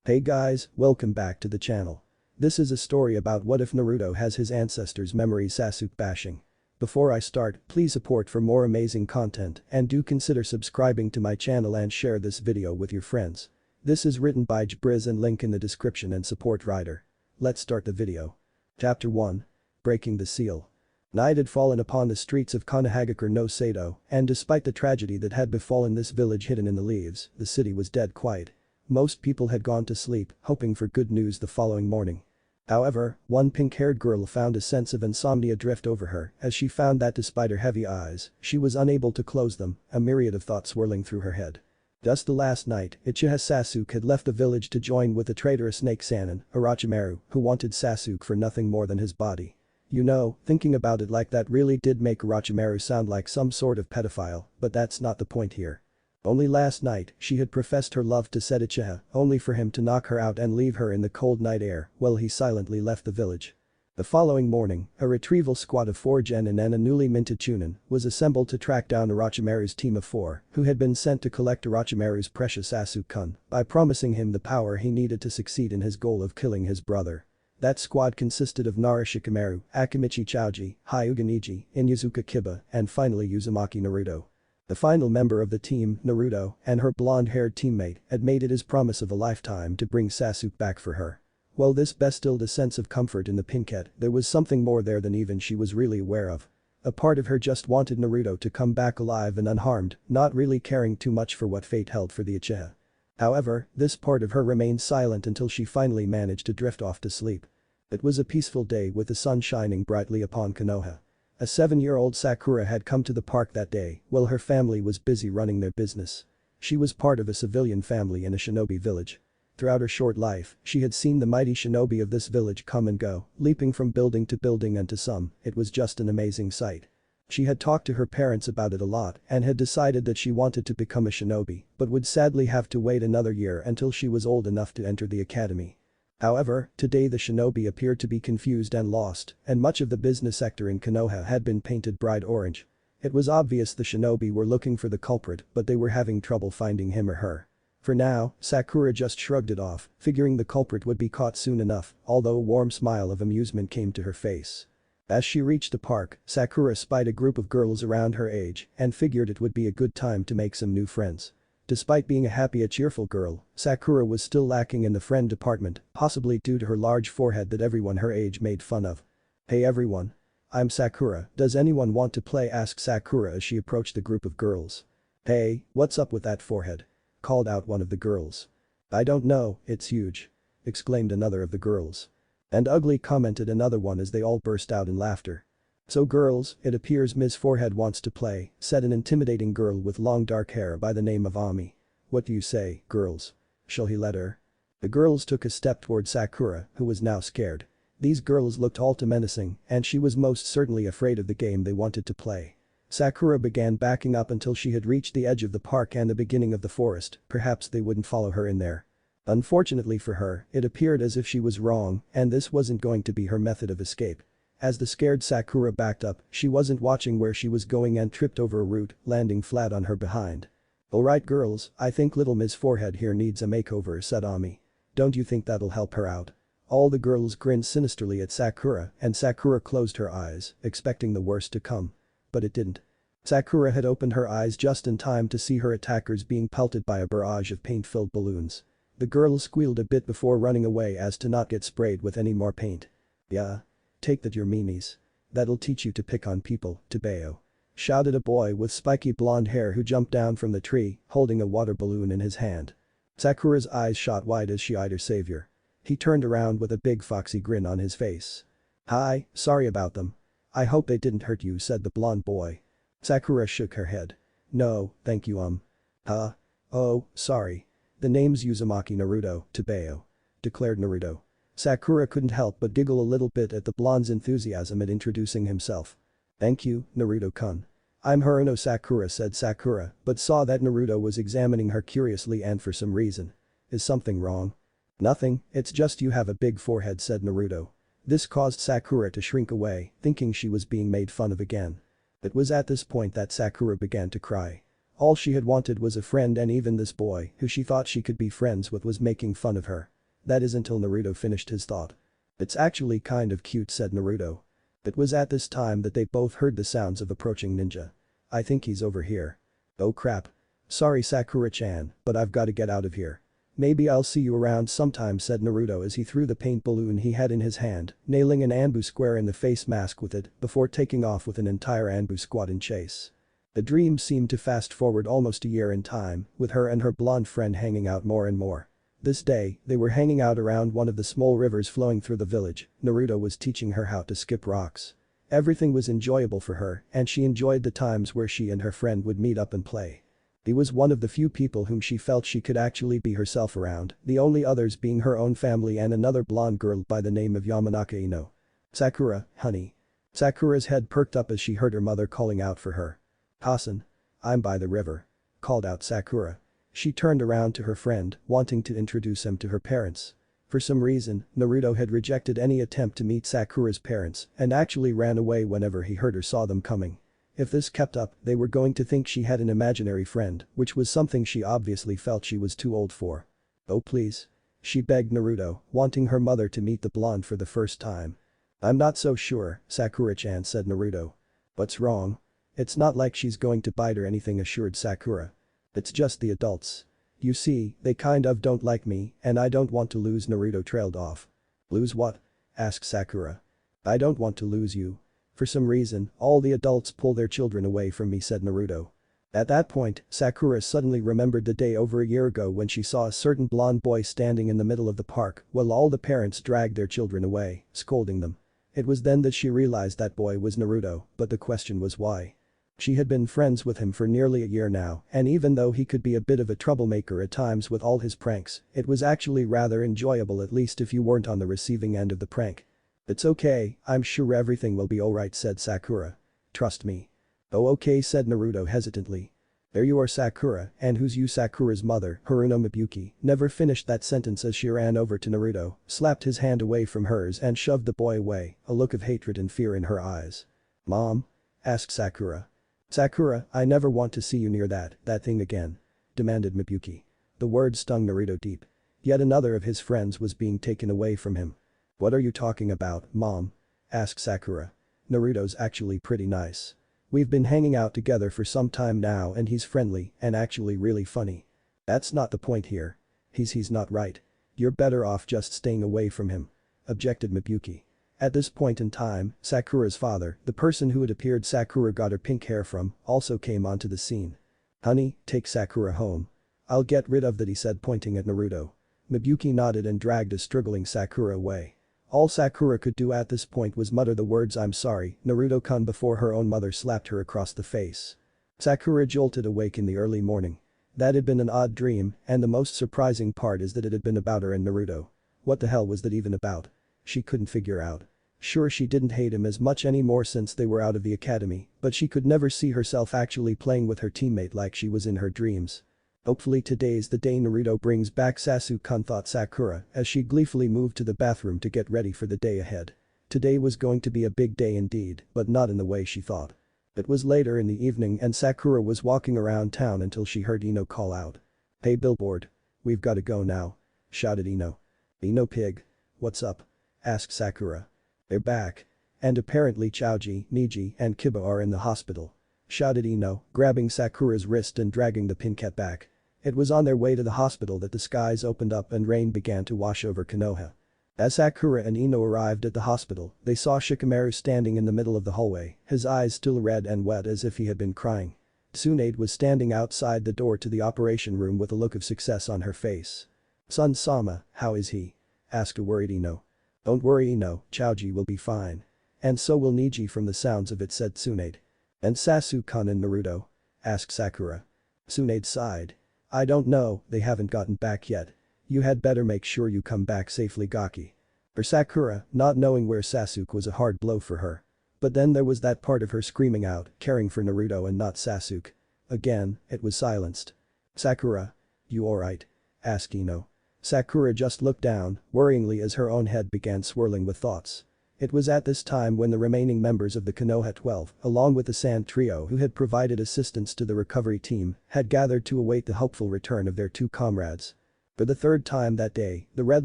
Hey guys, welcome back to the channel. This is a story about what if Naruto has his ancestors' memories Sasuke bashing. Before I start, please support for more amazing content and do consider subscribing to my channel and share this video with your friends. This is written by jbriz and link in the description and support writer. Let's start the video. Chapter 1. Breaking the Seal. Night had fallen upon the streets of Konohagakure no Sato, and despite the tragedy that had befallen this village hidden in the leaves, the city was dead quiet. Most people had gone to sleep, hoping for good news the following morning. However, one pink-haired girl found a sense of insomnia drift over her as she found that despite her heavy eyes, she was unable to close them, a myriad of thoughts swirling through her head. Just the last night, Uchiha Sasuke had left the village to join with the traitorous snake Sannin, Orochimaru, who wanted Sasuke for nothing more than his body. You know, thinking about it like that really did make Orochimaru sound like some sort of pedophile, but that's not the point here. Only last night, she had professed her love to said Uchiha, only for him to knock her out and leave her in the cold night air while he silently left the village. The following morning, a retrieval squad of 4 genin and a newly minted chunin was assembled to track down Orochimaru's team of 4, who had been sent to collect Orochimaru's precious Sasuke-kun by promising him the power he needed to succeed in his goal of killing his brother. That squad consisted of Nara Shikamaru, Akimichi Choji, Hyuga Neji, Inuzuka Kiba, and finally Uzumaki Naruto. The final member of the team, Naruto, and her blonde-haired teammate had made it his promise of a lifetime to bring Sasuke back for her. While this bestilled a sense of comfort in the pinkette, there was something more there than even she was really aware of. A part of her just wanted Naruto to come back alive and unharmed, not really caring too much for what fate held for the Uchiha. However, this part of her remained silent until she finally managed to drift off to sleep. It was a peaceful day with the sun shining brightly upon Konoha. A 7-year-old Sakura had come to the park that day while her family was busy running their business. She was part of a civilian family in a shinobi village. Throughout her short life, she had seen the mighty shinobi of this village come and go, leaping from building to building, and to some, it was just an amazing sight. She had talked to her parents about it a lot and had decided that she wanted to become a shinobi but would sadly have to wait another year until she was old enough to enter the academy. However, today the shinobi appeared to be confused and lost, and much of the business sector in Konoha had been painted bright orange. It was obvious the shinobi were looking for the culprit, but they were having trouble finding him or her. For now, Sakura just shrugged it off, figuring the culprit would be caught soon enough, although a warm smile of amusement came to her face. As she reached the park, Sakura spied a group of girls around her age and figured it would be a good time to make some new friends. Despite being a happy and cheerful girl, Sakura was still lacking in the friend department, possibly due to her large forehead that everyone her age made fun of. "Hey everyone. I'm Sakura, does anyone want to play?" asked Sakura as she approached the group of girls. "Hey, what's up with that forehead?" called out one of the girls. "I don't know, it's huge," exclaimed another of the girls. "And ugly," commented another one as they all burst out in laughter. "So girls, it appears Ms. Forehead wants to play," said an intimidating girl with long dark hair by the name of Ami. "What do you say, girls? Shall he let her?" The girls took a step toward Sakura, who was now scared. These girls looked all too menacing, and she was most certainly afraid of the game they wanted to play. Sakura began backing up until she had reached the edge of the park and the beginning of the forest, perhaps they wouldn't follow her in there. Unfortunately for her, it appeared as if she was wrong, and this wasn't going to be her method of escape. As the scared Sakura backed up, she wasn't watching where she was going and tripped over a root, landing flat on her behind. "Alright girls, I think little Ms. Forehead here needs a makeover," said Ami. "Don't you think that'll help her out?" All the girls grinned sinisterly at Sakura and Sakura closed her eyes, expecting the worst to come. But it didn't. Sakura had opened her eyes just in time to see her attackers being pelted by a barrage of paint-filled balloons. The girl squealed a bit before running away as to not get sprayed with any more paint. "Yeah. Take that, your meanies. That'll teach you to pick on people, Tebeo," shouted a boy with spiky blonde hair who jumped down from the tree, holding a water balloon in his hand. Sakura's eyes shot wide as she eyed her savior. He turned around with a big foxy grin on his face. "Hi, sorry about them. I hope they didn't hurt you," said the blonde boy. Sakura shook her head. "No, thank you. Huh? Oh, sorry. The name's Uzumaki Naruto, Tebeo," declared Naruto. Sakura couldn't help but giggle a little bit at the blonde's enthusiasm at introducing himself. "Thank you, Naruto-kun. I'm Haruno," Sakura said Sakura, but saw that Naruto was examining her curiously and for some reason. "Is something wrong?" "Nothing, it's just you have a big forehead," said Naruto. This caused Sakura to shrink away, thinking she was being made fun of again. It was at this point that Sakura began to cry. All she had wanted was a friend, and even this boy, who she thought she could be friends with, was making fun of her. That is until Naruto finished his thought. It's actually kind of cute, said Naruto. It was at this time that they both heard the sounds of approaching ninja. I think he's over here. Oh crap. Sorry Sakura-chan, but I've gotta get out of here. Maybe I'll see you around sometime, said Naruto as he threw the paint balloon he had in his hand, nailing an Anbu square in the face mask with it before taking off with an entire Anbu squad in chase. The dream seemed to fast forward almost a year in time, with her and her blonde friend hanging out more and more. This day, they were hanging out around one of the small rivers flowing through the village. Naruto was teaching her how to skip rocks. Everything was enjoyable for her, and she enjoyed the times where she and her friend would meet up and play. He was one of the few people whom she felt she could actually be herself around, the only others being her own family and another blonde girl by the name of Yamanaka Ino. Sakura, honey. Sakura's head perked up as she heard her mother calling out for her. Hasan. I'm by the river. Called out Sakura. She turned around to her friend, wanting to introduce him to her parents. For some reason, Naruto had rejected any attempt to meet Sakura's parents and actually ran away whenever he heard or saw them coming. If this kept up, they were going to think she had an imaginary friend, which was something she obviously felt she was too old for. Oh please. She begged Naruto, wanting her mother to meet the blonde for the first time. I'm not so sure, Sakura-chan, said Naruto. What's wrong? It's not like she's going to bite or anything, assured Sakura. It's just the adults. You see, they kind of don't like me, and I don't want to lose. Naruto trailed off. Lose what? Asked Sakura. I don't want to lose you. For some reason, all the adults pull their children away from me, said Naruto. At that point, Sakura suddenly remembered the day over a year ago when she saw a certain blonde boy standing in the middle of the park while all the parents dragged their children away, scolding them. It was then that she realized that boy was Naruto, but the question was why. She had been friends with him for nearly a year now, and even though he could be a bit of a troublemaker at times with all his pranks, it was actually rather enjoyable, at least if you weren't on the receiving end of the prank. It's okay, I'm sure everything will be alright, said Sakura. Trust me. Oh okay, said Naruto hesitantly. There you are, Sakura, and who's you? Sakura's mother, Haruno Mibuyuki, never finished that sentence as she ran over to Naruto, slapped his hand away from hers and shoved the boy away, a look of hatred and fear in her eyes. Mom? Asked Sakura. Sakura, I never want to see you near that thing again. Demanded Mibuyuki. The words stung Naruto deep. Yet another of his friends was being taken away from him. What are you talking about, Mom? Asked Sakura. Naruto's actually pretty nice. We've been hanging out together for some time now and he's friendly and actually really funny. That's not the point here. He's not right. You're better off just staying away from him. Objected Mibuyuki. At this point in time, Sakura's father, the person who had appeared Sakura got her pink hair from, also came onto the scene. Honey, take Sakura home. I'll get rid of that, he said, pointing at Naruto. Mibuyuki nodded and dragged a struggling Sakura away. All Sakura could do at this point was mutter the words "I'm sorry, Naruto-kun" before her own mother slapped her across the face. Sakura jolted awake in the early morning. That had been an odd dream, and the most surprising part is that it had been about her and Naruto. What the hell was that even about? She couldn't figure out. Sure, she didn't hate him as much anymore since they were out of the academy, but she could never see herself actually playing with her teammate like she was in her dreams. Hopefully today's the day Naruto brings back Sasuke-kun, thought Sakura as she gleefully moved to the bathroom to get ready for the day ahead. Today was going to be a big day indeed, but not in the way she thought. It was later in the evening and Sakura was walking around town until she heard Ino call out. Hey billboard. We've gotta go now. Shouted Ino. Ino pig. What's up? Asked Sakura. They're back. And apparently Choji, Niji and Kiba are in the hospital. Shouted Ino, grabbing Sakura's wrist and dragging the pincat back. It was on their way to the hospital that the skies opened up and rain began to wash over Konoha. As Sakura and Ino arrived at the hospital, they saw Shikamaru standing in the middle of the hallway, his eyes still red and wet as if he had been crying. Tsunade was standing outside the door to the operation room with a look of success on her face. Son-sama, how is he? Asked a worried Ino. Don't worry Ino, Choji will be fine. And so will Niji from the sounds of it, said Tsunade. And Sasuke-kun and Naruto? Asked Sakura. Tsunade sighed. I don't know, they haven't gotten back yet. You had better make sure you come back safely, Gaki. For Sakura, not knowing where Sasuke was a hard blow for her. But then there was that part of her screaming out, caring for Naruto and not Sasuke. Again, it was silenced. Sakura. You alright? Asked Ino. Sakura just looked down, worryingly as her own head began swirling with thoughts. It was at this time when the remaining members of the Konoha 12, along with the Sand Trio who had provided assistance to the recovery team, had gathered to await the hopeful return of their two comrades. For the third time that day, the red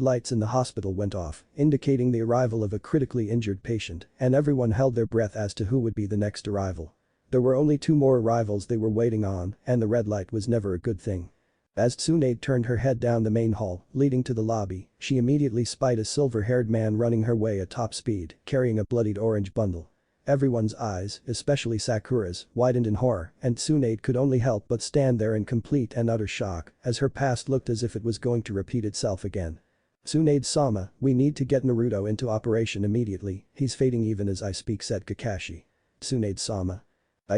lights in the hospital went off, indicating the arrival of a critically injured patient, and everyone held their breath as to who would be the next arrival. There were only 2 more arrivals they were waiting on, and the red light was never a good thing. As Tsunade turned her head down the main hall, leading to the lobby, she immediately spied a silver-haired man running her way at top speed, carrying a bloodied orange bundle. Everyone's eyes, especially Sakura's, widened in horror, and Tsunade could only help but stand there in complete and utter shock, as her past looked as if it was going to repeat itself again. "Tsunade-sama, we need to get Naruto into operation immediately, he's fading even as I speak," said Kakashi. "Tsunade-sama."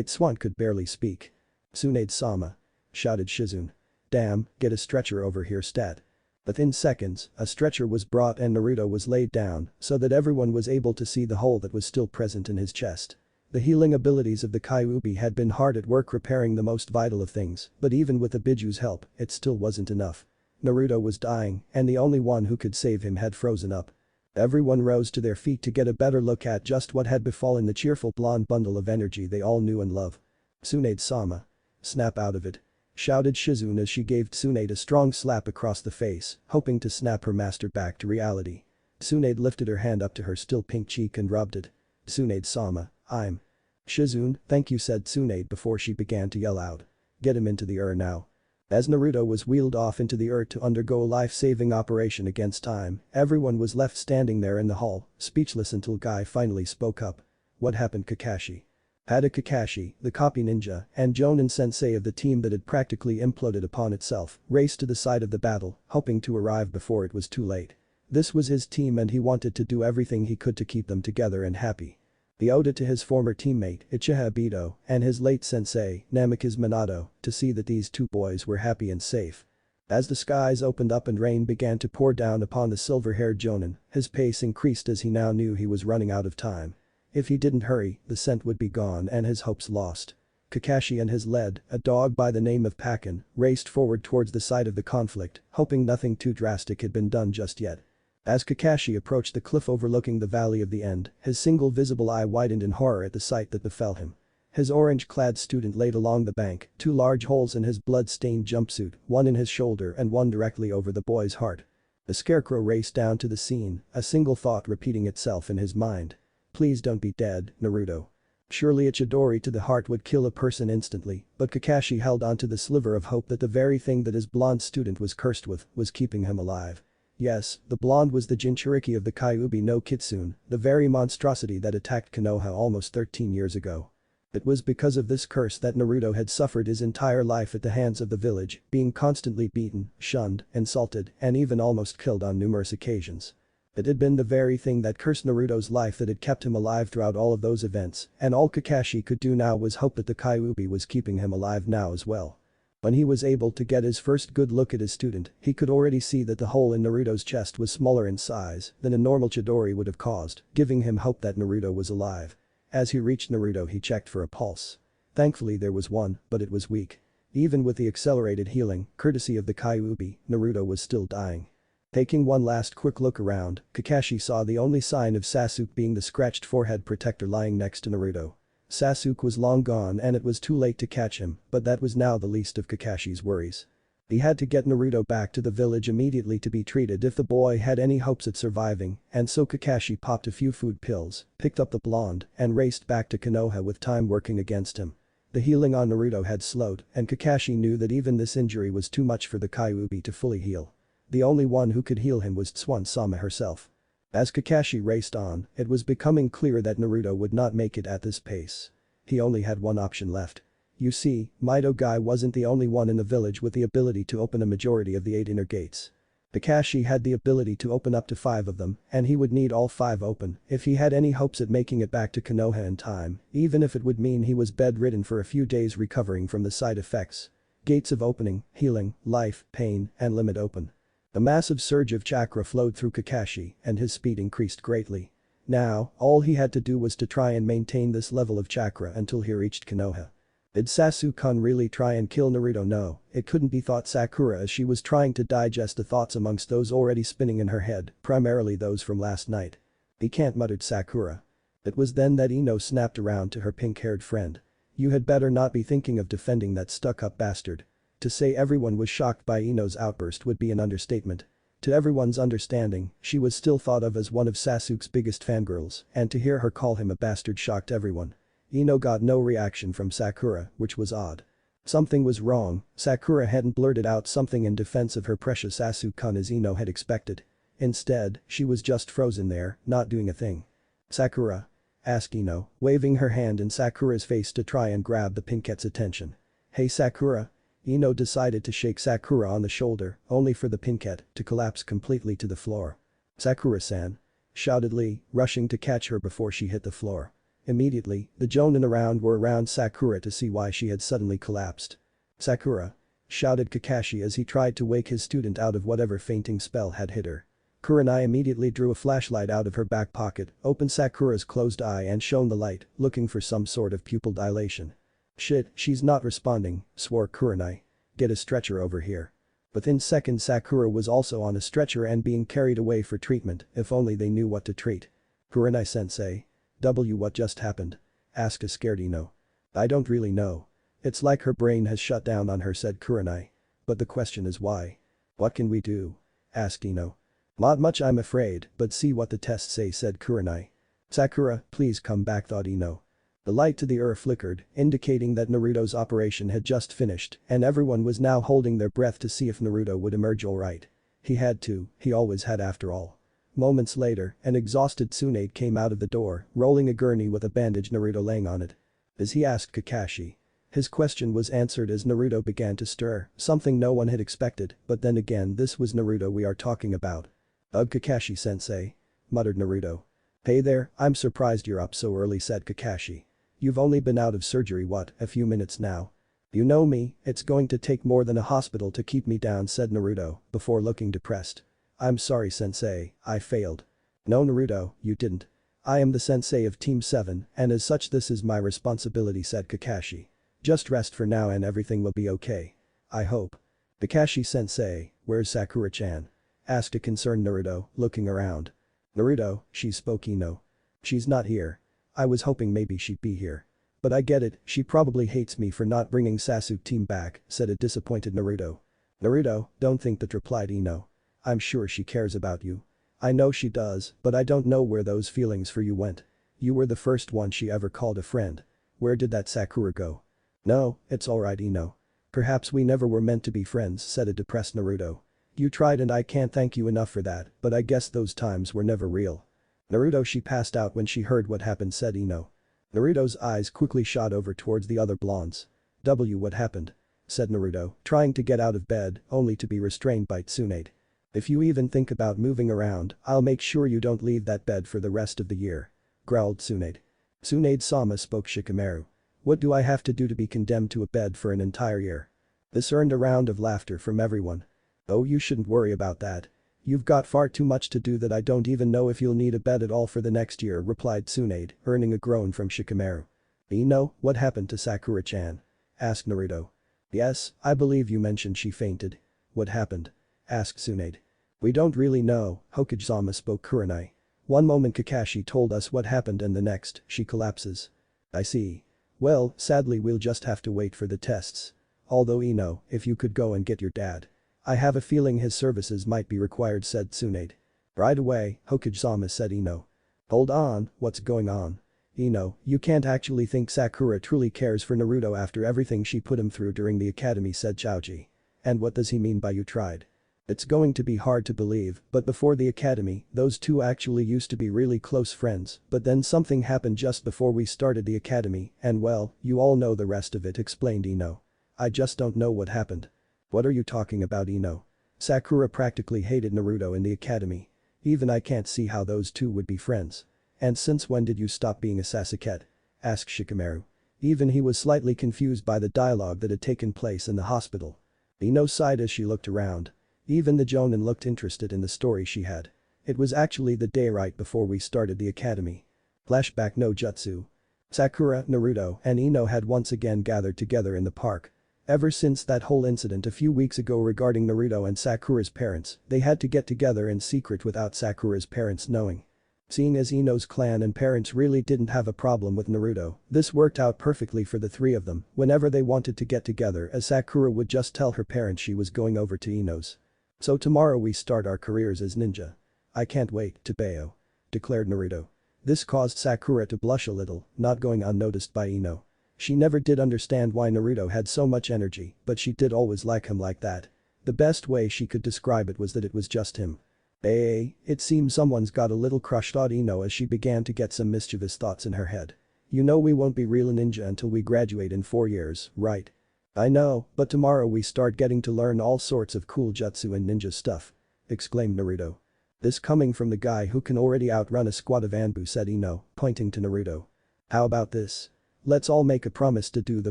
Swan could barely speak. "Tsunade-sama," shouted Shizune. "Damn, get a stretcher over here stat." Within seconds, a stretcher was brought and Naruto was laid down so that everyone was able to see the hole that was still present in his chest. The healing abilities of the Kyuubi had been hard at work repairing the most vital of things, but even with Ibiju's help, it still wasn't enough. Naruto was dying, and the only one who could save him had frozen up. Everyone rose to their feet to get a better look at just what had befallen the cheerful blonde bundle of energy they all knew and love. "Tsunade-sama. Snap out of it," shouted Shizune as she gave Tsunade a strong slap across the face, hoping to snap her master back to reality. Tsunade lifted her hand up to her still pink cheek and rubbed it. "Tsunade-sama, I'm..." "Shizune, thank you," said Tsunade before she began to yell out. "Get him into the now." As Naruto was wheeled off into the to undergo a life-saving operation against time, everyone was left standing there in the hall, speechless until Guy finally spoke up. "What happened, Kakashi?" Pada Kakashi, the copy ninja, and Jonin sensei of the team that had practically imploded upon itself, raced to the side of the battle, hoping to arrive before it was too late. This was his team and he wanted to do everything he could to keep them together and happy. He owed it to his former teammate, Uchiha Obito, and his late sensei, Namikaze Minato, to see that these 2 boys were happy and safe. As the skies opened up and rain began to pour down upon the silver-haired Jonin, his pace increased as he now knew he was running out of time. If he didn't hurry, the scent would be gone and his hopes lost. Kakashi and his lead, a dog by the name of Pakin, raced forward towards the site of the conflict, hoping nothing too drastic had been done just yet. As Kakashi approached the cliff overlooking the Valley of the End, his single visible eye widened in horror at the sight that befell him. His orange-clad student laid along the bank, 2 large holes in his blood-stained jumpsuit, one in his shoulder and one directly over the boy's heart. The scarecrow raced down to the scene, a single thought repeating itself in his mind. "Please don't be dead, Naruto." Surely a chidori to the heart would kill a person instantly, but Kakashi held onto the sliver of hope that the very thing that his blonde student was cursed with was keeping him alive. Yes, the blonde was the Jinchuriki of the Kyuubi no Kitsune, the very monstrosity that attacked Konoha almost 13 years ago. It was because of this curse that Naruto had suffered his entire life at the hands of the village, being constantly beaten, shunned, insulted, and even almost killed on numerous occasions. It had been the very thing that cursed Naruto's life that had kept him alive throughout all of those events, and all Kakashi could do now was hope that the Kyuubi was keeping him alive now as well. When he was able to get his first good look at his student, he could already see that the hole in Naruto's chest was smaller in size than a normal chidori would have caused, giving him hope that Naruto was alive. As he reached Naruto he checked for a pulse. Thankfully there was one, but it was weak. Even with the accelerated healing, courtesy of the Kyuubi, Naruto was still dying. Taking one last quick look around, Kakashi saw the only sign of Sasuke being the scratched forehead protector lying next to Naruto. Sasuke was long gone and it was too late to catch him, but that was now the least of Kakashi's worries. He had to get Naruto back to the village immediately to be treated if the boy had any hopes at surviving, and so Kakashi popped a few food pills, picked up the blonde, and raced back to Konoha with time working against him. The healing on Naruto had slowed, and Kakashi knew that even this injury was too much for the Kyuubi to fully heal. The only one who could heal him was Swan-sama herself. As Kakashi raced on, it was becoming clear that Naruto would not make it at this pace. He only had one option left. You see, Mido Guy wasn't the only one in the village with the ability to open a majority of the 8 inner gates. Kakashi had the ability to open up to 5 of them, and he would need all 5 open if he had any hopes at making it back to Konoha in time, even if it would mean he was bedridden for a few days recovering from the side effects. Gates of opening, healing, life, pain, and limit open. A massive surge of chakra flowed through Kakashi, and his speed increased greatly. Now, all he had to do was to try and maintain this level of chakra until he reached Konoha. Did Sasuke-kun really try and kill Naruto? No, it couldn't be, thought Sakura as she was trying to digest the thoughts amongst those already spinning in her head, primarily those from last night. He can't, muttered Sakura. It was then that Ino snapped around to her pink-haired friend. You had better not be thinking of defending that stuck-up bastard. To say everyone was shocked by Ino's outburst would be an understatement. To everyone's understanding, she was still thought of as one of Sasuke's biggest fangirls, and to hear her call him a bastard shocked everyone. Ino got no reaction from Sakura, which was odd. Something was wrong, Sakura hadn't blurted out something in defense of her precious Sasuke-kun as Ino had expected. Instead, she was just frozen there, not doing a thing. "Sakura?" asked Ino, waving her hand in Sakura's face to try and grab the pinkette's attention. "Hey Sakura?" Ino decided to shake Sakura on the shoulder, only for the pinkette to collapse completely to the floor. "Sakura-san!" shouted Lee, rushing to catch her before she hit the floor. Immediately, the jonin around were around Sakura to see why she had suddenly collapsed. "Sakura!" shouted Kakashi as he tried to wake his student out of whatever fainting spell had hit her. Kurenai immediately drew a flashlight out of her back pocket, opened Sakura's closed eye and shone the light, looking for some sort of pupil dilation. "Shit, she's not responding," swore Kurenai. "Get a stretcher over here." Within seconds Sakura was also on a stretcher and being carried away for treatment, if only they knew what to treat. "Kurenai-sensei? What just happened?" asked a scared Ino. "I don't really know. It's like her brain has shut down on her," said Kurenai. "But the question is why?" "What can we do?" asked Ino. "Not much I'm afraid, but see what the tests say," said Kurenai. "Sakura, please come back," thought Ino. The light to the earth flickered, indicating that Naruto's operation had just finished and everyone was now holding their breath to see if Naruto would emerge alright. He had to, he always had after all. Moments later, an exhausted Tsunade came out of the door, rolling a gurney with a bandaged Naruto laying on it. As he asked Kakashi. His question was answered as Naruto began to stir, something no one had expected, but then again this was Naruto we are talking about. "Ugh, Kakashi-sensei," muttered Naruto. "Hey there, I'm surprised you're up so early," said Kakashi. "You've only been out of surgery a few minutes now?" "You know me, it's going to take more than a hospital to keep me down," said Naruto, before looking depressed. "I'm sorry sensei, I failed." "No Naruto, you didn't. I am the sensei of Team 7 and as such this is my responsibility," said Kakashi. "Just rest for now and everything will be okay. I hope." "Kakashi-sensei, where's Sakura-chan?" asked a concerned Naruto, looking around. "Naruto," she spoke Ino. "She's not here. I was hoping maybe she'd be here. But I get it, she probably hates me for not bringing Sasuke team back," said a disappointed Naruto. "Naruto, don't think that," replied Ino. "I'm sure she cares about you. I know she does, but I don't know where those feelings for you went. You were the first one she ever called a friend. Where did that Sakura go?" "No, it's alright Ino. Perhaps we never were meant to be friends," said a depressed Naruto. "You tried and I can't thank you enough for that, but I guess those times were never real." "Naruto, she passed out when she heard what happened," said Ino. Naruto's eyes quickly shot over towards the other blondes. What happened?" said Naruto, trying to get out of bed, only to be restrained by Tsunade. "If you even think about moving around, I'll make sure you don't leave that bed for the rest of the year," growled Tsunade. "Tsunade-sama," spoke Shikamaru. "What do I have to do to be condemned to a bed for an entire year?" This earned a round of laughter from everyone. "Oh, you shouldn't worry about that. You've got far too much to do that I don't even know if you'll need a bed at all for the next year," replied Tsunade, earning a groan from Shikamaru. "Ino, what happened to Sakura-chan?" asked Naruto. "Yes, I believe you mentioned she fainted. What happened?" asked Tsunade. "We don't really know," Hokage-sama spoke Kurenai. "One moment Kakashi told us what happened and the next, she collapses." "I see. Well, sadly we'll just have to wait for the tests. Although Ino, if you could go and get your dad. I have a feeling his services might be required," said Tsunade. "Right away," Hokage-sama said Ino. "Hold on, what's going on? Ino, you can't actually think Sakura truly cares for Naruto after everything she put him through during the academy," said Chaoji. "And what does he mean by you tried?" "It's going to be hard to believe, but before the academy, those two actually used to be really close friends, but then something happened just before we started the academy and well, you all know the rest of it," explained Ino. "I just don't know what happened." "What are you talking about Ino? Sakura practically hated Naruto in the academy. Even I can't see how those two would be friends. And since when did you stop being a Sasuke?" asked Shikamaru. Even he was slightly confused by the dialogue that had taken place in the hospital. Ino sighed as she looked around. Even the Jonin looked interested in the story she had. "It was actually the day right before we started the academy." Flashback no jutsu. Sakura, Naruto, and Ino had once again gathered together in the park. Ever since that whole incident a few weeks ago regarding Naruto and Sakura's parents, they had to get together in secret without Sakura's parents knowing. Seeing as Ino's clan and parents really didn't have a problem with Naruto, this worked out perfectly for the three of them. Whenever they wanted to get together, as Sakura would just tell her parents she was going over to Ino's. "So tomorrow we start our careers as ninja. I can't wait, Tobeo," declared Naruto. This caused Sakura to blush a little, not going unnoticed by Ino. She never did understand why Naruto had so much energy, but she did always like him like that. The best way she could describe it was that it was just him. Hey, it seems someone's got a little crush, thought Ino as she began to get some mischievous thoughts in her head. "You know we won't be real ninja until we graduate in 4 years, right?" "I know, but tomorrow we start getting to learn all sorts of cool jutsu and ninja stuff," exclaimed Naruto. "This coming from the guy who can already outrun a squad of Anbu," said Ino, pointing to Naruto. "How about this? Let's all make a promise to do the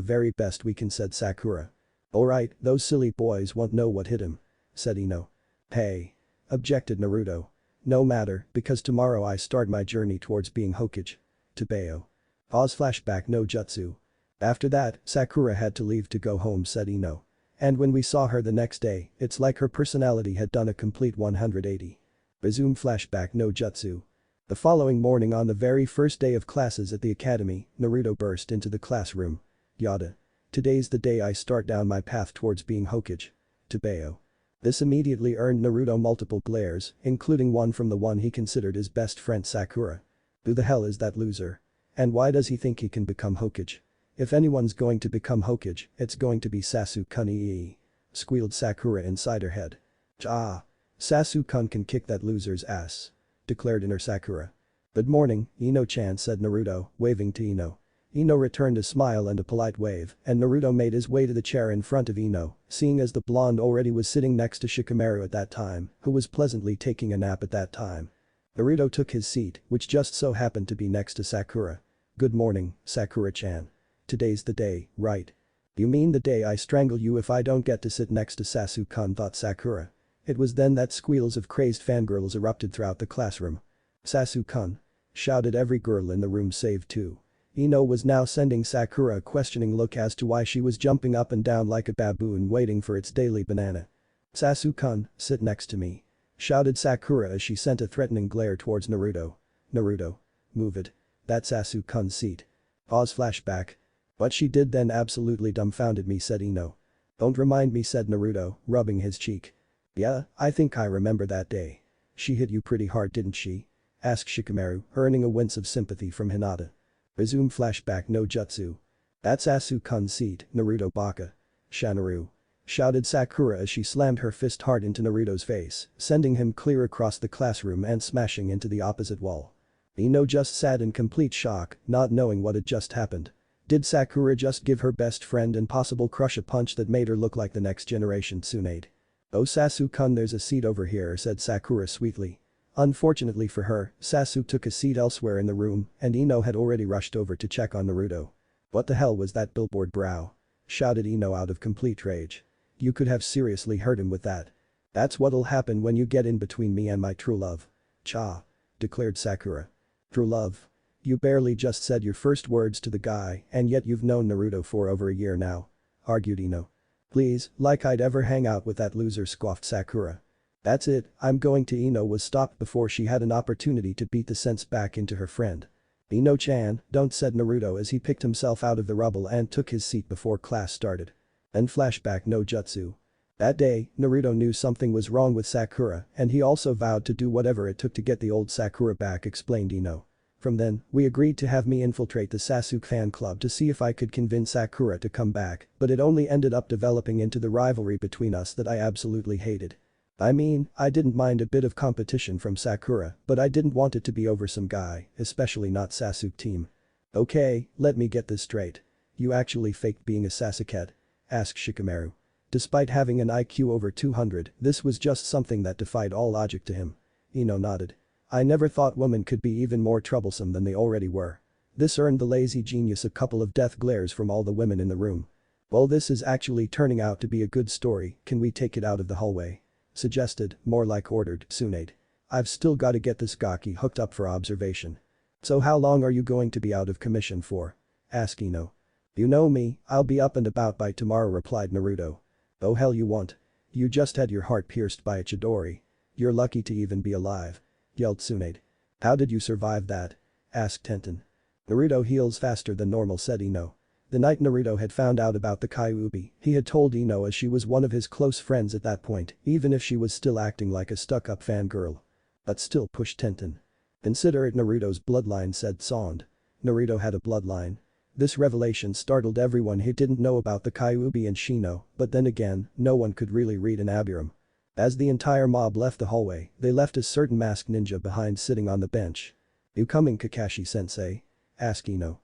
very best we can," said Sakura. "Alright, those silly boys won't know what hit him," said Ino. "Hey," objected Naruto. "No matter, because tomorrow I start my journey towards being Hokage." Tobeo. Pause flashback no jutsu. "After that, Sakura had to leave to go home," said Ino. "And when we saw her the next day, it's like her personality had done a complete 180. Resume flashback no jutsu. The following morning on the very first day of classes at the academy, Naruto burst into the classroom. "Yada. Today's the day I start down my path towards being Hokage." Tobeo. This immediately earned Naruto multiple glares, including one from the one he considered his best friend Sakura. Who the hell is that loser? And why does he think he can become Hokage? If anyone's going to become Hokage, it's going to be Sasuke, squealed Sakura inside her head. "Ah. Sasuke can kick that loser's ass," declared inner Sakura. "Good morning, Ino-chan," said Naruto, waving to Ino. Ino returned a smile and a polite wave, and Naruto made his way to the chair in front of Ino, seeing as the blonde already was sitting next to Shikamaru at that time, who was pleasantly taking a nap at that time. Naruto took his seat, which just so happened to be next to Sakura. "Good morning, Sakura-chan. Today's the day, right?" "You mean the day I strangle you if I don't get to sit next to Sasuke," thought Sakura. It was then that squeals of crazed fangirls erupted throughout the classroom. "Sasuke!" shouted every girl in the room save two. Ino was now sending Sakura a questioning look as to why she was jumping up and down like a baboon waiting for its daily banana. "Sasuke, sit next to me," shouted Sakura as she sent a threatening glare towards Naruto. "Naruto. Move it. That's Sasuke's seat." Pause flashback. "What she did then absolutely dumbfounded me," said Ino. "Don't remind me," said Naruto, rubbing his cheek. "Yeah, I think I remember that day. She hit you pretty hard, didn't she?" asked Shikamaru, earning a wince of sympathy from Hinata. Resume flashback no jutsu. "That's Sasuke's seat, Naruto Baka. Shanaru," shouted Sakura as she slammed her fist hard into Naruto's face, sending him clear across the classroom and smashing into the opposite wall. Ino just sat in complete shock, not knowing what had just happened. Did Sakura just give her best friend and possible crush a punch that made her look like the next generation Tsunade? "Oh Sasuke, there's a seat over here," said Sakura sweetly. Unfortunately for her, Sasuke took a seat elsewhere in the room and Ino had already rushed over to check on Naruto. "What the hell was that billboard brow?" shouted Ino out of complete rage. "You could have seriously hurt him with that. That's what'll happen when you get in between me and my true love." "Cha," declared Sakura. "True love? You barely just said your first words to the guy and yet you've known Naruto for over a year now," argued Ino. "Please, like I'd ever hang out with that loser," scoffed Sakura. "That's it, I'm going to." Ino was stopped before she had an opportunity to beat the sense back into her friend. "Ino-chan, don't," said Naruto as he picked himself out of the rubble and took his seat before class started. Then flashback no jutsu. That day, Naruto knew something was wrong with Sakura and he also vowed to do whatever it took to get the old Sakura back, explained Ino. "From then, we agreed to have me infiltrate the Sasuke fan club to see if I could convince Sakura to come back, but it only ended up developing into the rivalry between us that I absolutely hated. I mean, I didn't mind a bit of competition from Sakura, but I didn't want it to be over some guy, especially not Sasuke team." "Okay, let me get this straight. You actually faked being a Sasuke?" asked Shikamaru. Despite having an IQ over 200, this was just something that defied all logic to him. Ino nodded. "I never thought women could be even more troublesome than they already were." This earned the lazy genius a couple of death glares from all the women in the room. "Well, this is actually turning out to be a good story, can we take it out of the hallway?" suggested, more like ordered, Tsunade. "I've still gotta get this gaki hooked up for observation." "So how long are you going to be out of commission for?" asked Ino. "You know me, I'll be up and about by tomorrow," replied Naruto. "Oh hell you won't. You just had your heart pierced by a Chidori. You're lucky to even be alive," yelled Tsunade. "How did you survive that?" asked Tenten. "Naruto heals faster than normal," said Ino. The night Naruto had found out about the Kyuubi, he had told Ino as she was one of his close friends at that point, even if she was still acting like a stuck-up fangirl. But still pushed Tenten. "Consider it Naruto's bloodline," said Sond. Naruto had a bloodline. This revelation startled everyone who didn't know about the Kyuubi and Shino, but then again, no one could really read an Abiram. As the entire mob left the hallway, they left a certain masked ninja behind sitting on the bench. "You coming, Kakashi-sensei?" asked Ino.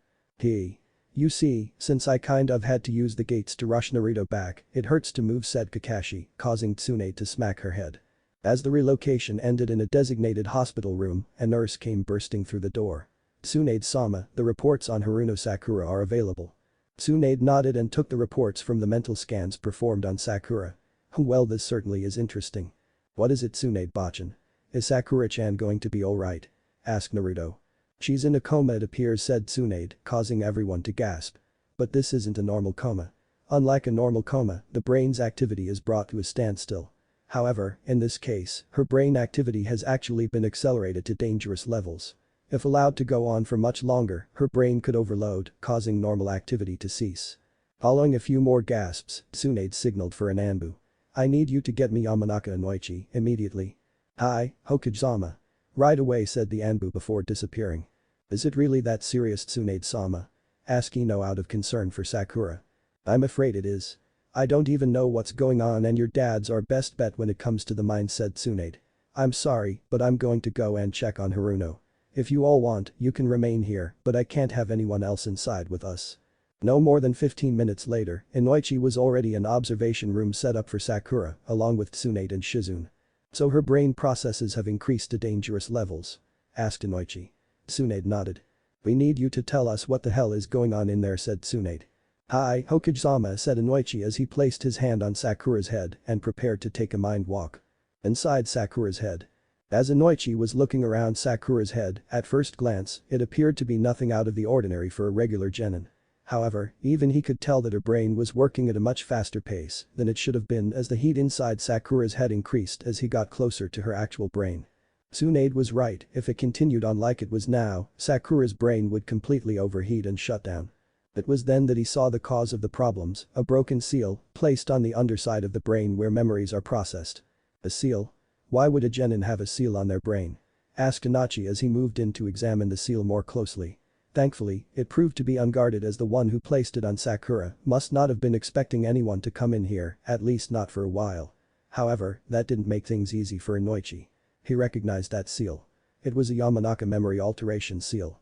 You see, since I kind of had to use the gates to rush Naruto back, it hurts to move," said Kakashi, causing Tsunade to smack her head. As the relocation ended in a designated hospital room, a nurse came bursting through the door. "Tsunade-sama, the reports on Haruno Sakura are available." Tsunade nodded and took the reports from the mental scans performed on Sakura. "Well, this certainly is interesting." "What is it, Tsunade-bachan? Is Sakura-chan going to be alright?" asked Naruto. "She's in a coma, it appears," said Tsunade, causing everyone to gasp. "But this isn't a normal coma. Unlike a normal coma, the brain's activity is brought to a standstill. However, in this case, her brain activity has actually been accelerated to dangerous levels. If allowed to go on for much longer, her brain could overload, causing normal activity to cease." Following a few more gasps, Tsunade signaled for an Anbu. "I need you to get me Yamanaka Inoichi immediately." "Hi, Hokage-sama." "Right away," said the Anbu before disappearing. "Is it really that serious, Tsunade-sama?" asked Ino out of concern for Sakura. "I'm afraid it is. I don't even know what's going on and your dad's our best bet when it comes to the mine," said Tsunade. "I'm sorry, but I'm going to go and check on Haruno. If you all want, you can remain here, but I can't have anyone else inside with us." No more than 15 minutes later, Inoichi was already in observation room set up for Sakura, along with Tsunade and Shizune. "So her brain processes have increased to dangerous levels?" asked Inoichi. Tsunade nodded. "We need you to tell us what the hell is going on in there," said Tsunade. "Hi, Hokage-sama," said Inoichi as he placed his hand on Sakura's head and prepared to take a mind walk. Inside Sakura's head. As Inoichi was looking around Sakura's head, at first glance, it appeared to be nothing out of the ordinary for a regular genin. However, even he could tell that her brain was working at a much faster pace than it should have been as the heat inside Sakura's head increased as he got closer to her actual brain. Tsunade was right, if it continued on like it was now, Sakura's brain would completely overheat and shut down. It was then that he saw the cause of the problems, a broken seal, placed on the underside of the brain where memories are processed. A seal? Why would a genin have a seal on their brain? Asked Inoichi as he moved in to examine the seal more closely. Thankfully, it proved to be unguarded as the one who placed it on Sakura must not have been expecting anyone to come in here, at least not for a while. However, that didn't make things easy for Inoichi. He recognized that seal. It was a Yamanaka memory alteration seal.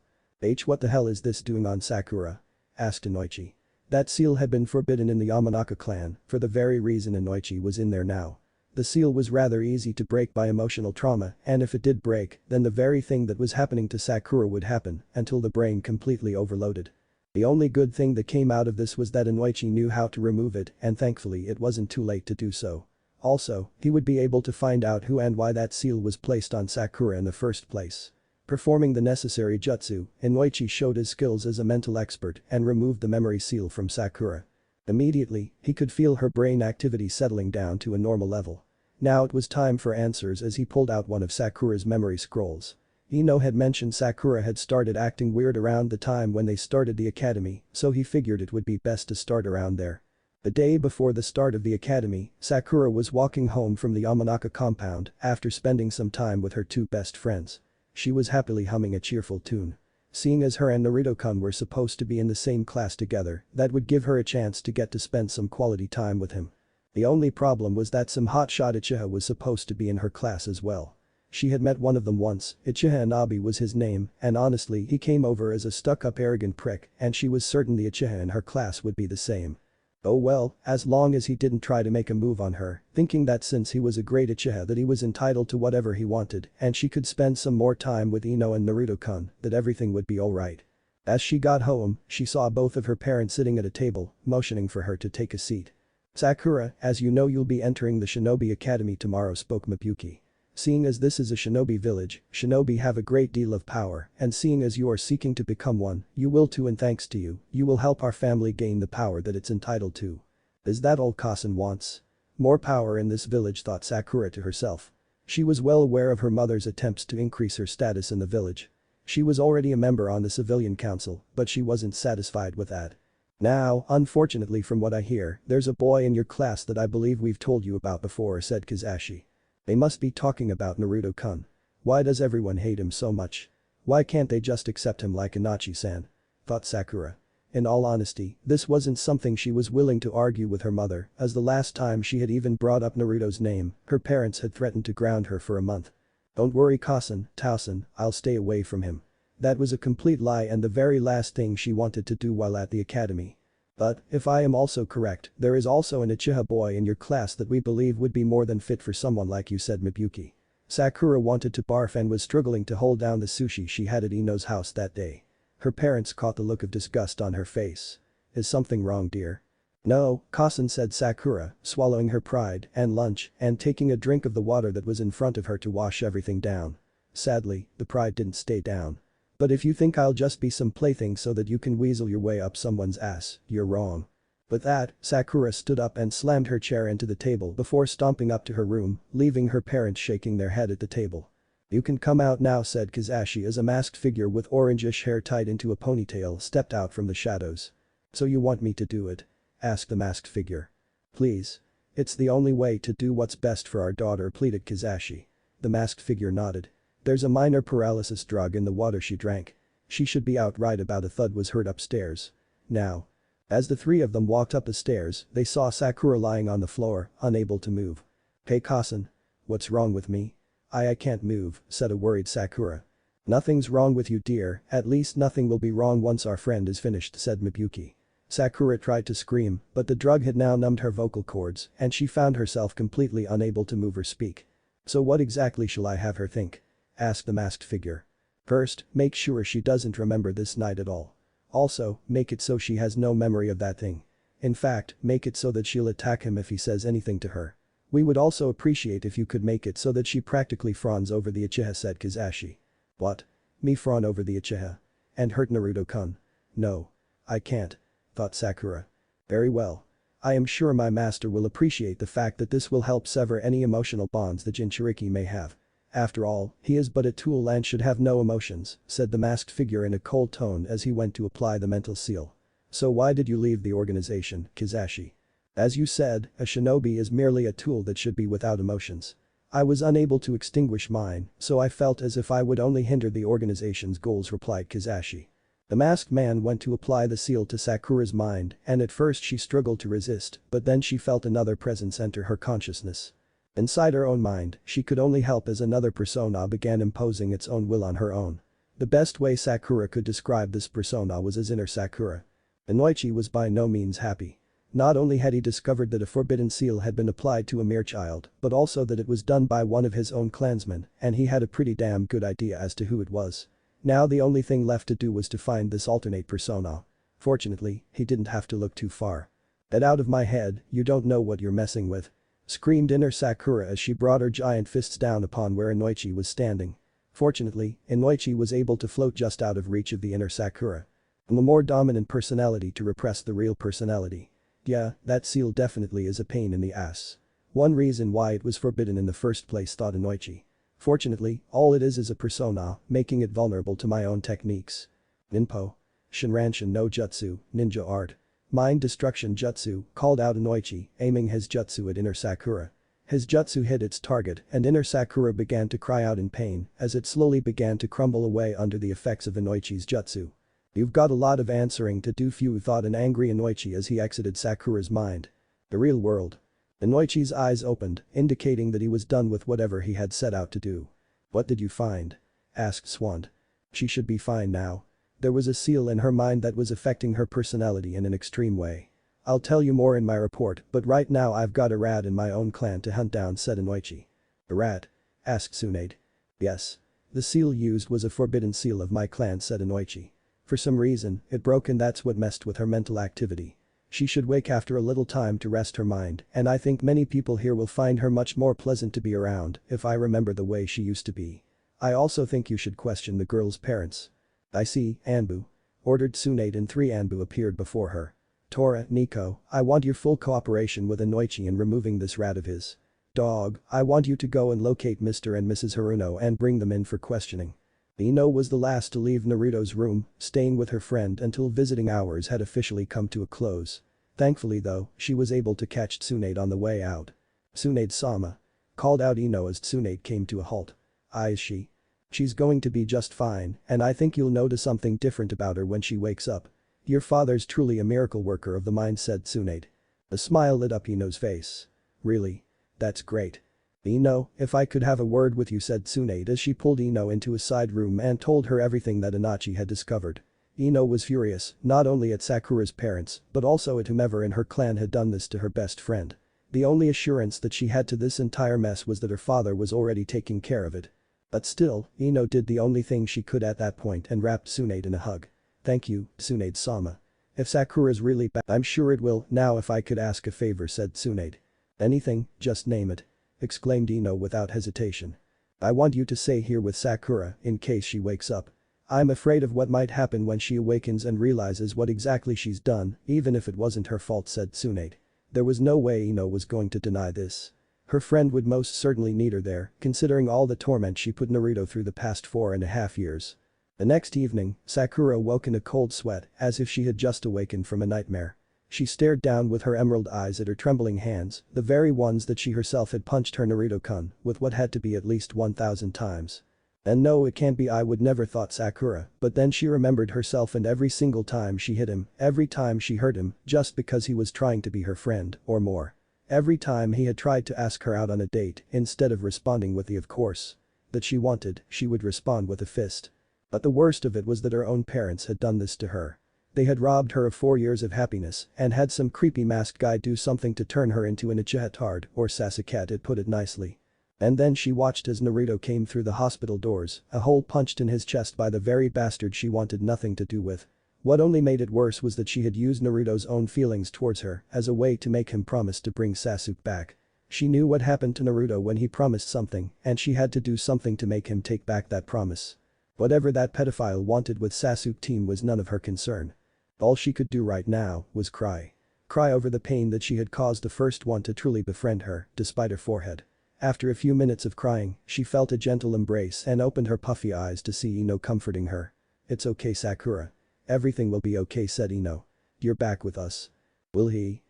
What the hell is this doing on Sakura?" asked Inoichi. That seal had been forbidden in the Yamanaka clan for the very reason Inoichi was in there now. The seal was rather easy to break by emotional trauma, and if it did break, then the very thing that was happening to Sakura would happen until the brain completely overloaded. The only good thing that came out of this was that Inoichi knew how to remove it, and thankfully it wasn't too late to do so. Also, he would be able to find out who and why that seal was placed on Sakura in the first place. Performing the necessary jutsu, Inoichi showed his skills as a mental expert and removed the memory seal from Sakura. Immediately, he could feel her brain activity settling down to a normal level. Now it was time for answers as he pulled out one of Sakura's memory scrolls. Ino had mentioned Sakura had started acting weird around the time when they started the academy, so he figured it would be best to start around there. The day before the start of the academy, Sakura was walking home from the Yamanaka compound after spending some time with her two best friends. She was happily humming a cheerful tune. Seeing as her and Naruto-kun were supposed to be in the same class together, that would give her a chance to get to spend some quality time with him. The only problem was that some hotshot Uchiha was supposed to be in her class as well. She had met one of them once, Uchiha Inabi was his name, and honestly he came over as a stuck-up arrogant prick and she was certain the Uchiha in her class would be the same. Oh well, as long as he didn't try to make a move on her, thinking that since he was a great Uchiha that he was entitled to whatever he wanted and she could spend some more time with Ino and Naruto-kun, that everything would be alright. As she got home, she saw both of her parents sitting at a table, motioning for her to take a seat. "Sakura, as you know you'll be entering the Shinobi Academy tomorrow," spoke Mabuki. "Seeing as this is a shinobi village, shinobi have a great deal of power, and seeing as you are seeking to become one, you will too, and thanks to you, you will help our family gain the power that it's entitled to." Is that all Kasen wants? More power in this village, thought Sakura to herself. She was well aware of her mother's attempts to increase her status in the village. She was already a member on the civilian council, but she wasn't satisfied with that. Now, unfortunately from what I hear, there's a boy in your class that I believe we've told you about before, said Kizashi. They must be talking about Naruto-kun. Why does everyone hate him so much? Why can't they just accept him like Inochi-san? Thought Sakura. In all honesty, this wasn't something she was willing to argue with her mother, as the last time she had even brought up Naruto's name, her parents had threatened to ground her for a month. Don't worry Kasen, Tausen, I'll stay away from him. That was a complete lie and the very last thing she wanted to do while at the academy. But, if I am also correct, there is also an Uchiha boy in your class that we believe would be more than fit for someone like you, said Mibuki. Sakura wanted to barf and was struggling to hold down the sushi she had at Ino's house that day. Her parents caught the look of disgust on her face. Is something wrong, dear? No, Kasen, said Sakura, swallowing her pride and lunch and taking a drink of the water that was in front of her to wash everything down. Sadly, the pride didn't stay down. But if you think I'll just be some plaything so that you can weasel your way up someone's ass, you're wrong. With that, Sakura stood up and slammed her chair into the table before stomping up to her room, leaving her parents shaking their head at the table. You can come out now, said Kizashi as a masked figure with orangish hair tied into a ponytail stepped out from the shadows. So you want me to do it? Asked the masked figure. Please. It's the only way to do what's best for our daughter, pleaded Kizashi. The masked figure nodded. There's a minor paralysis drug in the water she drank. She should be out right about. A thud was heard upstairs. Now. As the three of them walked up the stairs, they saw Sakura lying on the floor, unable to move. Hey Kasen. What's wrong with me? I can't move, said a worried Sakura. Nothing's wrong with you, dear, at least nothing will be wrong once our friend is finished, said Mibuki. Sakura tried to scream, but the drug had now numbed her vocal cords and she found herself completely unable to move or speak. So what exactly shall I have her think? Asked the masked figure. First, make sure she doesn't remember this night at all. Also, make it so she has no memory of that thing. In fact, make it so that she'll attack him if he says anything to her. We would also appreciate if you could make it so that she practically fawns over the Uchiha, said Kizashi. What? Me fawn over the Uchiha? And hurt Naruto-kun? No. I can't. Thought Sakura. Very well. I am sure my master will appreciate the fact that this will help sever any emotional bonds that Jinchuriki may have. After all, he is but a tool and should have no emotions, said the masked figure in a cold tone as he went to apply the mental seal. So why did you leave the organization, Kizashi? As you said, a shinobi is merely a tool that should be without emotions. I was unable to extinguish mine, so I felt as if I would only hinder the organization's goals, replied Kizashi. The masked man went to apply the seal to Sakura's mind and at first she struggled to resist, but then she felt another presence enter her consciousness. Inside her own mind, she could only help as another persona began imposing its own will on her own. The best way Sakura could describe this persona was as inner Sakura. Inoichi was by no means happy. Not only had he discovered that a forbidden seal had been applied to a mere child, but also that it was done by one of his own clansmen, and he had a pretty damn good idea as to who it was. Now the only thing left to do was to find this alternate persona. Fortunately, he didn't have to look too far. Get out of my head, you don't know what you're messing with. Screamed inner Sakura as she brought her giant fists down upon where Inoichi was standing. Fortunately, Inoichi was able to float just out of reach of the inner Sakura. A more dominant personality to repress the real personality. Yeah, that seal definitely is a pain in the ass. One reason why it was forbidden in the first place, thought Inoichi. Fortunately, all it is a persona, making it vulnerable to my own techniques. Ninpo. Shinranshin no Jutsu, ninja art. Mind destruction jutsu, called out Inoichi, aiming his jutsu at inner Sakura. His jutsu hit its target and inner Sakura began to cry out in pain as it slowly began to crumble away under the effects of Inoichi's jutsu. You've got a lot of answering to do, Fu, thought an angry Inoichi as he exited Sakura's mind. The real world. Inoichi's eyes opened, indicating that he was done with whatever he had set out to do. What did you find? Asked Swand. She should be fine now. There was a seal in her mind that was affecting her personality in an extreme way. I'll tell you more in my report, but right now I've got a rat in my own clan to hunt down, said Inoichi. A rat? Asked Tsunade. Yes. The seal used was a forbidden seal of my clan, said Inoichi. For some reason, it broke and that's what messed with her mental activity. She should wake after a little time to rest her mind, and I think many people here will find her much more pleasant to be around if I remember the way she used to be. I also think you should question the girl's parents. I see, Anbu. Ordered Tsunade and 3 Anbu appeared before her. Tora, Nico, I want your full cooperation with Inoichi in removing this rat of his. Dog, I want you to go and locate Mr. and Mrs. Haruno and bring them in for questioning. Ino was the last to leave Naruto's room, staying with her friend until visiting hours had officially come to a close. Thankfully though, she was able to catch Tsunade on the way out. "Tsunade-sama," called out Ino as Tsunade came to a halt. Is she? She's going to be just fine, and I think you'll notice something different about her when she wakes up. Your father's truly a miracle worker of the mind, said Tsunade. A smile lit up Ino's face. Really? That's great. Ino, if I could have a word with you, said Tsunade as she pulled Ino into a side room and told her everything that Inochi had discovered. Ino was furious, not only at Sakura's parents, but also at whomever in her clan had done this to her best friend. The only assurance that she had to this entire mess was that her father was already taking care of it. But still, Ino did the only thing she could at that point and wrapped Tsunade in a hug. Thank you, Tsunade-sama. If Sakura's really bad, I'm sure it will. Now if I could ask a favor, said Tsunade. Anything, just name it. Exclaimed Ino without hesitation. I want you to stay here with Sakura in case she wakes up. I'm afraid of what might happen when she awakens and realizes what exactly she's done, even if it wasn't her fault, said Tsunade. There was no way Ino was going to deny this. Her friend would most certainly need her there, considering all the torment she put Naruto through the past 4.5 years. The next evening, Sakura woke in a cold sweat as if she had just awakened from a nightmare. She stared down with her emerald eyes at her trembling hands, the very ones that she herself had punched her Naruto-kun with what had to be at least 1,000 times. And no, it can't be, I would never, thought Sakura, but then she remembered herself and every single time she hit him, every time she hurt him, just because he was trying to be her friend, or more. Every time he had tried to ask her out on a date, instead of responding with the of course that she wanted, she would respond with a fist. But the worst of it was that her own parents had done this to her. They had robbed her of 4 years of happiness and had some creepy masked guy do something to turn her into an Uchiha, or Sasuke had put it nicely. And then she watched as Naruto came through the hospital doors, a hole punched in his chest by the very bastard she wanted nothing to do with. What only made it worse was that she had used Naruto's own feelings towards her as a way to make him promise to bring Sasuke back. She knew what happened to Naruto when he promised something, and she had to do something to make him take back that promise. Whatever that pedophile wanted with Sasuke team was none of her concern. All she could do right now was cry. Cry over the pain that she had caused the first one to truly befriend her, despite her forehead. After a few minutes of crying, she felt a gentle embrace and opened her puffy eyes to see Ino comforting her. It's okay, Sakura. Everything will be okay, said Ino. You're back with us. Will he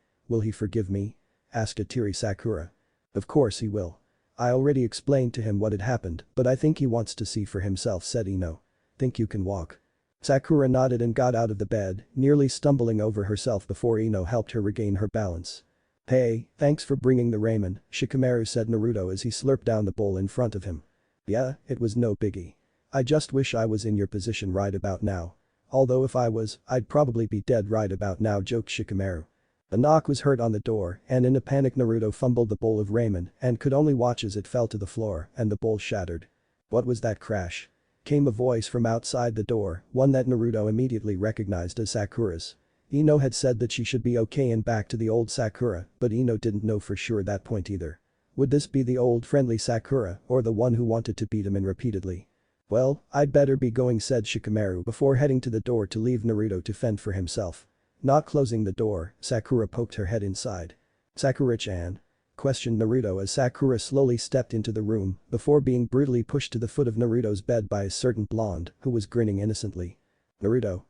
forgive me? Asked a teary Sakura. Of course he will. I already explained to him what had happened, but I think he wants to see for himself, said Ino. Think you can walk? Sakura nodded and got out of the bed, nearly stumbling over herself before Ino helped her regain her balance. Hey, thanks for bringing the ramen, Shikamaru, said Naruto as he slurped down the bowl in front of him. Yeah, it was no biggie. I just wish I was in your position right about now. Although if I was, I'd probably be dead right about now, joked Shikamaru. A knock was heard on the door and in a panic Naruto fumbled the bowl of ramen and could only watch as it fell to the floor and the bowl shattered. What was that crash? Came a voice from outside the door, one that Naruto immediately recognized as Sakura's. Ino had said that she should be okay and back to the old Sakura, but Ino didn't know for sure at that point either. Would this be the old friendly Sakura or the one who wanted to beat him in repeatedly? Well, I'd better be going, said Shikamaru before heading to the door to leave Naruto to fend for himself. Not closing the door, Sakura poked her head inside. Sakura-chan? Questioned Naruto as Sakura slowly stepped into the room before being brutally pushed to the foot of Naruto's bed by a certain blonde who was grinning innocently. Naruto,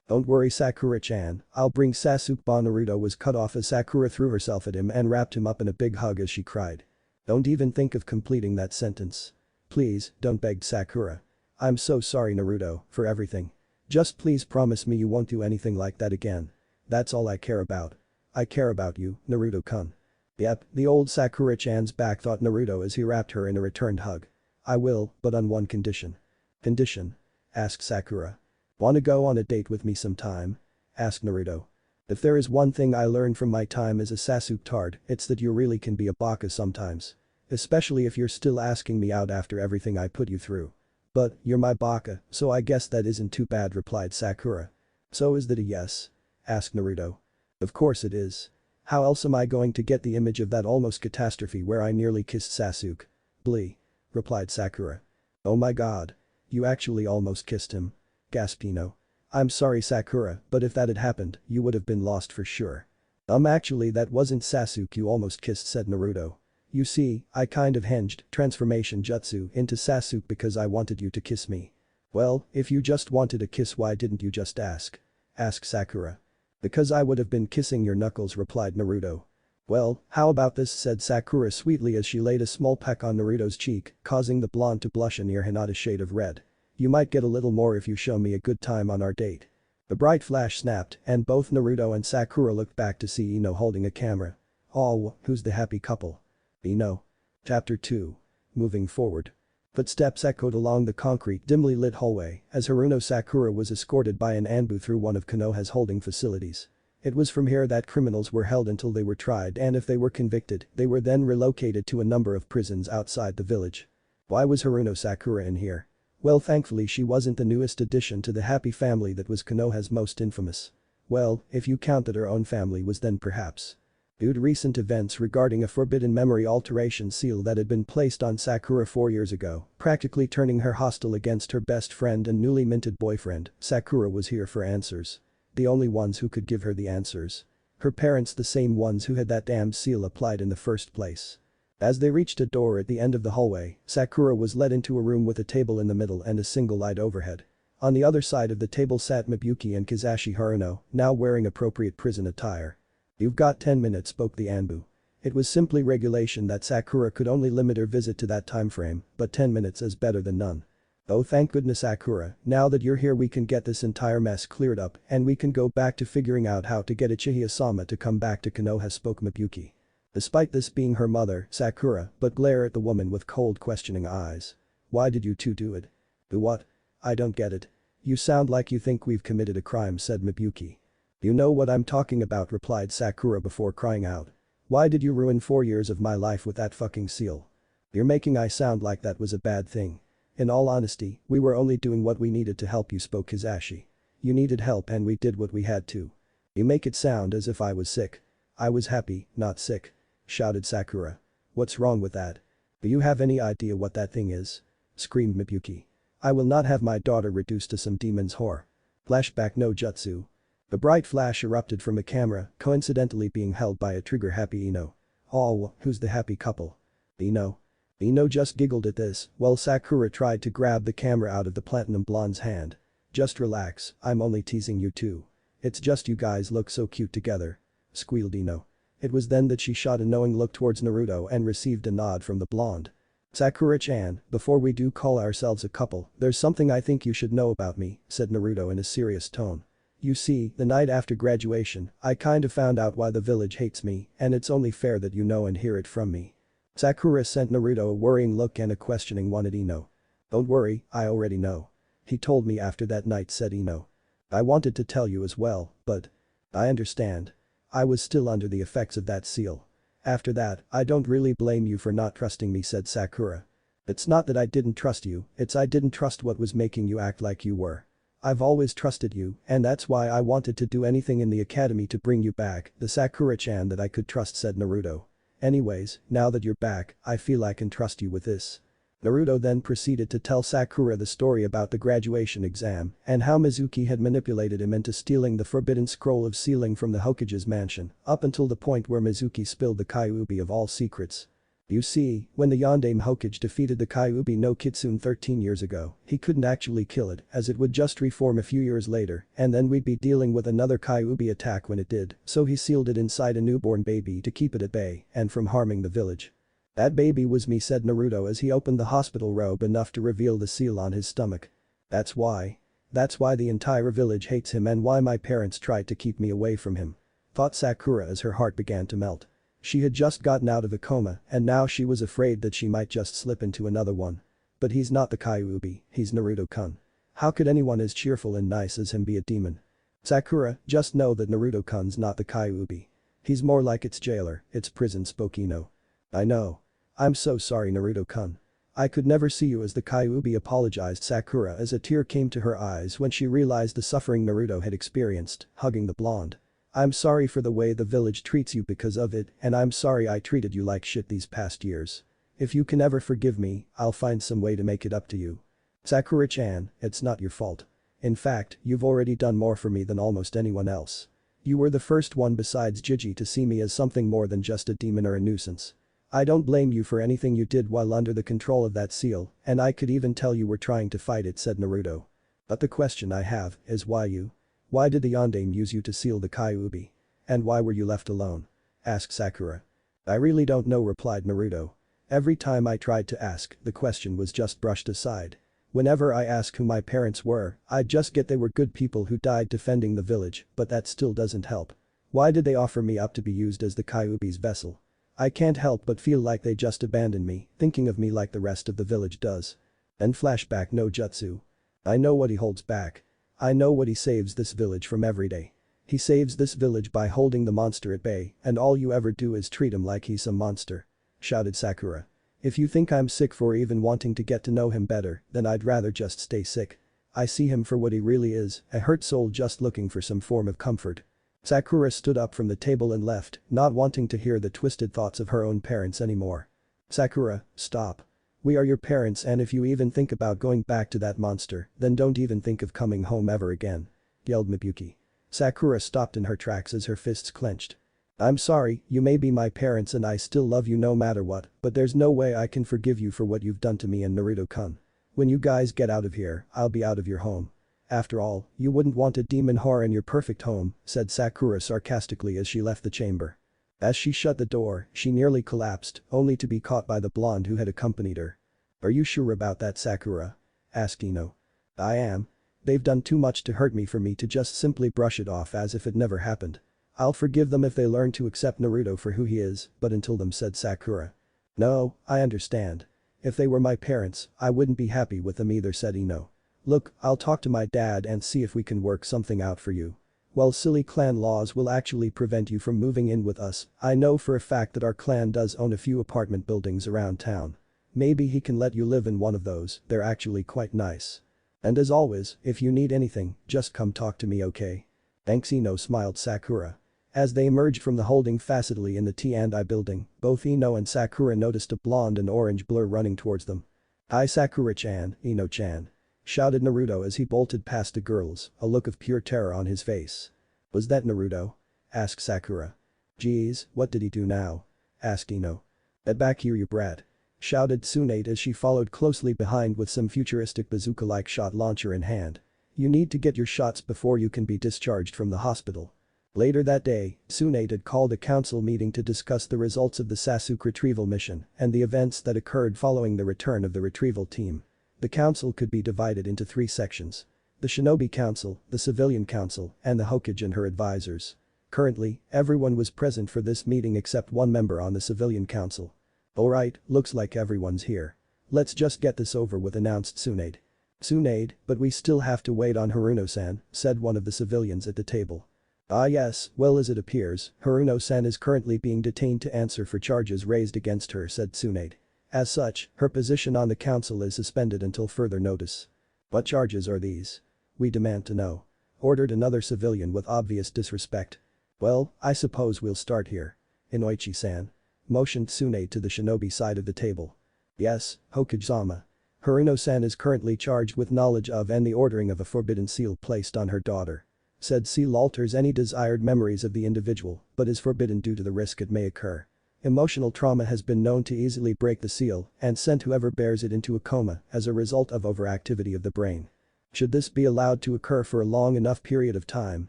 don't worry, Sakura-chan, I'll bring Sasuke back. Naruto was cut off as Sakura threw herself at him and wrapped him up in a big hug as she cried. Don't even think of completing that sentence. Please, don't, begged Sakura. I'm so sorry, Naruto, for everything. Just please promise me you won't do anything like that again. That's all I care about. I care about you, Naruto-kun. Yep, the old Sakura-chan's back, thought Naruto as he wrapped her in a returned hug. I will, but on one condition. Condition? Asked Sakura. Wanna go on a date with me sometime? Asked Naruto. If there is one thing I learned from my time as a Sasuke tard, it's that you really can be a baka sometimes. Especially if you're still asking me out after everything I put you through. But, you're my baka, so I guess that isn't too bad, replied Sakura. So is that a yes? Asked Naruto. Of course it is. How else am I going to get the image of that almost catastrophe where I nearly kissed Sasuke? Blee. Replied Sakura. Oh my god. You actually almost kissed him. Gasped Ino. I'm sorry, Sakura, but if that had happened, you would have been lost for sure. Actually that wasn't Sasuke you almost kissed, said Naruto. You see, I kind of hinged transformation jutsu into Sasuke because I wanted you to kiss me. Well, if you just wanted a kiss, why didn't you just ask? Asked Sakura. Because I would have been kissing your knuckles, replied Naruto. Well, how about this, said Sakura sweetly as she laid a small peck on Naruto's cheek, causing the blonde to blush a near Hinata shade of red. You might get a little more if you show me a good time on our date. The bright flash snapped and both Naruto and Sakura looked back to see Ino holding a camera. Oh, who's the happy couple? Ino. Chapter 2. Moving forward. Footsteps echoed along the concrete dimly lit hallway as Haruno Sakura was escorted by an Anbu through one of Konoha's holding facilities. It was from here that criminals were held until they were tried, and if they were convicted, they were then relocated to a number of prisons outside the village. Why was Haruno Sakura in here? Well, thankfully she wasn't the newest addition to the happy family that was Konoha's most infamous. Well, if you count that her own family was, then perhaps. Due to recent events regarding a forbidden memory alteration seal that had been placed on Sakura 4 years ago, practically turning her hostile against her best friend and newly minted boyfriend, Sakura was here for answers. The only ones who could give her the answers. Her parents, the same ones who had that damned seal applied in the first place. As they reached a door at the end of the hallway, Sakura was led into a room with a table in the middle and a single light overhead. On the other side of the table sat Mibuyuki and Kizashi Haruno, now wearing appropriate prison attire. You've got 10 minutes, spoke the Anbu. It was simply regulation that Sakura could only limit her visit to that time frame, but 10 minutes is better than none. Oh, thank goodness, Sakura, now that you're here we can get this entire mess cleared up and we can go back to figuring out how to get Ichiya-sama to come back to Konoha, spoke Mibuyuki. Despite this being her mother, Sakura, but glare at the woman with cold questioning eyes. Why did you two do it? Do what? I don't get it. You sound like you think we've committed a crime, said Mibuyuki. You know what I'm talking about, replied Sakura before crying out. Why did you ruin 4 years of my life with that fucking seal? You're making I sound like that was a bad thing. In all honesty, we were only doing what we needed to help you, spoke Kizashi. You needed help and we did what we had to. You make it sound as if I was sick. I was happy, not sick. Shouted Sakura. What's wrong with that? Do you have any idea what that thing is? Screamed Mibuyuki. I will not have my daughter reduced to some demon's whore. Flashback no jutsu. The bright flash erupted from a camera, coincidentally being held by a trigger-happy Ino. Oh, who's the happy couple? Ino. Ino just giggled at this, while Sakura tried to grab the camera out of the platinum blonde's hand. Just relax, I'm only teasing you two. It's just you guys look so cute together. Squealed Ino. It was then that she shot a knowing look towards Naruto and received a nod from the blonde. Sakura-chan, before we do call ourselves a couple, there's something I think you should know about me, said Naruto in a serious tone. You see, the night after graduation, I kind of found out why the village hates me, and it's only fair that you know and hear it from me. Sakura sent Naruto a worrying look and a questioning one at Ino. Don't worry, I already know. He told me after that night, said Ino. I wanted to tell you as well, but. I understand. I was still under the effects of that seal. After that, I don't really blame you for not trusting me, said Sakura. It's not that I didn't trust you, it's I didn't trust what was making you act like you were. I've always trusted you, and that's why I wanted to do anything in the academy to bring you back, the Sakura-chan that I could trust, said Naruto. Anyways, now that you're back, I feel I can trust you with this. Naruto then proceeded to tell Sakura the story about the graduation exam and how Mizuki had manipulated him into stealing the forbidden scroll of sealing from the Hokage's mansion, up until the point where Mizuki spilled the Kyuubi of all secrets. You see, when the Yondaime Hokage defeated the Kyuubi no Kitsune 13 years ago, he couldn't actually kill it as it would just reform a few years later and then we'd be dealing with another Kyuubi attack when it did, so he sealed it inside a newborn baby to keep it at bay and from harming the village. That baby was me, said Naruto as he opened the hospital robe enough to reveal the seal on his stomach. That's why. That's why the entire village hates him and why my parents tried to keep me away from him. Thought Sakura as her heart began to melt. She had just gotten out of a coma and now she was afraid that she might just slip into another one. But he's not the Kyuubi, he's Naruto-kun. How could anyone as cheerful and nice as him be a demon? Sakura, just know that Naruto-kun's not the Kyuubi. He's more like its jailer, its prison, spoke Ino. I know. I'm so sorry, Naruto-kun. I could never see you as the Kyuubi, apologized Sakura as a tear came to her eyes when she realized the suffering Naruto had experienced, hugging the blonde. I'm sorry for the way the village treats you because of it, and I'm sorry I treated you like shit these past years. If you can ever forgive me, I'll find some way to make it up to you. Sakura-chan, it's not your fault. In fact, you've already done more for me than almost anyone else. You were the first one besides Gigi to see me as something more than just a demon or a nuisance. I don't blame you for anything you did while under the control of that seal, and I could even tell you were trying to fight it, said Naruto. But the question I have is why you? Why did the Yondaime use you to seal the Kyuubi? And why were you left alone? Asked Sakura. I really don't know, replied Naruto. Every time I tried to ask, the question was just brushed aside. Whenever I ask who my parents were, I just get they were good people who died defending the village, but that still doesn't help. Why did they offer me up to be used as the Kyuubi's vessel? I can't help but feel like they just abandoned me, thinking of me like the rest of the village does. And flashback no jutsu. I know what he holds back. I know what he saves this village from every day. He saves this village by holding the monster at bay, and all you ever do is treat him like he's some monster. Shouted Sakura. If you think I'm sick for even wanting to get to know him better, then I'd rather just stay sick. I see him for what he really is, a hurt soul just looking for some form of comfort. Sakura stood up from the table and left, not wanting to hear the twisted thoughts of her own parents anymore. Sakura, stop. We are your parents, and if you even think about going back to that monster, then don't even think of coming home ever again. Yelled Mibuki. Sakura stopped in her tracks as her fists clenched. I'm sorry, you may be my parents and I still love you no matter what, but there's no way I can forgive you for what you've done to me and Naruto-kun. When you guys get out of here, I'll be out of your home. After all, you wouldn't want a demon whore in your perfect home, said Sakura sarcastically as she left the chamber. As she shut the door, she nearly collapsed, only to be caught by the blonde who had accompanied her. Are you sure about that, Sakura? Asked Ino. I am. They've done too much to hurt me for me to just simply brush it off as if it never happened. I'll forgive them if they learn to accept Naruto for who he is, but until then, said Sakura. No, I understand. If they were my parents, I wouldn't be happy with them either, said Ino. Look, I'll talk to my dad and see if we can work something out for you. While silly clan laws will actually prevent you from moving in with us, I know for a fact that our clan does own a few apartment buildings around town. Maybe he can let you live in one of those, they're actually quite nice. And as always, if you need anything, just come talk to me, okay? Thanks, Ino, smiled Sakura. As they emerged from the holding facility in the T&I building, both Ino and Sakura noticed a blonde and orange blur running towards them. Hi Sakura-chan, Ino-chan. Shouted Naruto as he bolted past the girls, a look of pure terror on his face. Was that Naruto? Asked Sakura. Geez, what did he do now? Asked Ino. Get back here, you brat. Shouted Tsunade as she followed closely behind with some futuristic bazooka-like shot launcher in hand. You need to get your shots before you can be discharged from the hospital. Later that day, Tsunade had called a council meeting to discuss the results of the Sasuke retrieval mission and the events that occurred following the return of the retrieval team. The council could be divided into 3 sections. The Shinobi Council, the Civilian Council, and the Hokage and her advisors. Currently, everyone was present for this meeting except one member on the Civilian Council. Alright, looks like everyone's here. Let's just get this over with, announced Tsunade. Tsunade, but we still have to wait on Haruno-san, said one of the civilians at the table. Ah yes, well as it appears, Haruno-san is currently being detained to answer for charges raised against her, said Tsunade. As such, her position on the council is suspended until further notice. What charges are these? We demand to know. Ordered another civilian with obvious disrespect. Well, I suppose we'll start here. Inoichi-san. Motioned Tsunade to the shinobi side of the table. Yes, Hokage-sama. Haruno-san is currently charged with knowledge of and the ordering of a forbidden seal placed on her daughter. Said seal alters any desired memories of the individual, but is forbidden due to the risk it may occur. Emotional trauma has been known to easily break the seal and send whoever bears it into a coma as a result of overactivity of the brain. Should this be allowed to occur for a long enough period of time,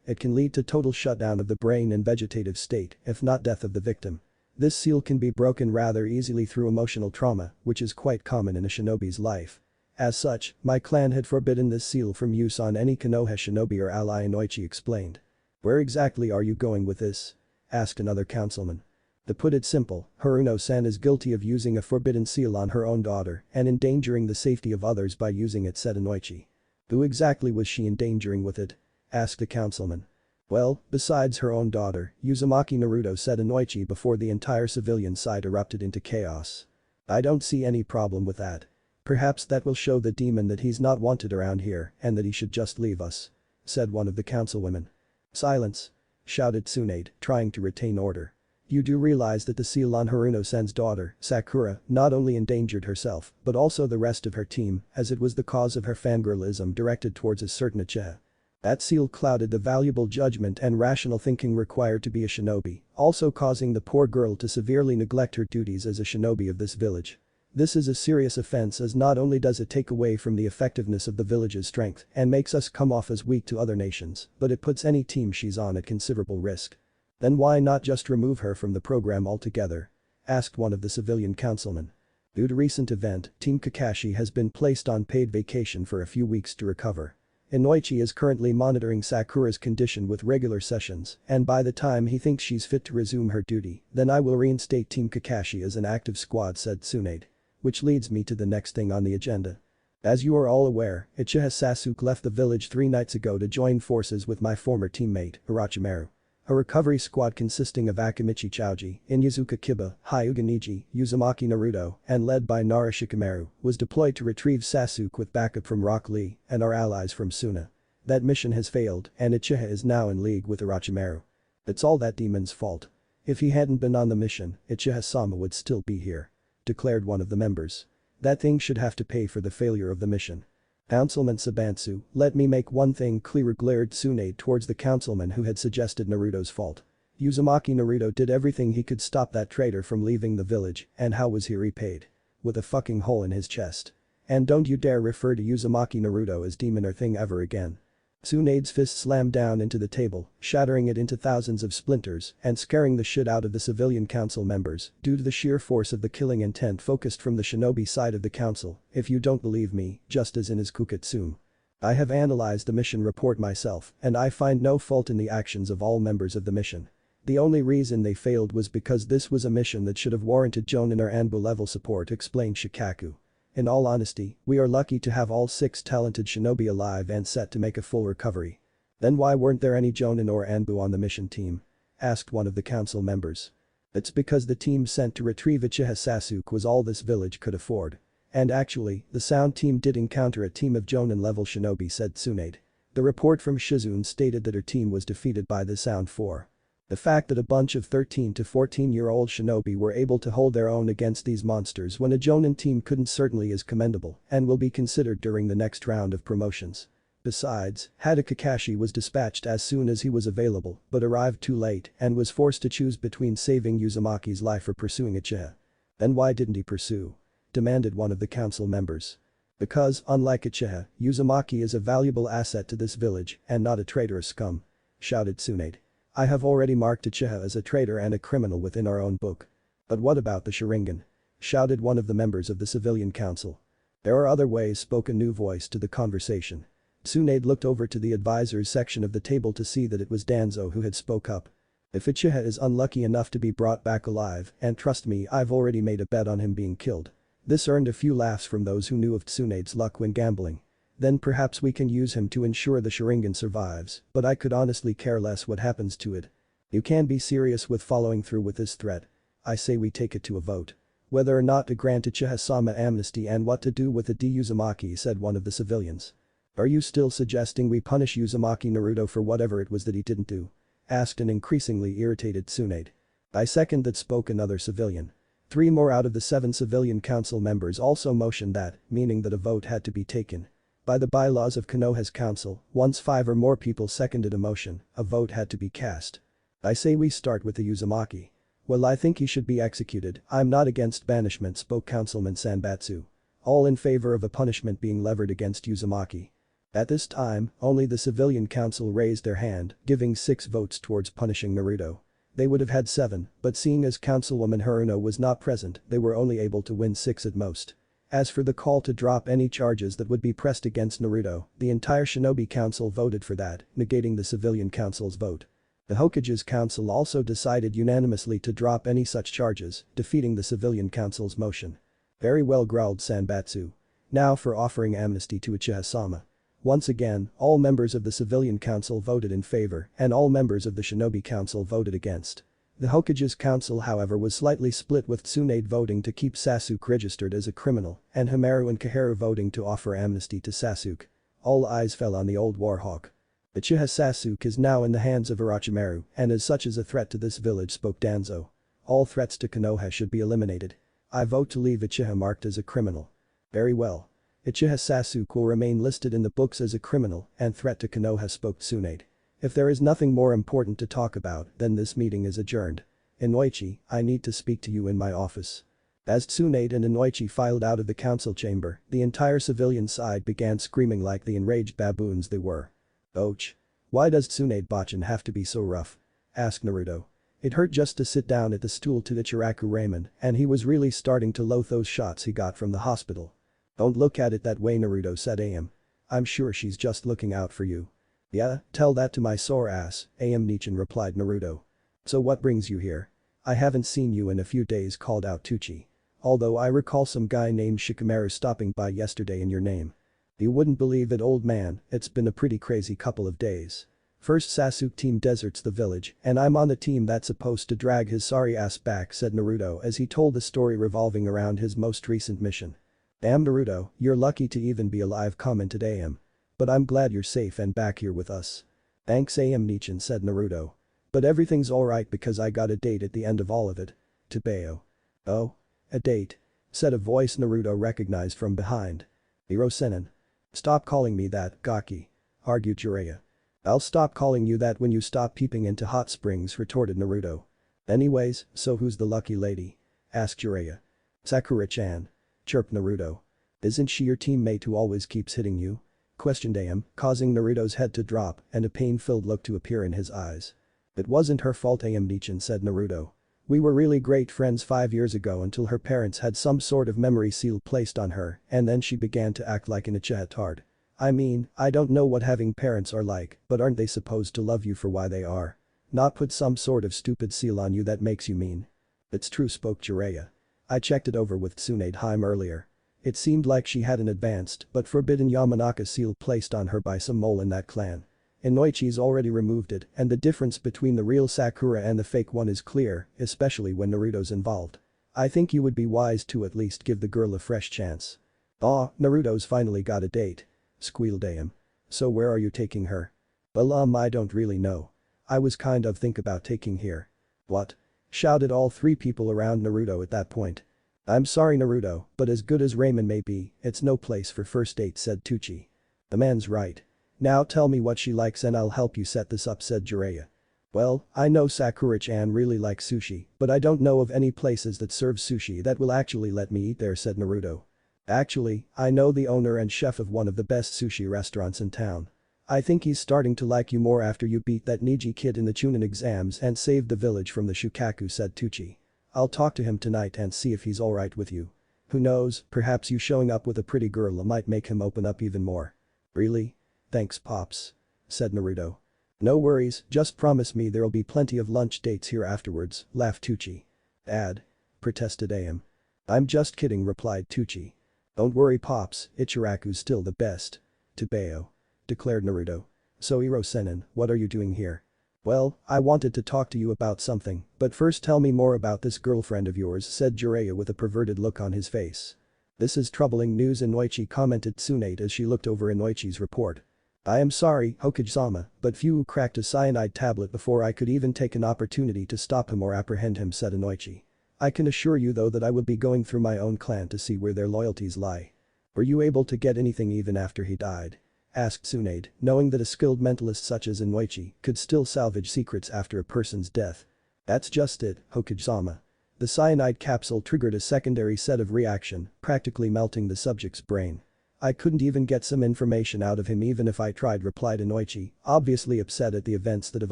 it can lead to total shutdown of the brain and vegetative state, if not death of the victim. This seal can be broken rather easily through emotional trauma, which is quite common in a shinobi's life. As such, my clan had forbidden this seal from use on any Konoha shinobi or ally, Inoichi explained. Where exactly are you going with this? Asked another councilman. To put it simple, Haruno-san is guilty of using a forbidden seal on her own daughter and endangering the safety of others by using it, said Inoichi. Who exactly was she endangering with it? Asked the councilman. Well, besides her own daughter, Uzumaki Naruto, said Inoichi before the entire civilian side erupted into chaos. I don't see any problem with that. Perhaps that will show the demon that he's not wanted around here and that he should just leave us. Said one of the councilwomen. Silence. Shouted Tsunade, trying to retain order. You do realize that the seal on Haruno-san's daughter, Sakura, not only endangered herself, but also the rest of her team, as it was the cause of her fangirlism directed towards a certain Uchiha. That seal clouded the valuable judgment and rational thinking required to be a shinobi, also causing the poor girl to severely neglect her duties as a shinobi of this village. This is a serious offense as not only does it take away from the effectiveness of the village's strength and makes us come off as weak to other nations, but it puts any team she's on at considerable risk. Then why not just remove her from the program altogether? Asked one of the civilian councilmen. Due to recent event, Team Kakashi has been placed on paid vacation for a few weeks to recover. Inoichi is currently monitoring Sakura's condition with regular sessions, and by the time he thinks she's fit to resume her duty, then I will reinstate Team Kakashi as an active squad, said Tsunade. Which leads me to the next thing on the agenda. As you are all aware, Uchiha Sasuke left the village 3 nights ago to join forces with my former teammate, Orochimaru. A recovery squad consisting of Akimichi Chouji, Inyazuka Kiba, Hyuga Niji, Uzumaki Naruto, and led by Nara Shikamaru, was deployed to retrieve Sasuke with backup from Rock Lee and our allies from Suna. That mission has failed and Uchiha is now in league with Orochimaru. It's all that demon's fault. If he hadn't been on the mission, Uchiha-sama would still be here. Declared one of the members. That thing should have to pay for the failure of the mission. Councilman Sabansu, let me make one thing clear, glared Tsunade towards the councilman who had suggested Naruto's fault. Uzumaki Naruto did everything he could stop that traitor from leaving the village, and how was he repaid? With a fucking hole in his chest. And don't you dare refer to Uzumaki Naruto as demon or thing ever again. Tsunade's fist slammed down into the table, shattering it into thousands of splinters and scaring the shit out of the civilian council members due to the sheer force of the killing intent focused from the shinobi side of the council. If you don't believe me, just as in his Kuketsume. I have analyzed the mission report myself and I find no fault in the actions of all members of the mission. The only reason they failed was because this was a mission that should have warranted Jonin or Anbu level support, explained Shikaku. In all honesty, we are lucky to have all 6 talented shinobi alive and set to make a full recovery. Then why weren't there any Jonin or Anbu on the mission team? Asked one of the council members. It's because the team sent to retrieve Uchiha Sasuke was all this village could afford. And actually, the sound team did encounter a team of Jonin level shinobi, said Tsunade. The report from Shizune stated that her team was defeated by the sound 4. The fact that a bunch of 13 to 14-year-old shinobi were able to hold their own against these monsters when a Jonin team couldn't certainly is commendable and will be considered during the next round of promotions. Besides, Hada Kakashi was dispatched as soon as he was available but arrived too late and was forced to choose between saving Uzumaki's life or pursuing Uchiha. Then why didn't he pursue? Demanded one of the council members. Because, unlike Uchiha, Uzumaki is a valuable asset to this village and not a traitorous scum. Shouted Tsunade. I have already marked Uchiha as a traitor and a criminal within our own book. But what about the Sharingan? Shouted one of the members of the civilian council. There are other ways, spoke a new voice to the conversation. Tsunade looked over to the advisors section of the table to see that it was Danzo who had spoke up. If Uchiha is unlucky enough to be brought back alive, and trust me, I've already made a bet on him being killed. This earned a few laughs from those who knew of Tsunade's luck when gambling. Then perhaps we can use him to ensure the Sharingan survives, but I could honestly care less what happens to it. You can be serious with following through with this threat. I say we take it to a vote. Whether or not to grant Uchiha-sama amnesty and what to do with the Uzumaki, said one of the civilians. Are you still suggesting we punish Uzumaki Naruto for whatever it was that he didn't do? Asked an increasingly irritated Tsunade. I second that, spoke another civilian. 3 more out of the 7 civilian council members also motioned that, meaning that a vote had to be taken. By the bylaws of Konoha's council, once 5 or more people seconded a motion, a vote had to be cast. I say we start with the Uzumaki. Well, I think he should be executed. I'm not against banishment, spoke Councilman Sanbatsu. All in favor of a punishment being levered against Uzumaki. At this time, only the civilian council raised their hand, giving 6 votes towards punishing Naruto. They would have had 7, but seeing as Councilwoman Haruno was not present, they were only able to win 6 at most. As for the call to drop any charges that would be pressed against Naruto, the entire Shinobi Council voted for that, negating the civilian council's vote. The Hokage's council also decided unanimously to drop any such charges, defeating the civilian council's motion. Very well, growled Sanbatsu. Now for offering amnesty to Uchiha-sama. Once again, all members of the civilian council voted in favor and all members of the Shinobi Council voted against. The Hokage's council, however, was slightly split, with Tsunade voting to keep Sasuke registered as a criminal and Hamaru and Kaharu voting to offer amnesty to Sasuke. All eyes fell on the old warhawk. Uchiha Sasuke is now in the hands of Orochimaru and as such is a threat to this village, spoke Danzo. All threats to Konoha should be eliminated. I vote to leave Uchiha marked as a criminal. Very well. Uchiha Sasuke will remain listed in the books as a criminal and threat to Konoha, spoke Tsunade. If there is nothing more important to talk about, then this meeting is adjourned. Inoichi, I need to speak to you in my office. As Tsunade and Inoichi filed out of the council chamber, the entire civilian side began screaming like the enraged baboons they were. Ouch. Why does Tsunade-bachan have to be so rough? Asked Naruto. It hurt just to sit down at the stool to Ichiraku Ramen, and he was really starting to loathe those shots he got from the hospital. Don't look at it that way, Naruto said. I'm sure she's just looking out for you. Yeah, tell that to my sore ass, Nichan replied Naruto. So what brings you here? I haven't seen you in a few days, called out Tucci. Although I recall some guy named Shikamaru stopping by yesterday in your name. You wouldn't believe it, old man, it's been a pretty crazy couple of days. First Sasuke team deserts the village and I'm on the team that's supposed to drag his sorry ass back, said Naruto as he told the story revolving around his most recent mission. Damn Naruto, you're lucky to even be alive, commented Am. But I'm glad you're safe and back here with us. Thanks Nichan, said Naruto. But everything's alright because I got a date at the end of all of it. Tobeo. Oh? A date? Said a voice Naruto recognized from behind. Hirosenin. Stop calling me that, Gaki. Argued Jiraiya. I'll stop calling you that when you stop peeping into hot springs, retorted Naruto. Anyways, so who's the lucky lady? Asked Jiraiya. Sakura-chan. Chirped Naruto. Isn't she your teammate who always keeps hitting you? Questioned Am, causing Naruto's head to drop and a pain-filled look to appear in his eyes. It wasn't her fault, Nichan, said Naruto. We were really great friends 5 years ago until her parents had some sort of memory seal placed on her and then she began to act like an Uchiha. I mean, I don't know what having parents are like, but aren't they supposed to love you for why they are? Not put some sort of stupid seal on you that makes you mean. It's true, spoke Jiraiya. I checked it over with Tsunade earlier. It seemed like she had an advanced but forbidden Yamanaka seal placed on her by some mole in that clan. Inoichi's already removed it and the difference between the real Sakura and the fake one is clear, especially when Naruto's involved. I think you would be wise to at least give the girl a fresh chance. Aw, Naruto's finally got a date. Squealed Am. So where are you taking her? Well I don't really know. I was kind of think about taking here. What? Shouted all three people around Naruto at that point. I'm sorry Naruto, but as good as Ramen may be, it's no place for first dates, said Tucci. The man's right. Now tell me what she likes and I'll help you set this up, said Jiraiya. Well, I know Sakura-chan really likes sushi, but I don't know of any places that serve sushi that will actually let me eat there, said Naruto. Actually, I know the owner and chef of one of the best sushi restaurants in town. I think he's starting to like you more after you beat that Niji kid in the Chunin exams and saved the village from the Shukaku, said Tucci. I'll talk to him tonight and see if he's alright with you. Who knows, perhaps you showing up with a pretty girl might make him open up even more. Really? Thanks Pops. Said Naruto. No worries, just promise me there'll be plenty of lunch dates here afterwards, laughed Tucci. Dad. Protested Am. I'm just kidding, replied Tucci. Don't worry Pops, Ichiraku's still the best. Tobeo. Declared Naruto. So Hirosenin, what are you doing here? Well, I wanted to talk to you about something, but first tell me more about this girlfriend of yours, said Jiraiya with a perverted look on his face. This is troubling news, Inoichi, commented Tsunade as she looked over Inoichi's report. I am sorry, Hokage-sama, but Fu cracked a cyanide tablet before I could even take an opportunity to stop him or apprehend him, said Inoichi. I can assure you though that I will be going through my own clan to see where their loyalties lie. Were you able to get anything even after he died? Asked Tsunade, knowing that a skilled mentalist such as Inoichi could still salvage secrets after a person's death. That's just it, Hokage-sama. The cyanide capsule triggered a secondary set of reaction, practically melting the subject's brain. I couldn't even get some information out of him even if I tried, replied Inoichi, obviously upset at the events that have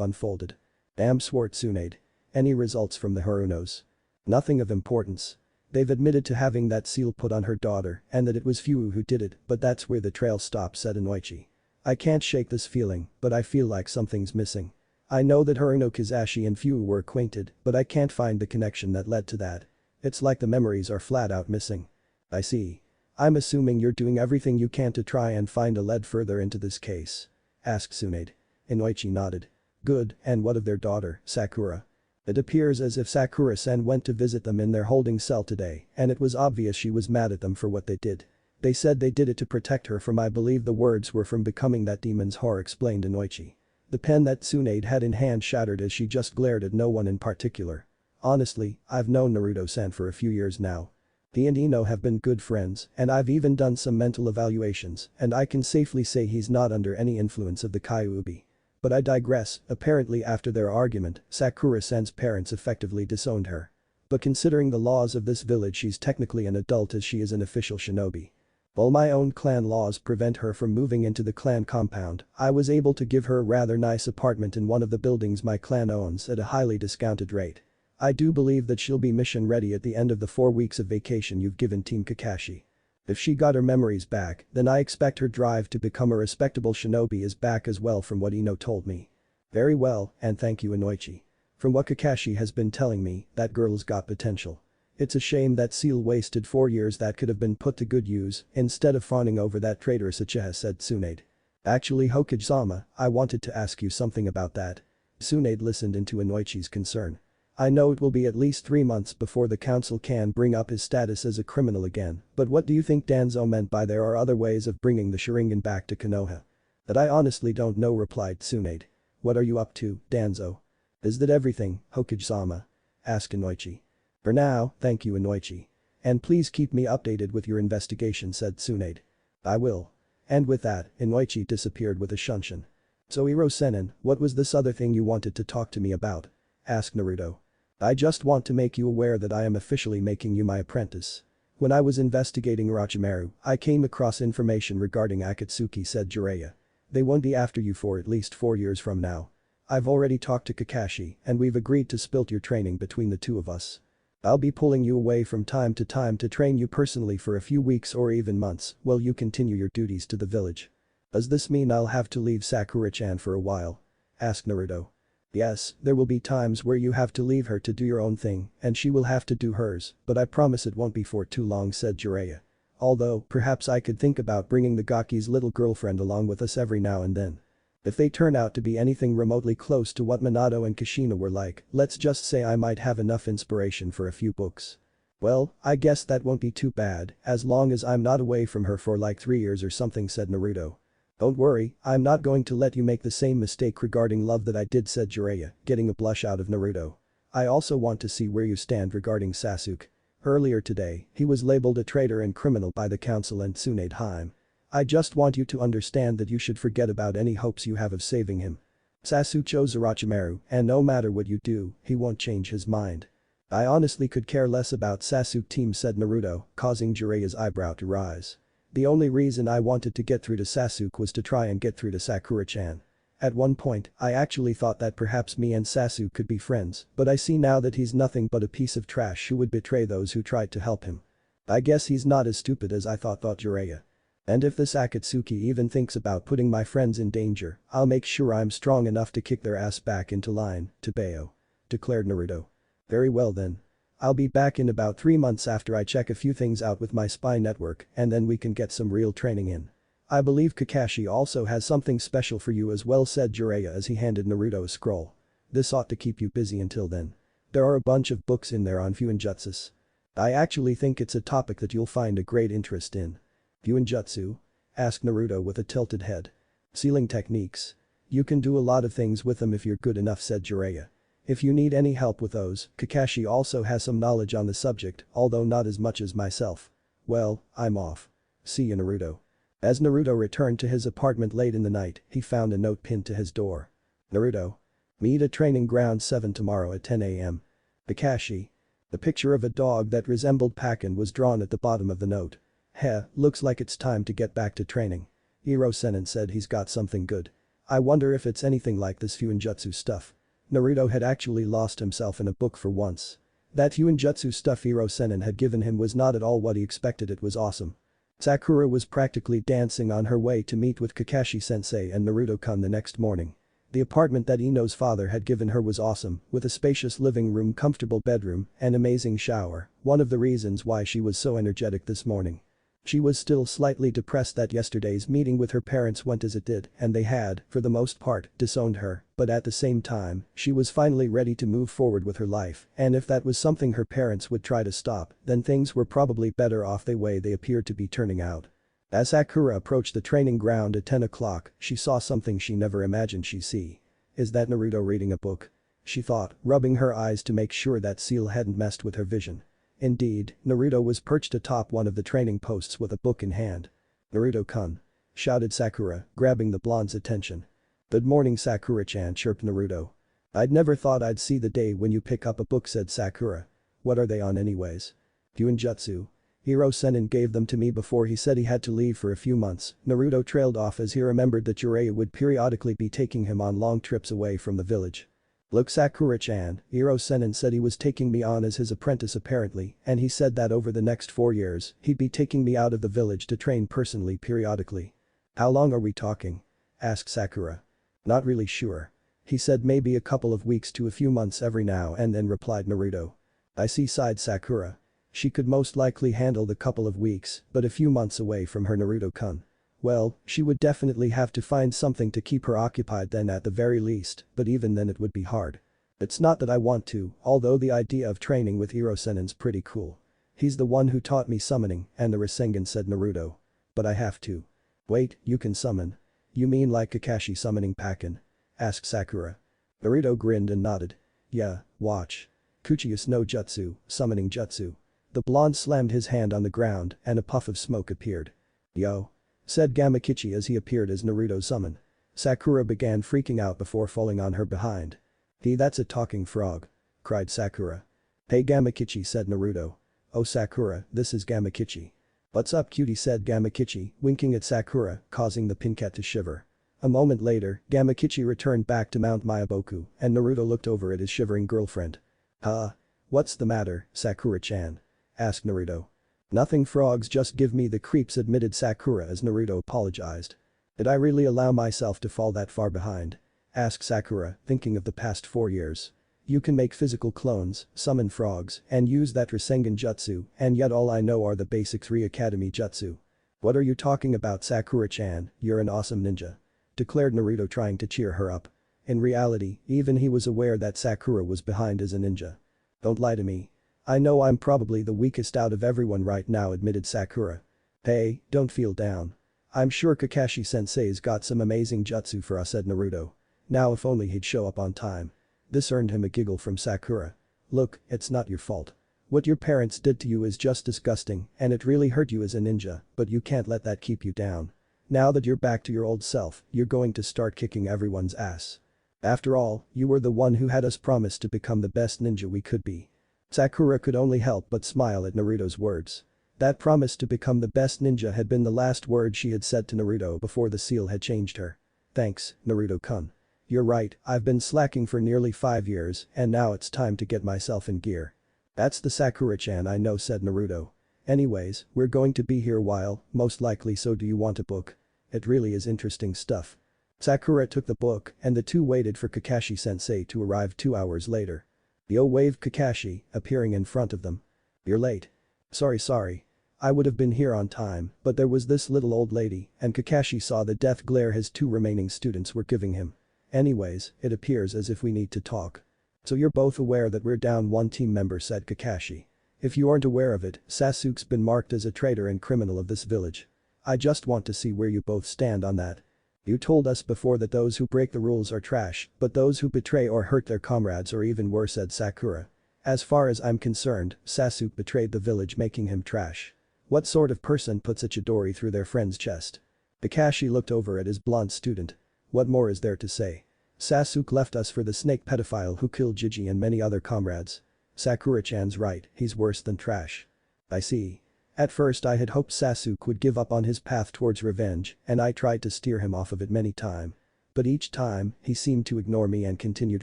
unfolded. Damn, swore Tsunade. Any results from the Harunos? Nothing of importance. They've admitted to having that seal put on her daughter and that it was Fu who did it, but that's where the trail stops, said Inoichi. I can't shake this feeling, but I feel like something's missing. I know that Haruno Kizashi and Fu were acquainted, but I can't find the connection that led to that. It's like the memories are flat out missing. I see. I'm assuming you're doing everything you can to try and find a lead further into this case. Asked Tsunade. Inoichi nodded. Good, and what of their daughter, Sakura? It appears as if Sakura-sen went to visit them in their holding cell today, and it was obvious she was mad at them for what they did. They said they did it to protect her from, I believe the words were, from becoming that demon's whore, explained Inoichi. The pen that Tsunade had in hand shattered as she just glared at no one in particular. Honestly, I've known Naruto-sen for a few years now. He and Ino have been good friends, and I've even done some mental evaluations, and I can safely say he's not under any influence of the Kyuubi. But I digress, apparently after their argument, Sakura-san's parents effectively disowned her. But considering the laws of this village, she's technically an adult as she is an official shinobi. While my own clan laws prevent her from moving into the clan compound, I was able to give her a rather nice apartment in one of the buildings my clan owns at a highly discounted rate. I do believe that she'll be mission ready at the end of the 4 weeks of vacation you've given Team Kakashi. If she got her memories back, then I expect her drive to become a respectable shinobi is back as well from what Ino told me. Very well, and thank you Inoichi. From what Kakashi has been telling me, that girl's got potential. It's a shame that Seal wasted 4 years that could have been put to good use instead of fawning over that traitorous Uchiha, said Tsunade. Actually Hokage-sama, I wanted to ask you something about that. Tsunade listened into Inoichi's concern. I know it will be at least 3 months before the council can bring up his status as a criminal again, but what do you think Danzo meant by there are other ways of bringing the Sharingan back to Konoha? That I honestly don't know, replied Tsunade. What are you up to, Danzo? Is that everything, Hokage-sama? Asked Inoichi. For now, thank you Inoichi. And please keep me updated with your investigation, said Tsunade. I will. And with that, Inoichi disappeared with a shunshin. So Hiro-sennin, what was this other thing you wanted to talk to me about? Asked Naruto. I just want to make you aware that I am officially making you my apprentice. When I was investigating Orochimaru, I came across information regarding Akatsuki, said Jiraiya. They won't be after you for at least 4 years from now. I've already talked to Kakashi and we've agreed to split your training between the two of us. I'll be pulling you away from time to train you personally for a few weeks or even months while you continue your duties to the village. Does this mean I'll have to leave Sakura-chan for a while? Asked Naruto. Yes, there will be times where you have to leave her to do your own thing and she will have to do hers, but I promise it won't be for too long, said Jiraiya. Although, perhaps I could think about bringing the Gaki's little girlfriend along with us every now and then. If they turn out to be anything remotely close to what Minato and Kushina were like, let's just say I might have enough inspiration for a few books. Well, I guess that won't be too bad, as long as I'm not away from her for like 3 years or something, said Naruto. Don't worry, I'm not going to let you make the same mistake regarding love that I did, said Jiraiya, getting a blush out of Naruto. I also want to see where you stand regarding Sasuke. Earlier today, he was labeled a traitor and criminal by the council and Tsunade Haim. I just want you to understand that you should forget about any hopes you have of saving him. Sasuke chose Orochimaru, and no matter what you do, he won't change his mind. I honestly could care less about Sasuke team, said Naruto, causing Jiraiya's eyebrow to rise. The only reason I wanted to get through to Sasuke was to try and get through to Sakura-chan. At one point, I actually thought that perhaps me and Sasuke could be friends, but I see now that he's nothing but a piece of trash who would betray those who tried to help him. I guess he's not as stupid as I thought Jiraiya. And if this Akatsuki even thinks about putting my friends in danger, I'll make sure I'm strong enough to kick their ass back into line, Tobeo. Declared Naruto. Very well then. I'll be back in about 3 months after I check a few things out with my spy network and then we can get some real training in. I believe Kakashi also has something special for you as well, said Jiraiya as he handed Naruto a scroll. This ought to keep you busy until then. There are a bunch of books in there on Fuinjutsus. I actually think it's a topic that you'll find a great interest in. Fuinjutsu? Asked Naruto with a tilted head. Sealing techniques. You can do a lot of things with them if you're good enough, said Jiraiya. If you need any help with those, Kakashi also has some knowledge on the subject, although not as much as myself. Well, I'm off. See you, Naruto. As Naruto returned to his apartment late in the night, he found a note pinned to his door. Naruto. Meet at training ground 7 tomorrow at 10 a.m. Kakashi. The picture of a dog that resembled Pakin was drawn at the bottom of the note. Heh, looks like it's time to get back to training. Hiro-sennin said he's got something good. I wonder if it's anything like this Fuinjutsu stuff. Naruto had actually lost himself in a book for once. That Fuinjutsu stuff Hiro-sennin had given him was not at all what he expected. It was awesome. Sakura was practically dancing on her way to meet with Kakashi-sensei and Naruto-kun the next morning. The apartment that Ino's father had given her was awesome, with a spacious living room, comfortable bedroom, and amazing shower, one of the reasons why she was so energetic this morning. She was still slightly depressed that yesterday's meeting with her parents went as it did and they had, for the most part, disowned her, but at the same time, she was finally ready to move forward with her life, and if that was something her parents would try to stop, then things were probably better off the way they appeared to be turning out. As Sakura approached the training ground at 10 o'clock, she saw something she never imagined she'd see. Is that Naruto reading a book? She thought, rubbing her eyes to make sure that Seal hadn't messed with her vision. Indeed, Naruto was perched atop one of the training posts with a book in hand. "Naruto-kun," shouted Sakura, grabbing the blonde's attention. "Good morning, Sakura-chan," chirped Naruto. "I'd never thought I'd see the day when you pick up a book," said Sakura. "What are they on anyways?" "Gyuinjutsu. Hiro-sennin gave them to me before he said he had to leave for a few months." Naruto trailed off as he remembered that Jiraiya would periodically be taking him on long trips away from the village. "Look, Sakura-chan, Hiro-sennin said he was taking me on as his apprentice apparently, and he said that over the next 4 years, he'd be taking me out of the village to train personally periodically." "How long are we talking?" asked Sakura. "Not really sure. He said maybe a couple of weeks to a few months every now and then," replied Naruto. "I see," sighed Sakura. She could most likely handle the couple of weeks, but a few months away from her Naruto-kun. Well, she would definitely have to find something to keep her occupied then at the very least, but even then it would be hard. "It's not that I want to, although the idea of training with Hiro-sennin's pretty cool. He's the one who taught me summoning and the Rasengan," said Naruto. "But I have to." "Wait, you can summon? You mean like Kakashi summoning Pakin?" asked Sakura. Naruto grinned and nodded. "Yeah, watch. Kuchiyus no Jutsu, summoning jutsu." The blonde slammed his hand on the ground and a puff of smoke appeared. "Yo," said Gamakichi as he appeared as Naruto summoned. Sakura began freaking out before falling on her behind. That's a talking frog," cried Sakura. "Hey Gamakichi," said Naruto. "Oh Sakura, this is Gamakichi." "What's up cutie," said Gamakichi, winking at Sakura, causing the pin cat to shiver. A moment later, Gamakichi returned back to Mount Myaboku and Naruto looked over at his shivering girlfriend. "Huh? What's the matter, Sakura-chan?" asked Naruto. "Nothing, frogs just give me the creeps," admitted Sakura as Naruto apologized. "Did I really allow myself to fall that far behind?" asked Sakura, thinking of the past 4 years. "You can make physical clones, summon frogs, and use that Rasengan jutsu, and yet all I know are the basic 3 academy jutsu." "What are you talking about, Sakura-chan, you're an awesome ninja," declared Naruto, trying to cheer her up. In reality, even he was aware that Sakura was behind as a ninja. "Don't lie to me. I know I'm probably the weakest out of everyone right now," admitted Sakura. "Hey, don't feel down. I'm sure Kakashi-sensei's got some amazing jutsu for us," said Naruto. Now if only he'd show up on time. This earned him a giggle from Sakura. "Look, it's not your fault. What your parents did to you is just disgusting and it really hurt you as a ninja, but you can't let that keep you down. Now that you're back to your old self, you're going to start kicking everyone's ass. After all, you were the one who had us promise to become the best ninja we could be." Sakura could only help but smile at Naruto's words. That promise to become the best ninja had been the last word she had said to Naruto before the seal had changed her. "Thanks, Naruto-kun. You're right, I've been slacking for nearly 5 years and now it's time to get myself in gear." "That's the Sakura-chan I know," said Naruto. "Anyways, we're going to be here a while, most likely, so do you want a book? It really is interesting stuff." Sakura took the book and the two waited for Kakashi-sensei to arrive 2 hours later. "Yo," waved Kakashi, appearing in front of them. "You're late." Sorry. I would have been here on time, but there was this little old lady," and Kakashi saw the death glare his 2 remaining students were giving him. "Anyways, it appears as if we need to talk." "So you're both aware that we're down 1 team member," said Kakashi. "If you aren't aware of it, Sasuke's been marked as a traitor and criminal of this village. I just want to see where you both stand on that. You told us before that those who break the rules are trash, but those who betray or hurt their comrades are even worse," said Sakura. "As far as I'm concerned, Sasuke betrayed the village, making him trash. What sort of person puts a chidori through their friend's chest?" Kakashi looked over at his blonde student. "What more is there to say? Sasuke left us for the snake pedophile who killed Jiji and many other comrades. Sakura-chan's right, he's worse than trash." "I see. At first I had hoped Sasuke would give up on his path towards revenge and I tried to steer him off of it many times. But each time, he seemed to ignore me and continued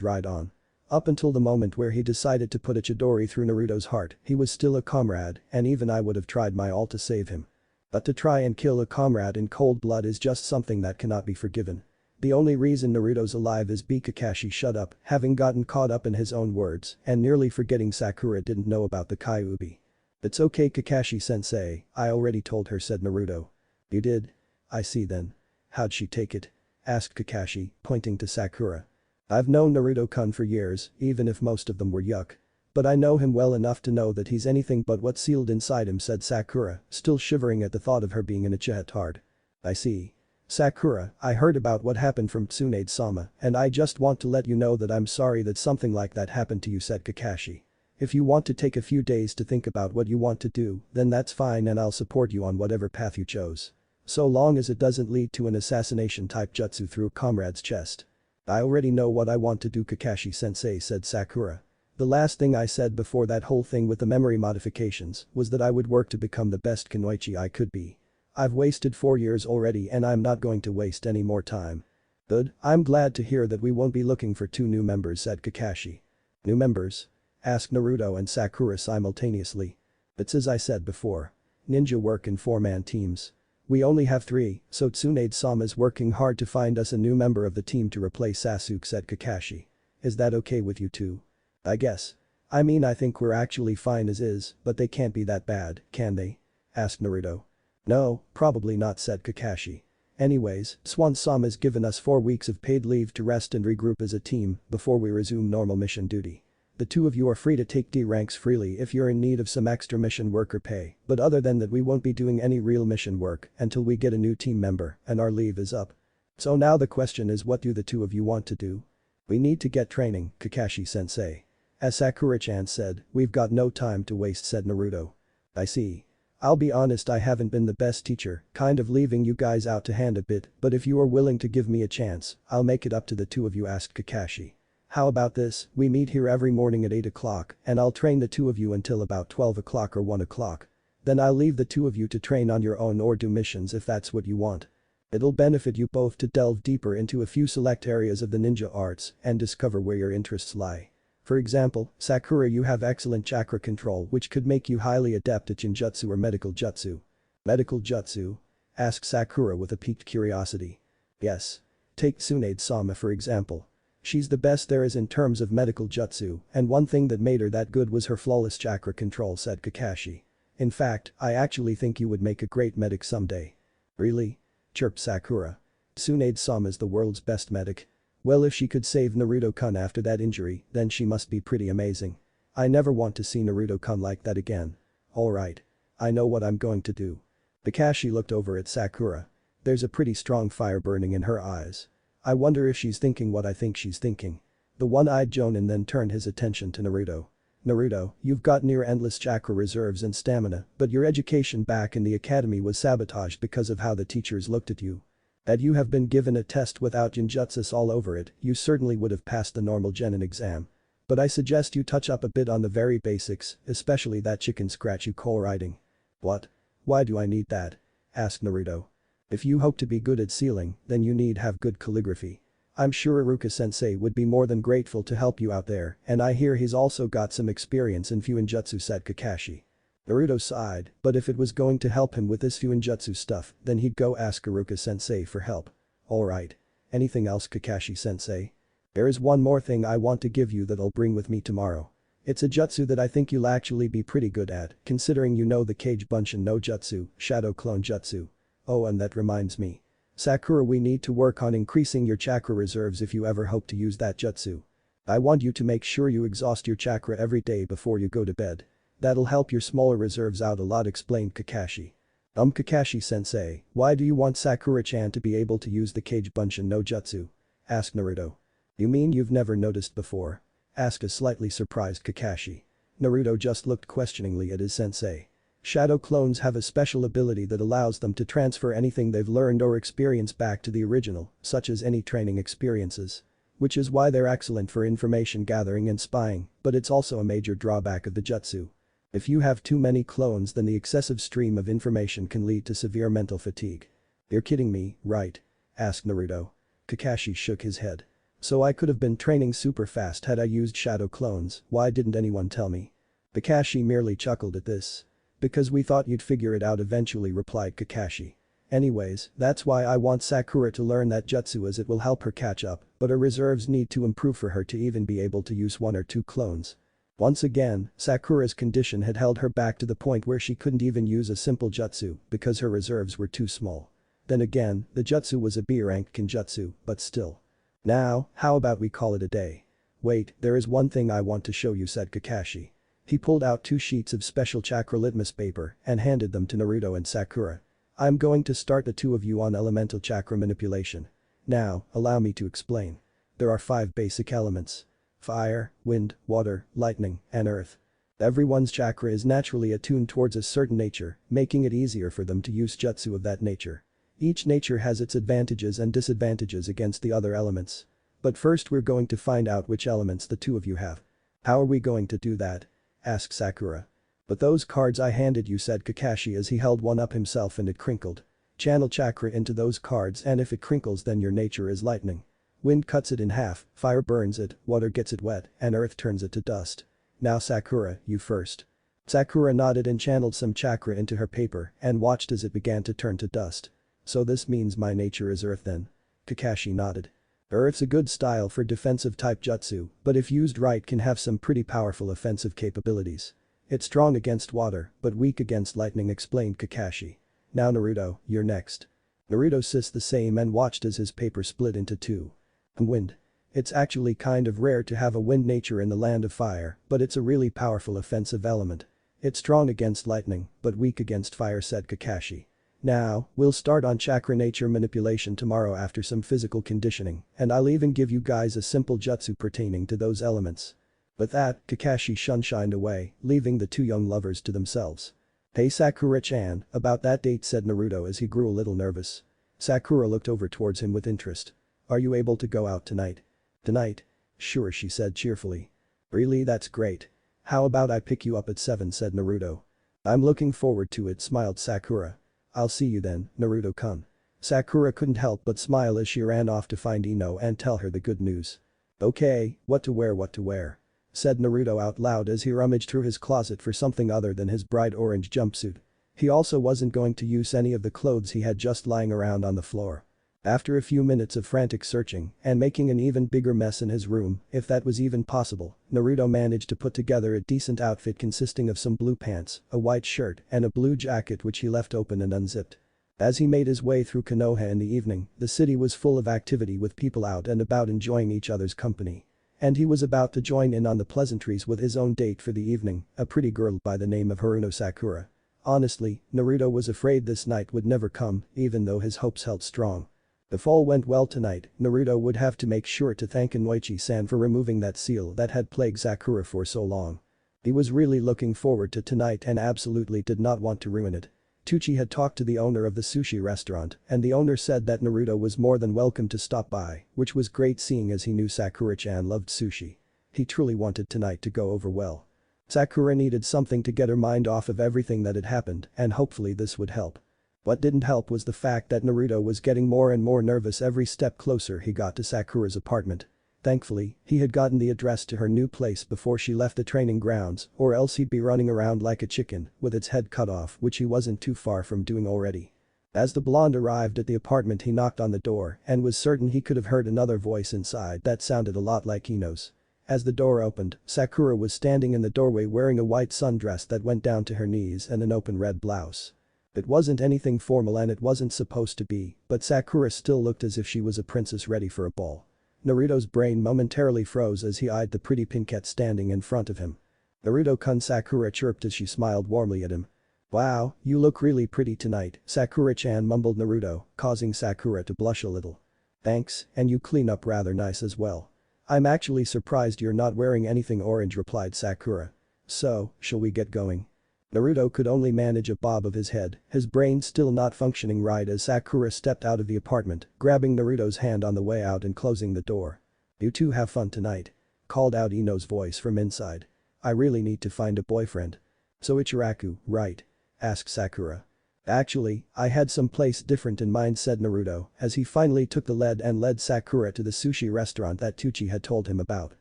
right on. Up until the moment where he decided to put a chidori through Naruto's heart, he was still a comrade and even I would have tried my all to save him. But to try and kill a comrade in cold blood is just something that cannot be forgiven. The only reason Naruto's alive is because Kakashi shut up, having gotten caught up in his own words and nearly forgetting Sakura didn't know about the Kyuubi. "It's okay, Kakashi-sensei, I already told her," said Naruto. "You did? I see then. How'd she take it?" asked Kakashi, pointing to Sakura. "I've known Naruto-kun for years, even if most of them were yuck. But I know him well enough to know that he's anything but what's sealed inside him," said Sakura, still shivering at the thought of her being in a Uchiha. "I see. Sakura, I heard about what happened from Tsunade-sama and I just want to let you know that I'm sorry that something like that happened to you," said Kakashi. If you want to take a few days to think about what you want to do, then that's fine and I'll support you on whatever path you chose. So long as it doesn't lead to an assassination type jutsu through a comrade's chest. I already know what I want to do, Kakashi-sensei, said Sakura. The last thing I said before that whole thing with the memory modifications was that I would work to become the best kunoichi I could be. I've wasted 4 years already and I'm not going to waste any more time. Good, I'm glad to hear that we won't be looking for 2 new members, said Kakashi. New members? Asked Naruto and Sakura simultaneously. It's as I said before. Ninja work in 4-man teams. We only have 3, so Tsunade-sama's working hard to find us a new member of the team to replace Sasuke, said Kakashi. Is that okay with you two? I guess. I mean, I think we're actually fine as is, but they can't be that bad, can they? Asked Naruto. No, probably not, said Kakashi. Anyways, Swan-sama's given us 4 weeks of paid leave to rest and regroup as a team before we resume normal mission duty. The 2 of you are free to take D ranks freely if you're in need of some extra mission work or pay, but other than that we won't be doing any real mission work until we get a new team member and our leave is up. So now the question is, what do the 2 of you want to do? We need to get training, Kakashi-sensei. As Sakura-chan said, we've got no time to waste, said Naruto. I see. I'll be honest, I haven't been the best teacher, kind of leaving you guys out to hand a bit, but if you are willing to give me a chance, I'll make it up to the 2 of you, asked Kakashi. How about this, we meet here every morning at 8 o'clock and I'll train the 2 of you until about 12 o'clock or 1 o'clock. Then I'll leave the 2 of you to train on your own or do missions if that's what you want. It'll benefit you both to delve deeper into a few select areas of the ninja arts and discover where your interests lie. For example, Sakura, you have excellent chakra control which could make you highly adept at Jinjutsu or medical jutsu. Medical jutsu? Asked Sakura with a piqued curiosity. Yes. Take Tsunade-sama for example. She's the best there is in terms of medical jutsu, and one thing that made her that good was her flawless chakra control, said Kakashi. In fact, I actually think you would make a great medic someday. Really? Chirped Sakura. Tsunade-sama's the world's best medic. Well, if she could save Naruto-kun after that injury, then she must be pretty amazing. I never want to see Naruto-kun like that again. Alright. I know what I'm going to do. Kakashi looked over at Sakura. There's a pretty strong fire burning in her eyes. I wonder if she's thinking what I think she's thinking. The one-eyed Jonin then turned his attention to Naruto. Naruto, you've got near endless chakra reserves and stamina, but your education back in the academy was sabotaged because of how the teachers looked at you. Had you have been given a test without Jinjutsus all over it, you certainly would have passed the normal Genin exam. But I suggest you touch up a bit on the very basics, especially that chicken scratch you call writing. What? Why do I need that? Asked Naruto. If you hope to be good at sealing, then you need have good calligraphy. I'm sure Iruka-sensei would be more than grateful to help you out there, and I hear he's also got some experience in Fuinjutsu, said Kakashi. Naruto sighed, but if it was going to help him with this Fuinjutsu stuff, then he'd go ask Iruka-sensei for help. Alright. Anything else, Kakashi-sensei? There is one more thing I want to give you that I'll bring with me tomorrow. It's a jutsu that I think you'll actually be pretty good at, considering you know the Kage Bunshin no Jutsu, Shadow Clone Jutsu. Oh, and that reminds me. Sakura, we need to work on increasing your chakra reserves if you ever hope to use that jutsu. I want you to make sure you exhaust your chakra every day before you go to bed. That'll help your smaller reserves out a lot, explained Kakashi. Kakashi-sensei, why do you want Sakura-chan to be able to use the Kage Bunshin no Jutsu? Asked Naruto. You mean you've never noticed before? Asked a slightly surprised Kakashi. Naruto just looked questioningly at his sensei. Shadow clones have a special ability that allows them to transfer anything they've learned or experienced back to the original, such as any training experiences. Which is why they're excellent for information gathering and spying, but it's also a major drawback of the jutsu. If you have too many clones, then the excessive stream of information can lead to severe mental fatigue. You're kidding me, right? Asked Naruto. Kakashi shook his head. So I could have been training super fast had I used shadow clones, why didn't anyone tell me? Kakashi merely chuckled at this. Because we thought you'd figure it out eventually, replied Kakashi. Anyways, that's why I want Sakura to learn that jutsu, as it will help her catch up, but her reserves need to improve for her to even be able to use 1 or 2 clones. Once again, Sakura's condition had held her back to the point where she couldn't even use a simple jutsu because her reserves were too small. Then again, the jutsu was a B-rank kinjutsu, but still. Now, how about we call it a day? Wait, there is one thing I want to show you, said Kakashi. He pulled out 2 sheets of special chakra litmus paper and handed them to Naruto and Sakura. I'm going to start the 2 of you on elemental chakra manipulation. Now, allow me to explain. There are 5 basic elements. Fire, wind, water, lightning, and earth. Everyone's chakra is naturally attuned towards a certain nature, making it easier for them to use jutsu of that nature. Each nature has its advantages and disadvantages against the other elements. But first we're going to find out which elements the two of you have. How are we going to do that? Asked Sakura. But those cards I handed you, said Kakashi as he held one up himself, and it crinkled. Channel chakra into those cards, and if it crinkles then your nature is lightning. Wind cuts it in half, fire burns it, water gets it wet, and earth turns it to dust. Now Sakura, you first. Sakura nodded and channeled some chakra into her paper and watched as it began to turn to dust. So this means my nature is earth then? Kakashi nodded. Earth's a good style for defensive type jutsu, but if used right can have some pretty powerful offensive capabilities. It's strong against water, but weak against lightning, explained Kakashi. Now Naruto, you're next. Naruto says the same and watched as his paper split into two. Wind. It's actually kind of rare to have a wind nature in the land of fire, but it's a really powerful offensive element. It's strong against lightning, but weak against fire, said Kakashi. Now, we'll start on chakra nature manipulation tomorrow after some physical conditioning, and I'll even give you guys a simple jutsu pertaining to those elements. With that, Kakashi shined away, leaving the two young lovers to themselves. Hey Sakura-chan, about that date, said Naruto as he grew a little nervous. Sakura looked over towards him with interest. Are you able to go out tonight? Tonight? Sure, she said cheerfully. Really, that's great. How about I pick you up at 7, said Naruto. I'm looking forward to it, smiled Sakura. I'll see you then, Naruto-kun. Sakura couldn't help but smile as she ran off to find Ino and tell her the good news. Okay, what to wear, said Naruto out loud as he rummaged through his closet for something other than his bright orange jumpsuit. He also wasn't going to use any of the clothes he had just lying around on the floor. After a few minutes of frantic searching and making an even bigger mess in his room, if that was even possible, Naruto managed to put together a decent outfit consisting of some blue pants, a white shirt, and a blue jacket which he left open and unzipped. As he made his way through Konoha in the evening, the city was full of activity with people out and about enjoying each other's company. And he was about to join in on the pleasantries with his own date for the evening, a pretty girl by the name of Haruno Sakura. Honestly, Naruto was afraid this night would never come, even though his hopes held strong. If all went well tonight, Naruto would have to make sure to thank Inoichi-san for removing that seal that had plagued Sakura for so long. He was really looking forward to tonight and absolutely did not want to ruin it. Tucci had talked to the owner of the sushi restaurant, and the owner said that Naruto was more than welcome to stop by, which was great seeing as he knew Sakura-chan loved sushi. He truly wanted tonight to go over well. Sakura needed something to get her mind off of everything that had happened, and hopefully this would help. What didn't help was the fact that Naruto was getting more and more nervous every step closer he got to Sakura's apartment. Thankfully, he had gotten the address to her new place before she left the training grounds, or else he'd be running around like a chicken with its head cut off, which he wasn't too far from doing already. As the blonde arrived at the apartment, he knocked on the door and was certain he could have heard another voice inside that sounded a lot like Ino's. As the door opened, Sakura was standing in the doorway wearing a white sundress that went down to her knees and an open red blouse. It wasn't anything formal and it wasn't supposed to be, but Sakura still looked as if she was a princess ready for a ball. Naruto's brain momentarily froze as he eyed the pretty pinkette standing in front of him. Naruto-kun, Sakura chirped as she smiled warmly at him. Wow, you look really pretty tonight, Sakura-chan, mumbled Naruto, causing Sakura to blush a little. Thanks, and you clean up rather nice as well. I'm actually surprised you're not wearing anything orange, replied Sakura. So, shall we get going? Naruto could only manage a bob of his head, his brain still not functioning right as Sakura stepped out of the apartment, grabbing Naruto's hand on the way out and closing the door. You two have fun tonight, called out Ino's voice from inside. I really need to find a boyfriend. So Ichiraku, right? Asked Sakura. Actually, I had some place different in mind, said Naruto as he finally took the lead and led Sakura to the sushi restaurant that Tucci had told him about.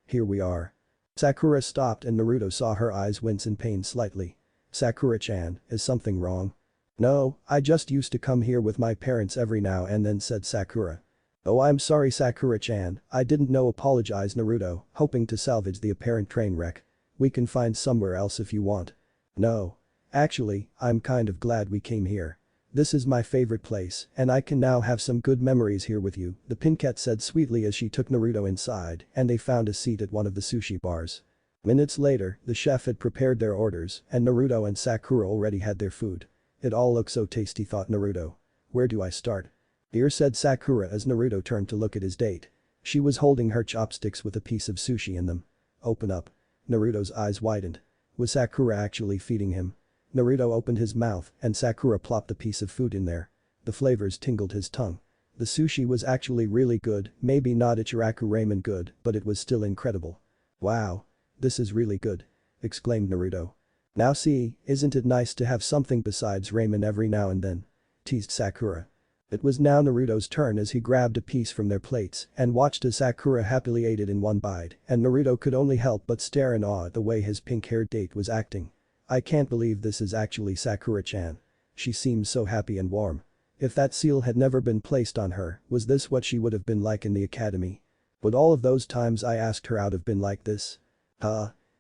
Here we are. Sakura stopped and Naruto saw her eyes wince in pain slightly. Sakura-chan, is something wrong? No, I just used to come here with my parents every now and then, said Sakura. Oh, I'm sorry, Sakura-chan, I didn't know, apologized Naruto, hoping to salvage the apparent train wreck. We can find somewhere else if you want. No. Actually, I'm kind of glad we came here. This is my favorite place and I can now have some good memories here with you, the pinkette said sweetly as she took Naruto inside and they found a seat at one of the sushi bars. Minutes later, the chef had prepared their orders and Naruto and Sakura already had their food. It all looks so tasty, thought Naruto. Where do I start? Here, said Sakura as Naruto turned to look at his date. She was holding her chopsticks with a piece of sushi in them. Open up. Naruto's eyes widened. Was Sakura actually feeding him? Naruto opened his mouth and Sakura plopped a piece of food in there. The flavors tingled his tongue. The sushi was actually really good, maybe not Ichiraku ramen good, but it was still incredible. Wow. This is really good. Exclaimed Naruto. Now see, isn't it nice to have something besides ramen every now and then? Teased Sakura. It was now Naruto's turn as he grabbed a piece from their plates and watched as Sakura happily ate it in one bite, and Naruto could only help but stare in awe at the way his pink-haired date was acting. I can't believe this is actually Sakura-chan. She seems so happy and warm. If that seal had never been placed on her, was this what she would have been like in the academy? Would all of those times I asked her out have been like this?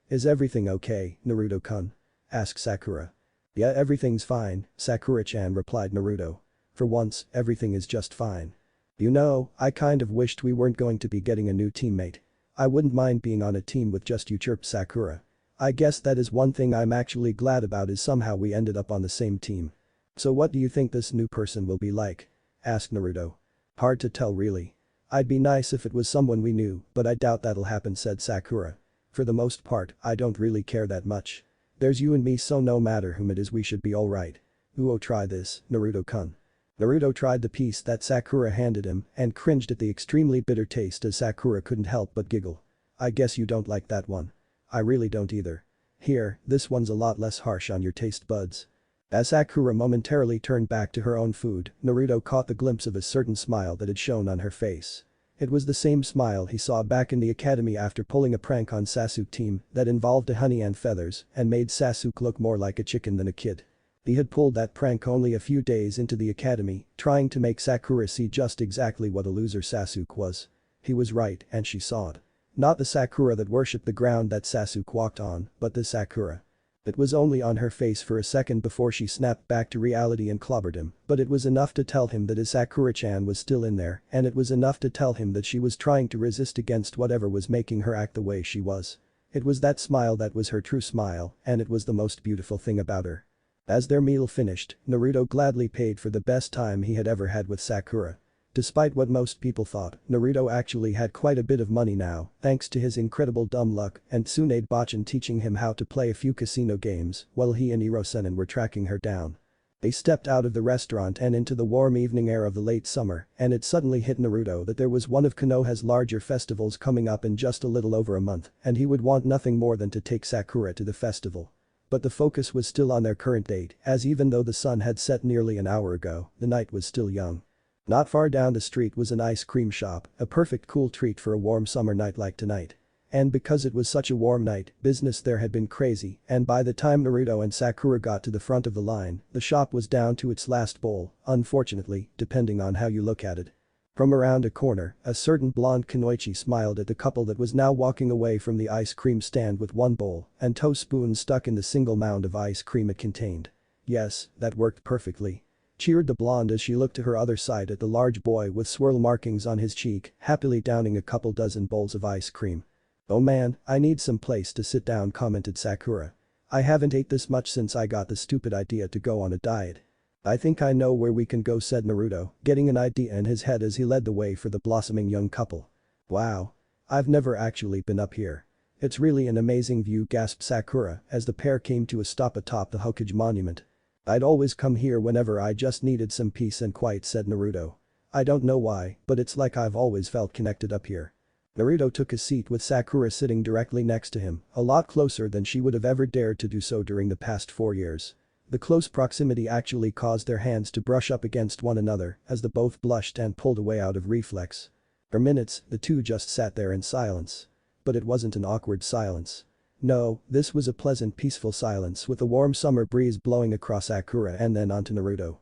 Is everything okay, Naruto-kun? Asked Sakura. Yeah, everything's fine, Sakura-chan replied Naruto. For once, everything is just fine. You know, I kind of wished we weren't going to be getting a new teammate. I wouldn't mind being on a team with just you, chirped Sakura. I guess that is one thing I'm actually glad about is somehow we ended up on the same team. So what do you think this new person will be like? Asked Naruto. Hard to tell really. I'd be nice if it was someone we knew, but I doubt that'll happen, said Sakura. For the most part, I don't really care that much. There's you and me, so no matter whom it is we should be alright. Ooh, try this, Naruto-kun. Naruto tried the piece that Sakura handed him and cringed at the extremely bitter taste as Sakura couldn't help but giggle. I guess you don't like that one. I really don't either. Here, this one's a lot less harsh on your taste buds. As Sakura momentarily turned back to her own food, Naruto caught the glimpse of a certain smile that had shown on her face. It was the same smile he saw back in the academy after pulling a prank on Sasuke team that involved a honey and feathers and made Sasuke look more like a chicken than a kid. He had pulled that prank only a few days into the academy, trying to make Sakura see just exactly what a loser Sasuke was. He was right and she saw it. Not the Sakura that worshipped the ground that Sasuke walked on, but the Sakura. It was only on her face for a second before she snapped back to reality and clobbered him, but it was enough to tell him that his Sakura-chan was still in there, and it was enough to tell him that she was trying to resist against whatever was making her act the way she was. It was that smile that was her true smile, and it was the most beautiful thing about her. As their meal finished, Naruto gladly paid for the best time he had ever had with Sakura. Despite what most people thought, Naruto actually had quite a bit of money now, thanks to his incredible dumb luck and Tsunade Bachan teaching him how to play a few casino games while he and Hirosenin were tracking her down. They stepped out of the restaurant and into the warm evening air of the late summer, and it suddenly hit Naruto that there was one of Konoha's larger festivals coming up in just a little over a month, and he would want nothing more than to take Sakura to the festival. But the focus was still on their current date, as even though the sun had set nearly an hour ago, the night was still young. Not far down the street was an ice cream shop, a perfect cool treat for a warm summer night like tonight. And because it was such a warm night, business there had been crazy, and by the time Naruto and Sakura got to the front of the line, the shop was down to its last bowl, unfortunately, depending on how you look at it. From around a corner, a certain blonde kunoichi smiled at the couple that was now walking away from the ice cream stand with one bowl and toe spoons stuck in the single mound of ice cream it contained. Yes, that worked perfectly. Cheered the blonde as she looked to her other side at the large boy with swirl markings on his cheek, happily downing a couple dozen bowls of ice cream. Oh man, I need some place to sit down, commented Sakura. I haven't ate this much since I got the stupid idea to go on a diet. I think I know where we can go, said Naruto, getting an idea in his head as he led the way for the blossoming young couple. Wow. I've never actually been up here. It's really an amazing view, gasped Sakura as the pair came to a stop atop the Hokage monument. I'd always come here whenever I just needed some peace and quiet, said Naruto. I don't know why, but it's like I've always felt connected up here. Naruto took a seat with Sakura sitting directly next to him, a lot closer than she would have ever dared to do so during the past 4 years. The close proximity actually caused their hands to brush up against one another as the both blushed and pulled away out of reflex. For minutes, the two just sat there in silence. But it wasn't an awkward silence. No, this was a pleasant, peaceful silence with a warm summer breeze blowing across Sakura and then onto Naruto.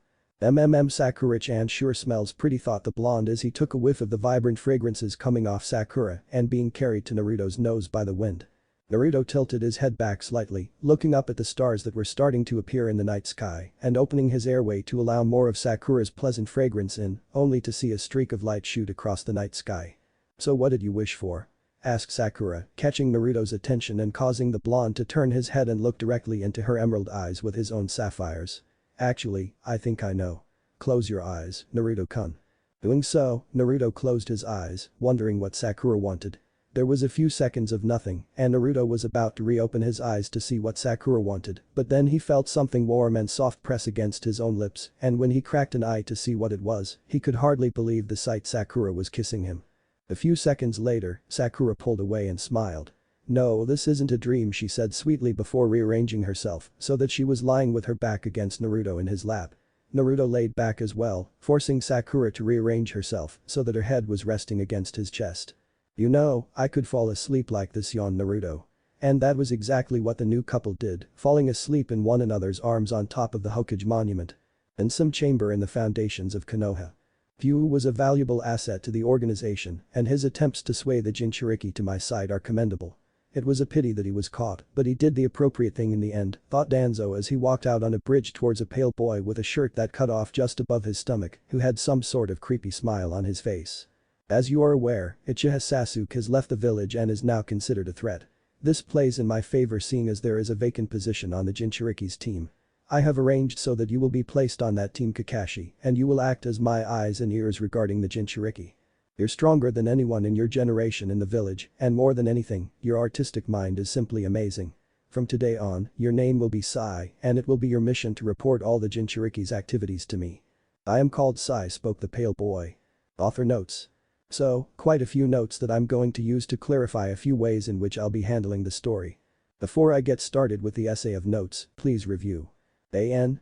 Sakura-chan sure smells pretty, thought the blonde as he took a whiff of the vibrant fragrances coming off Sakura and being carried to Naruto's nose by the wind. Naruto tilted his head back slightly, looking up at the stars that were starting to appear in the night sky and opening his airway to allow more of Sakura's pleasant fragrance in, only to see a streak of light shoot across the night sky. So what did you wish for? Asked Sakura, catching Naruto's attention and causing the blonde to turn his head and look directly into her emerald eyes with his own sapphires. Actually, I think I know. Close your eyes, Naruto-kun. Doing so, Naruto closed his eyes, wondering what Sakura wanted. There was a few seconds of nothing, and Naruto was about to reopen his eyes to see what Sakura wanted, but then he felt something warm and soft press against his own lips, and when he cracked an eye to see what it was, he could hardly believe the sight Sakura was kissing him. A few seconds later, Sakura pulled away and smiled. "No, this isn't a dream," she said sweetly before rearranging herself so that she was lying with her back against Naruto in his lap. Naruto laid back as well, forcing Sakura to rearrange herself so that her head was resting against his chest. "You know, I could fall asleep like this," yawned Naruto. And that was exactly what the new couple did, falling asleep in one another's arms on top of the Hokage monument. In some chamber in the foundations of Konoha. Fu was a valuable asset to the organization, and his attempts to sway the Jinchuriki to my side are commendable. It was a pity that he was caught, but he did the appropriate thing in the end, thought Danzo as he walked out on a bridge towards a pale boy with a shirt that cut off just above his stomach, who had some sort of creepy smile on his face. As you are aware, Uchiha Sasuke has left the village and is now considered a threat. This plays in my favor seeing as there is a vacant position on the Jinchuriki's team. I have arranged so that you will be placed on that team, Kakashi, and you will act as my eyes and ears regarding the Jinchuriki. You're stronger than anyone in your generation in the village, and more than anything, your artistic mind is simply amazing. From today on, your name will be Sai, and it will be your mission to report all the Jinchuriki's activities to me. I am called Sai, spoke the pale boy. Author notes. So, quite a few notes that I'm going to use to clarify a few ways in which I'll be handling the story. Before I get started with the essay of notes, please review.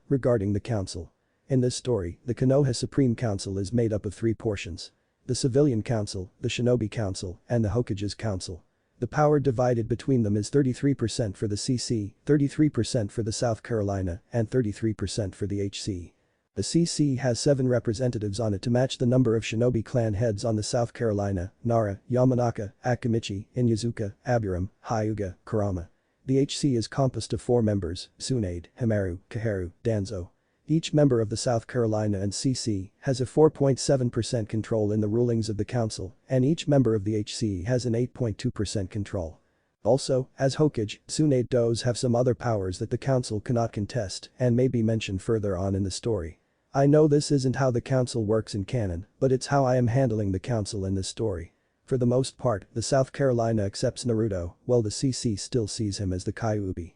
Regarding the council. In this story, the Konoha Supreme Council is made up of 3 portions. The Civilian Council, the Shinobi Council, and the Hokage's Council. The power divided between them is 33% for the CC, 33% for the South Carolina, and 33% for the HC. The CC has 7 representatives on it to match the number of shinobi clan heads on the South Carolina, Nara, Yamanaka, Akimichi, Inyazuka, Aburam, Hyuga, Kurama. The HC is composed of 4 members, Tsunade, Himaru, Kaharu, Danzo. Each member of the South Carolina and CC has a 4.7% control in the rulings of the council, and each member of the HC has an 8.2% control. Also, as Hokage, Tsunade does have some other powers that the council cannot contest and may be mentioned further on in the story. I know this isn't how the council works in canon, but it's how I am handling the council in this story. For the most part, the South Carolina accepts Naruto, while the CC still sees him as the Kyuubi.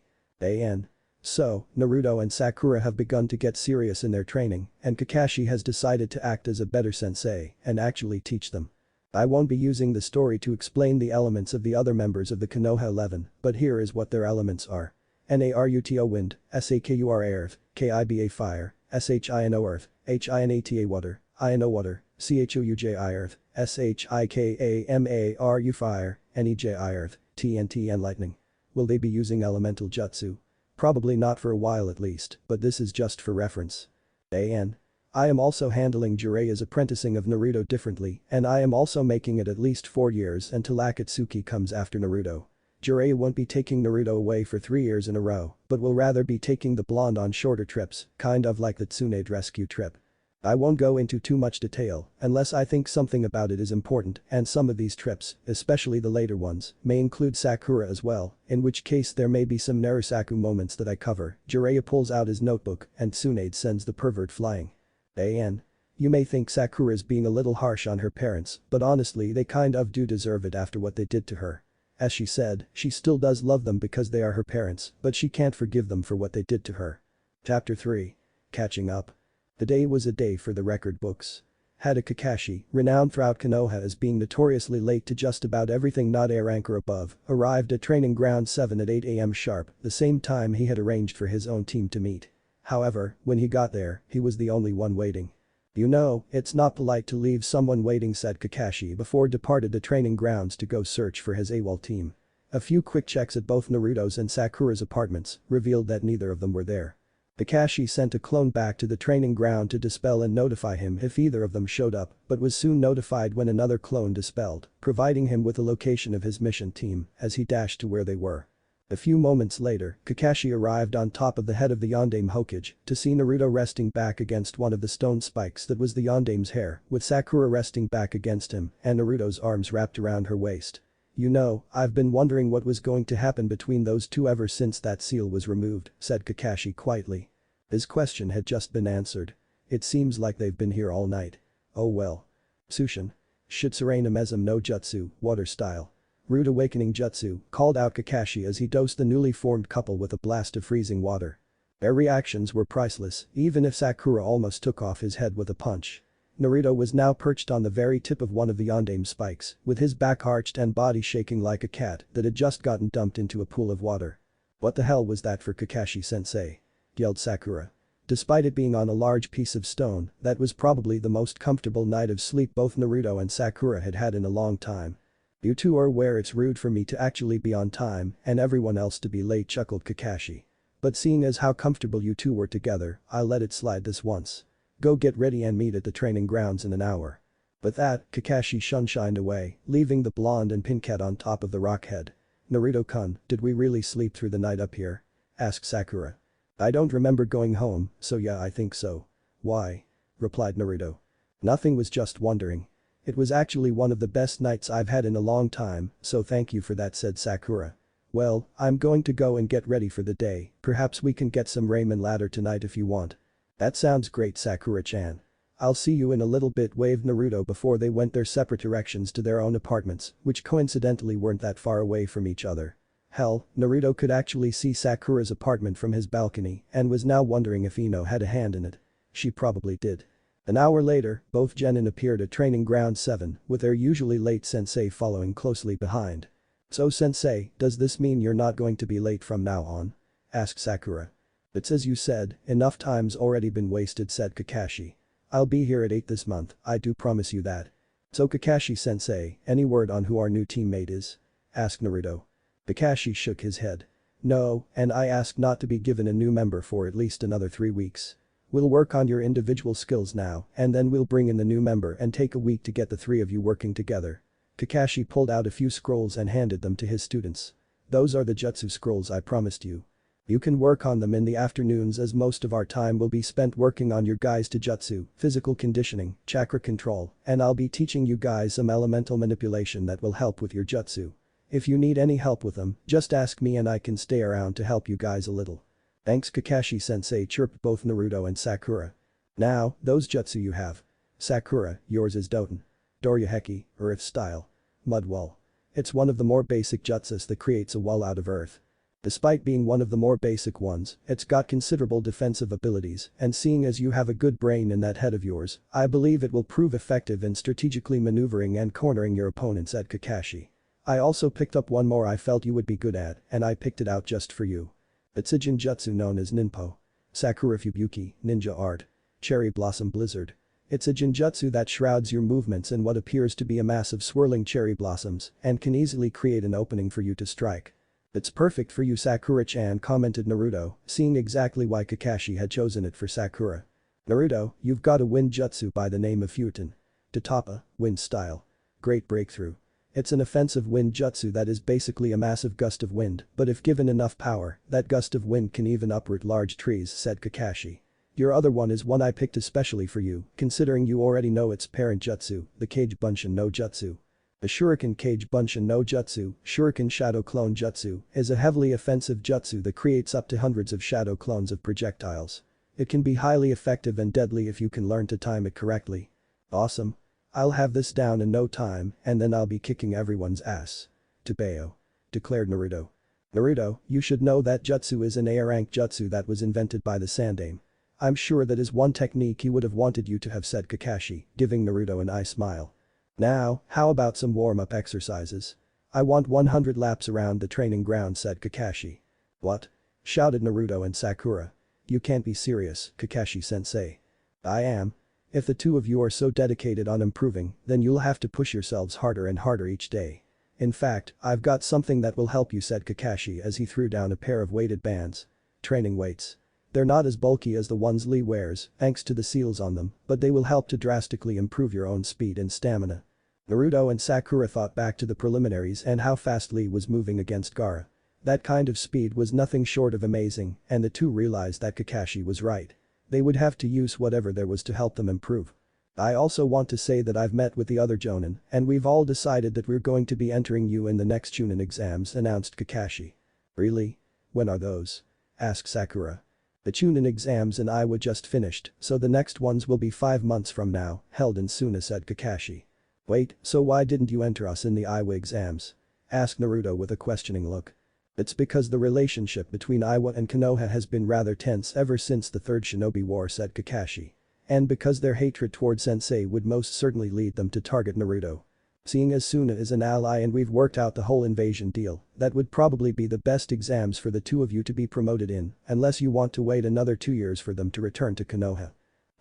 So, Naruto and Sakura have begun to get serious in their training, and Kakashi has decided to act as a better sensei and actually teach them. I won't be using the story to explain the elements of the other members of the Konoha 11, but here is what their elements are. Naruto wind, Sakura earth, Kiba fire, Shino earth, Hinata water, Ino water, Chouji earth, Shikamaru fire, Nej earth, TNT and lightning. Will they be using elemental jutsu? Probably not for a while at least, but this is just for reference. I am also handling Jiraiya's apprenticing of Naruto differently, and I am also making it at least 4 years until Akatsuki comes after Naruto. Jiraiya won't be taking Naruto away for 3 years in a row, but will rather be taking the blonde on shorter trips, kind of like the Tsunade rescue trip. I won't go into too much detail unless I think something about it is important, and some of these trips, especially the later ones, may include Sakura as well, in which case there may be some Narusaku moments that I cover. Jiraiya pulls out his notebook and Tsunade sends the pervert flying. You may think Sakura's being a little harsh on her parents, but honestly they kind of do deserve it after what they did to her. As she said, she still does love them because they are her parents, but she can't forgive them for what they did to her. Chapter 3. Catching up. The day was a day for the record books. Hada Kakashi, renowned throughout Konoha as being notoriously late to just about everything not A rank or above, arrived at training ground 7 at 8 am sharp, the same time he had arranged for his own team to meet. However, when he got there, he was the only one waiting. You know, it's not polite to leave someone waiting, said Kakashi before departed the training grounds to go search for his AWOL team. A few quick checks at both Naruto's and Sakura's apartments revealed that neither of them were there. Kakashi sent a clone back to the training ground to dispel and notify him if either of them showed up, but was soon notified when another clone dispelled, providing him with the location of his mission team as he dashed to where they were. A few moments later, Kakashi arrived on top of the head of the Yondaime Hokage to see Naruto resting back against one of the stone spikes that was the Yondaime's hair, with Sakura resting back against him and Naruto's arms wrapped around her waist. You know, I've been wondering what was going to happen between those two ever since that seal was removed, said Kakashi quietly. His question had just been answered. It seems like they've been here all night. Oh well. Sushin. Shitsurane Amezum no Jutsu, water style. Rude awakening jutsu, called out Kakashi as he dosed the newly formed couple with a blast of freezing water. Their reactions were priceless, even if Sakura almost took off his head with a punch. Naruto was now perched on the very tip of one of the yondaime spikes, with his back arched and body shaking like a cat that had just gotten dumped into a pool of water. "What the hell was that for Kakashi-sensei?" yelled Sakura. Despite it being on a large piece of stone, that was probably the most comfortable night of sleep both Naruto and Sakura had had in a long time. "You two are aware it's rude for me to actually be on time and everyone else to be late," chuckled Kakashi. "But seeing as how comfortable you two were together, I'll let it slide this once. Go get ready and meet at the training grounds in an hour." With that, Kakashi shunshined away, leaving the blonde and pink cat on top of the rockhead. "Naruto-kun, did we really sleep through the night up here?" asked Sakura. "I don't remember going home, so yeah, I think so." "Why?" replied Naruto. "Nothing, was just wondering. It was actually one of the best nights I've had in a long time, so thank you for that," said Sakura. "Well, I'm going to go and get ready for the day, perhaps we can get some ramen later tonight if you want." "That sounds great, Sakura-chan. I'll see you in a little bit," waved Naruto before they went their separate directions to their own apartments, which coincidentally weren't that far away from each other. Hell, Naruto could actually see Sakura's apartment from his balcony and was now wondering if Ino had a hand in it. She probably did. An hour later, both genin appeared at Training Ground 7, with their usually late sensei following closely behind. "So sensei, does this mean you're not going to be late from now on?" asked Sakura. "It's as you said, enough time's already been wasted," said Kakashi. "I'll be here at 8 this month, I do promise you that." "So Kakashi-sensei, any word on who our new teammate is?" asked Naruto. Kakashi shook his head. "No, and I asked not to be given a new member for at least another 3 weeks. We'll work on your individual skills now and then we'll bring in the new member and take a week to get the 3 of you working together." Kakashi pulled out a few scrolls and handed them to his students. "Those are the jutsu scrolls I promised you. You can work on them in the afternoons as most of our time will be spent working on your guys' jutsu, physical conditioning, chakra control, and I'll be teaching you guys some elemental manipulation that will help with your jutsu. If you need any help with them, just ask me and I can stay around to help you guys a little." "Thanks Kakashi-sensei," chirped both Naruto and Sakura. "Now, those jutsu you have. Sakura, yours is Doten. Doryuheki, Earth style. Mud wall. It's one of the more basic jutsus that creates a wall out of earth. Despite being one of the more basic ones, it's got considerable defensive abilities, and seeing as you have a good brain in that head of yours, I believe it will prove effective in strategically maneuvering and cornering your opponents," said Kakashi. "I also picked up one more I felt you would be good at, and I picked it out just for you. It's a jinjutsu known as Ninpo. Sakura Fubuki, ninja art. Cherry blossom blizzard. It's a jinjutsu that shrouds your movements in what appears to be a mass of swirling cherry blossoms and can easily create an opening for you to strike. "It's perfect for you, Sakura-chan," commented Naruto, seeing exactly why Kakashi had chosen it for Sakura. "Naruto, you've got a wind jutsu by the name of Futen. Tatapa, wind style. Great breakthrough. It's an offensive wind jutsu that is basically a massive gust of wind, but if given enough power, that gust of wind can even uproot large trees," said Kakashi. "Your other one is one I picked especially for you, considering you already know its parent jutsu, the Kage Bunshin no Jutsu. The Shuriken Kage Bunshin no Jutsu, Shuriken Shadow Clone Jutsu, is a heavily offensive jutsu that creates up to hundreds of shadow clones of projectiles. It can be highly effective and deadly if you can learn to time it correctly." "Awesome. I'll have this down in no time and then I'll be kicking everyone's ass. Tobeo," declared Naruto. "Naruto, you should know that jutsu is an A-rank jutsu that was invented by the Sandaime. I'm sure that is one technique he would have wanted you to have," said Kakashi, giving Naruto an eye smile. "Now, how about some warm-up exercises? I want 100 laps around the training ground," said Kakashi. "What?" shouted Naruto and Sakura. "You can't be serious, Kakashi-sensei." "I am. If the two of you are so dedicated on improving, then you'll have to push yourselves harder and harder each day. In fact, I've got something that will help you," said Kakashi as he threw down a pair of weighted bands. "Training weights. They're not as bulky as the ones Lee wears, thanks to the seals on them, but they will help to drastically improve your own speed and stamina." Naruto and Sakura thought back to the preliminaries and how fast Lee was moving against Gaara. That kind of speed was nothing short of amazing, and the two realized that Kakashi was right. They would have to use whatever there was to help them improve. "I also want to say that I've met with the other Jonin, and we've all decided that we're going to be entering you in the next Chunin exams," announced Kakashi. "Really? When are those?" asked Sakura. "The Chunin exams in Iowa just finished, so the next ones will be 5 months from now, held in Suna," said Kakashi. "Wait, so why didn't you enter us in the Iowa exams?" asked Naruto with a questioning look. It's because the relationship between Iwa and Konoha has been rather tense ever since the Third Shinobi War, said Kakashi. And because their hatred toward Sensei would most certainly lead them to target Naruto. Seeing as Suna is an ally and we've worked out the whole invasion deal, that would probably be the best exams for the two of you to be promoted in, unless you want to wait another 2 years for them to return to Konoha.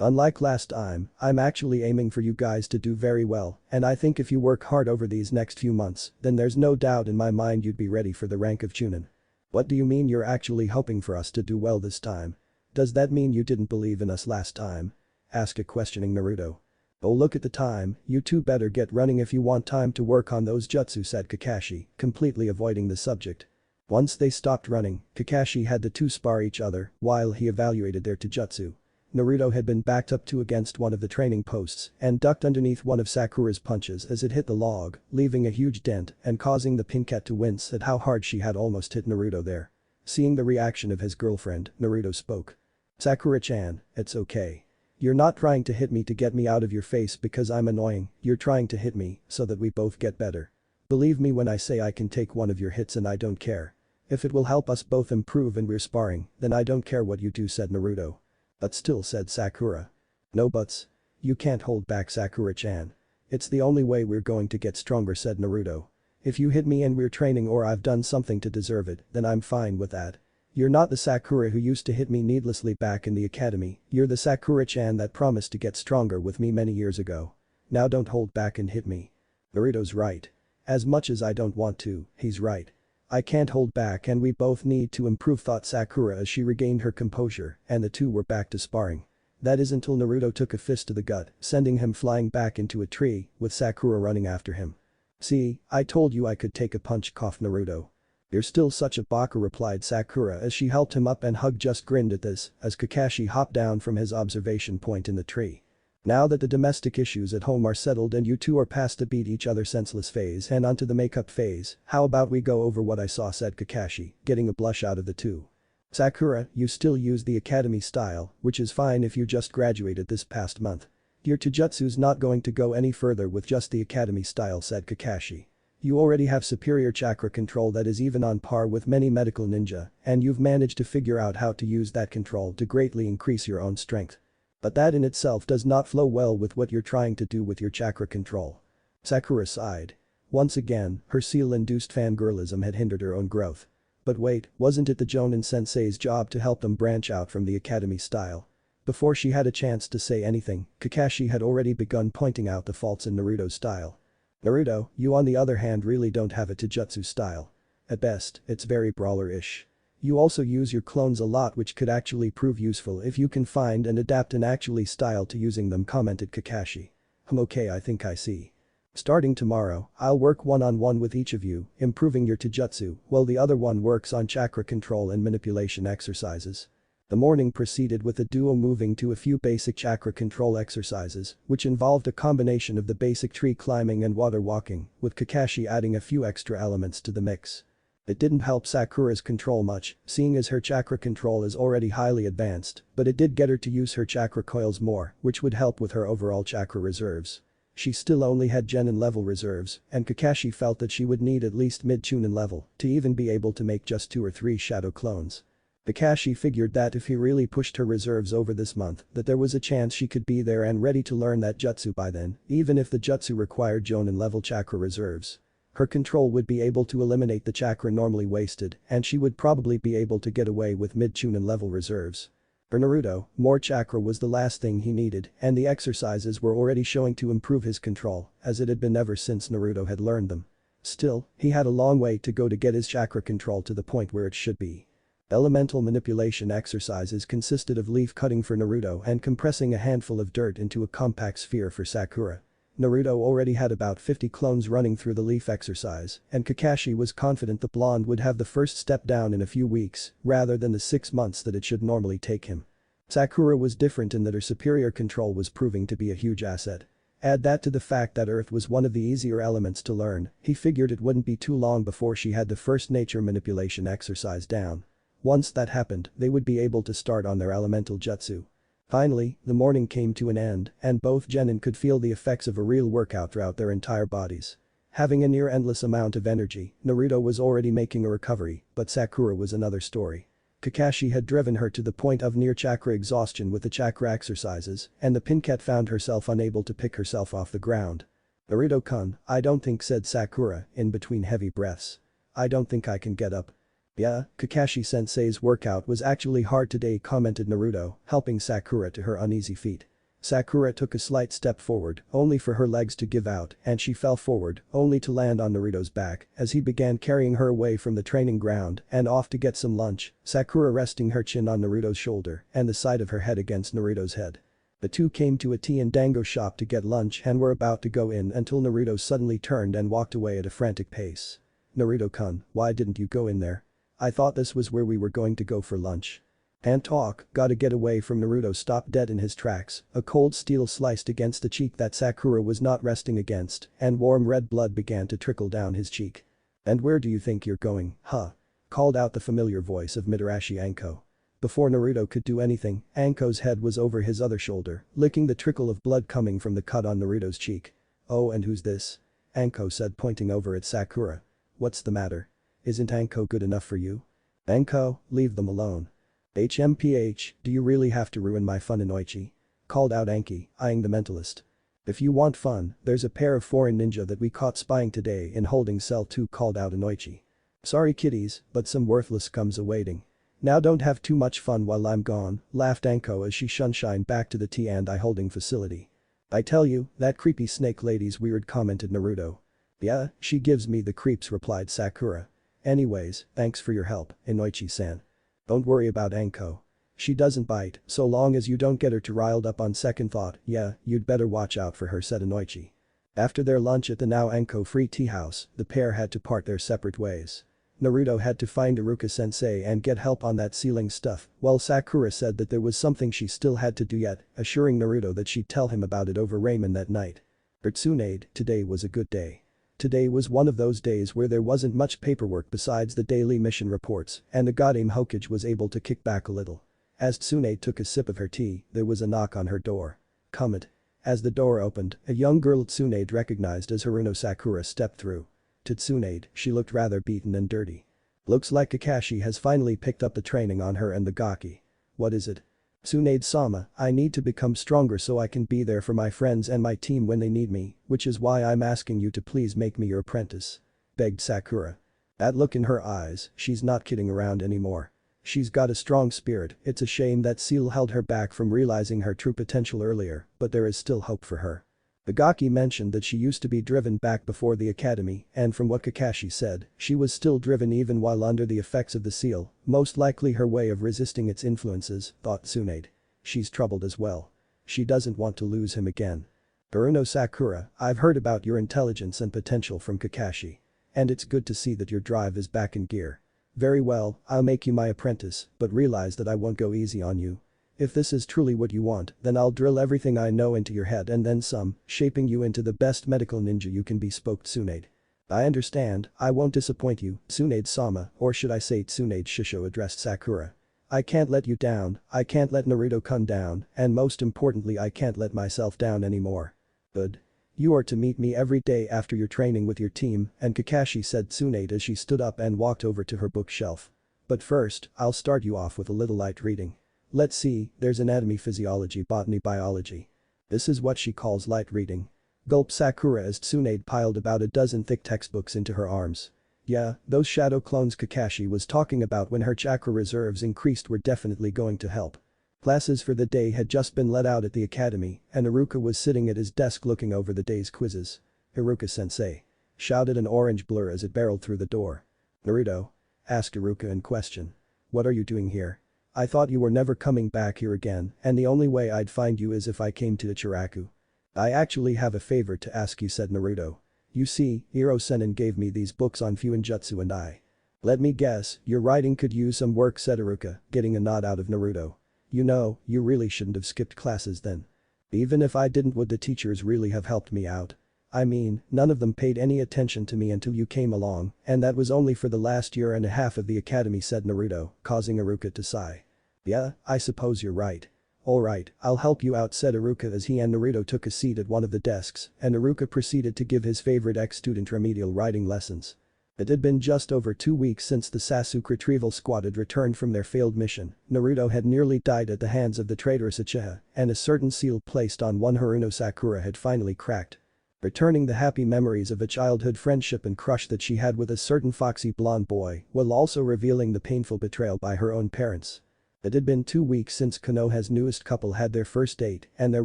Unlike last time, I'm actually aiming for you guys to do very well, and I think if you work hard over these next few months, then there's no doubt in my mind you'd be ready for the rank of Chunin. What do you mean you're actually hoping for us to do well this time? Does that mean you didn't believe in us last time? Asked a questioning Naruto. Oh, look at the time, you two better get running if you want time to work on those jutsu, said Kakashi, completely avoiding the subject. Once they stopped running, Kakashi had the two spar each other while he evaluated their taijutsu. Naruto had been backed up against one of the training posts and ducked underneath one of Sakura's punches as it hit the log, leaving a huge dent and causing the Pinkette to wince at how hard she had almost hit Naruto there. Seeing the reaction of his girlfriend, Naruto spoke. Sakura-chan, it's okay. You're not trying to hit me to get me out of your face because I'm annoying, you're trying to hit me so that we both get better. Believe me when I say I can take one of your hits and I don't care. If it will help us both improve and we're sparring, then I don't care what you do, said Naruto. But still, said Sakura. No buts. You can't hold back, Sakura-chan. It's the only way we're going to get stronger, said Naruto. If you hit me and we're training or I've done something to deserve it, then I'm fine with that. You're not the Sakura who used to hit me needlessly back in the academy, you're the Sakura-chan that promised to get stronger with me many years ago. Now don't hold back and hit me. Naruto's right. As much as I don't want to, he's right. I can't hold back and we both need to improve, thought Sakura as she regained her composure and the two were back to sparring. That is until Naruto took a fist to the gut, sending him flying back into a tree, with Sakura running after him. See, I told you I could take a punch, coughed Naruto. You're still such a baka, replied Sakura as she helped him up and Hug just grinned at this as Kakashi hopped down from his observation point in the tree. Now that the domestic issues at home are settled and you two are past the beat each other senseless phase and onto the makeup phase, how about we go over what I saw, said Kakashi, getting a blush out of the two. Sakura, you still use the academy style, which is fine if you just graduated this past month. Your taijutsu's not going to go any further with just the academy style, said Kakashi. You already have superior chakra control that is even on par with many medical ninja, and you've managed to figure out how to use that control to greatly increase your own strength. But that in itself does not flow well with what you're trying to do with your chakra control. Sakura sighed. Once again, her seal-induced fangirlism had hindered her own growth. But wait, wasn't it the Jonin sensei's job to help them branch out from the academy style? Before she had a chance to say anything, Kakashi had already begun pointing out the faults in Naruto's style. Naruto, you on the other hand really don't have a taijutsu style. At best, it's very brawler-ish. You also use your clones a lot, which could actually prove useful if you can find and adapt an actually style to using them, commented Kakashi. Okay, I think I see. Starting tomorrow, I'll work one-on-one with each of you, improving your taijutsu, while the other one works on chakra control and manipulation exercises. The morning proceeded with the duo moving to a few basic chakra control exercises, which involved a combination of the basic tree climbing and water walking, with Kakashi adding a few extra elements to the mix. It didn't help Sakura's control much, seeing as her chakra control is already highly advanced, but it did get her to use her chakra coils more, which would help with her overall chakra reserves. She still only had Genin level reserves, and Kakashi felt that she would need at least mid-Chunin level to even be able to make just 2 or 3 shadow clones. Kakashi figured that if he really pushed her reserves over this month, that there was a chance she could be there and ready to learn that jutsu by then, even if the jutsu required Jonin level chakra reserves. Her control would be able to eliminate the chakra normally wasted, and she would probably be able to get away with mid-Chunin level reserves. For Naruto, more chakra was the last thing he needed, and the exercises were already showing to improve his control, as it had been ever since Naruto had learned them. Still, he had a long way to go to get his chakra control to the point where it should be. Elemental manipulation exercises consisted of leaf cutting for Naruto and compressing a handful of dirt into a compact sphere for Sakura. Naruto already had about 50 clones running through the leaf exercise, and Kakashi was confident the blonde would have the first step down in a few weeks, rather than the 6 months that it should normally take him. Sakura was different in that her superior control was proving to be a huge asset. Add that to the fact that earth was one of the easier elements to learn, he figured it wouldn't be too long before she had the first nature manipulation exercise down. Once that happened, they would be able to start on their elemental jutsu. Finally, the morning came to an end, and both Genin could feel the effects of a real workout throughout their entire bodies. Having a near-endless amount of energy, Naruto was already making a recovery, but Sakura was another story. Kakashi had driven her to the point of near chakra exhaustion with the chakra exercises, and the Pincat found herself unable to pick herself off the ground. "Naruto-kun, I don't think," said Sakura, in between heavy breaths. "I don't think I can get up." "Yeah, Kakashi-sensei's workout was actually hard today," commented Naruto, helping Sakura to her uneasy feet. Sakura took a slight step forward, only for her legs to give out, and she fell forward, only to land on Naruto's back as he began carrying her away from the training ground and off to get some lunch, Sakura resting her chin on Naruto's shoulder and the side of her head against Naruto's head. The two came to a tea and dango shop to get lunch and were about to go in until Naruto suddenly turned and walked away at a frantic pace. "Naruto-kun, why didn't you go in there? I thought this was where we were going to go for lunch." "And talk, gotta get away from." Naruto stopped dead in his tracks, a cold steel sliced against the cheek that Sakura was not resting against, and warm red blood began to trickle down his cheek. "And where do you think you're going, huh?" called out the familiar voice of Mitarashi Anko. Before Naruto could do anything, Anko's head was over his other shoulder, licking the trickle of blood coming from the cut on Naruto's cheek. "Oh, and who's this?" Anko said, pointing over at Sakura. "What's the matter? Isn't Anko good enough for you?" "Anko, leave them alone." "HMPH, do you really have to ruin my fun, Inoichi?" called out Anki, eyeing the mentalist. "If you want fun, there's a pair of foreign ninja that we caught spying today in holding cell 2," called out Inoichi. "Sorry kiddies, but some worthless scum's awaiting. Now don't have too much fun while I'm gone," laughed Anko as she shunshined back to the T&I holding facility. "I tell you, that creepy snake lady's weird," commented Naruto. "Yeah, she gives me the creeps," replied Sakura. "Anyways, thanks for your help, Inoichi-san. Don't worry about Anko. She doesn't bite, so long as you don't get her too riled up on second thought. Yeah, you'd better watch out for her," said Inoichi. After their lunch at the now Anko-free tea house, the pair had to part their separate ways. Naruto had to find Iruka-sensei and get help on that ceiling stuff, while Sakura said that there was something she still had to do yet, assuring Naruto that she'd tell him about it over ramen that night. "Tsunade, today was a good day. Today was one of those days where there wasn't much paperwork besides the daily mission reports, and the goddamn Hokage was able to kick back a little." As Tsunade took a sip of her tea, there was a knock on her door. "Come it." As the door opened, a young girl Tsunade recognized as Haruno Sakura stepped through. To Tsunade, she looked rather beaten and dirty. "Looks like Kakashi has finally picked up the training on her and the Gaki. What is it?" "Tsunade-sama, I need to become stronger so I can be there for my friends and my team when they need me, which is why I'm asking you to please make me your apprentice," begged Sakura. That look in her eyes, she's not kidding around anymore. She's got a strong spirit. It's a shame that Seal held her back from realizing her true potential earlier, but there is still hope for her. The Gaki mentioned that she used to be driven back before the academy, and from what Kakashi said, she was still driven even while under the effects of the seal, most likely her way of resisting its influences, thought Tsunade. She's troubled as well. She doesn't want to lose him again. "Haruno Sakura, I've heard about your intelligence and potential from Kakashi. And it's good to see that your drive is back in gear. Very well, I'll make you my apprentice, but realize that I won't go easy on you. If this is truly what you want, then I'll drill everything I know into your head and then some, shaping you into the best medical ninja you can be," spoke Tsunade. "I understand, I won't disappoint you, Tsunade-sama, or should I say Tsunade Shisho," addressed Sakura. "I can't let you down, I can't let Naruto-kun down, and most importantly I can't let myself down anymore." "Good. You are to meet me every day after your training with your team," and Kakashi said Tsunade as she stood up and walked over to her bookshelf. "But first, I'll start you off with a little light reading. Let's see, there's anatomy, physiology, botany, biology. This is what she calls light reading." Gulped Sakura as Tsunade piled about a dozen thick textbooks into her arms. Yeah, those shadow clones Kakashi was talking about when her chakra reserves increased were definitely going to help. Classes for the day had just been let out at the academy, and Iruka was sitting at his desk looking over the day's quizzes. "Iruka-sensei!" shouted an orange blur as it barreled through the door. "Naruto?" asked Iruka in question. "What are you doing here? I thought you were never coming back here again, and the only way I'd find you is if I came to Ichiraku." "I actually have a favor to ask you," said Naruto. "You see, Iro-sennin gave me these books on Fuinjutsu and I. Let me guess, your writing could use some work," said Iruka, getting a nod out of Naruto. "You know, you really shouldn't have skipped classes then. Even if I didn't, would the teachers really have helped me out? I mean, none of them paid any attention to me until you came along, and that was only for the last year and a half of the academy," said Naruto, causing Iruka to sigh. "Yeah, I suppose you're right. "Alright, I'll help you out," said Iruka as he and Naruto took a seat at one of the desks, and Iruka proceeded to give his favorite ex-student remedial writing lessons. It had been just over 2 weeks since the Sasuke retrieval squad had returned from their failed mission. Naruto had nearly died at the hands of the traitorous Uchiha, and a certain seal placed on one Haruno Sakura had finally cracked. Returning the happy memories of a childhood friendship and crush that she had with a certain foxy blonde boy, while also revealing the painful betrayal by her own parents. It had been 2 weeks since Konoha's newest couple had their first date, and their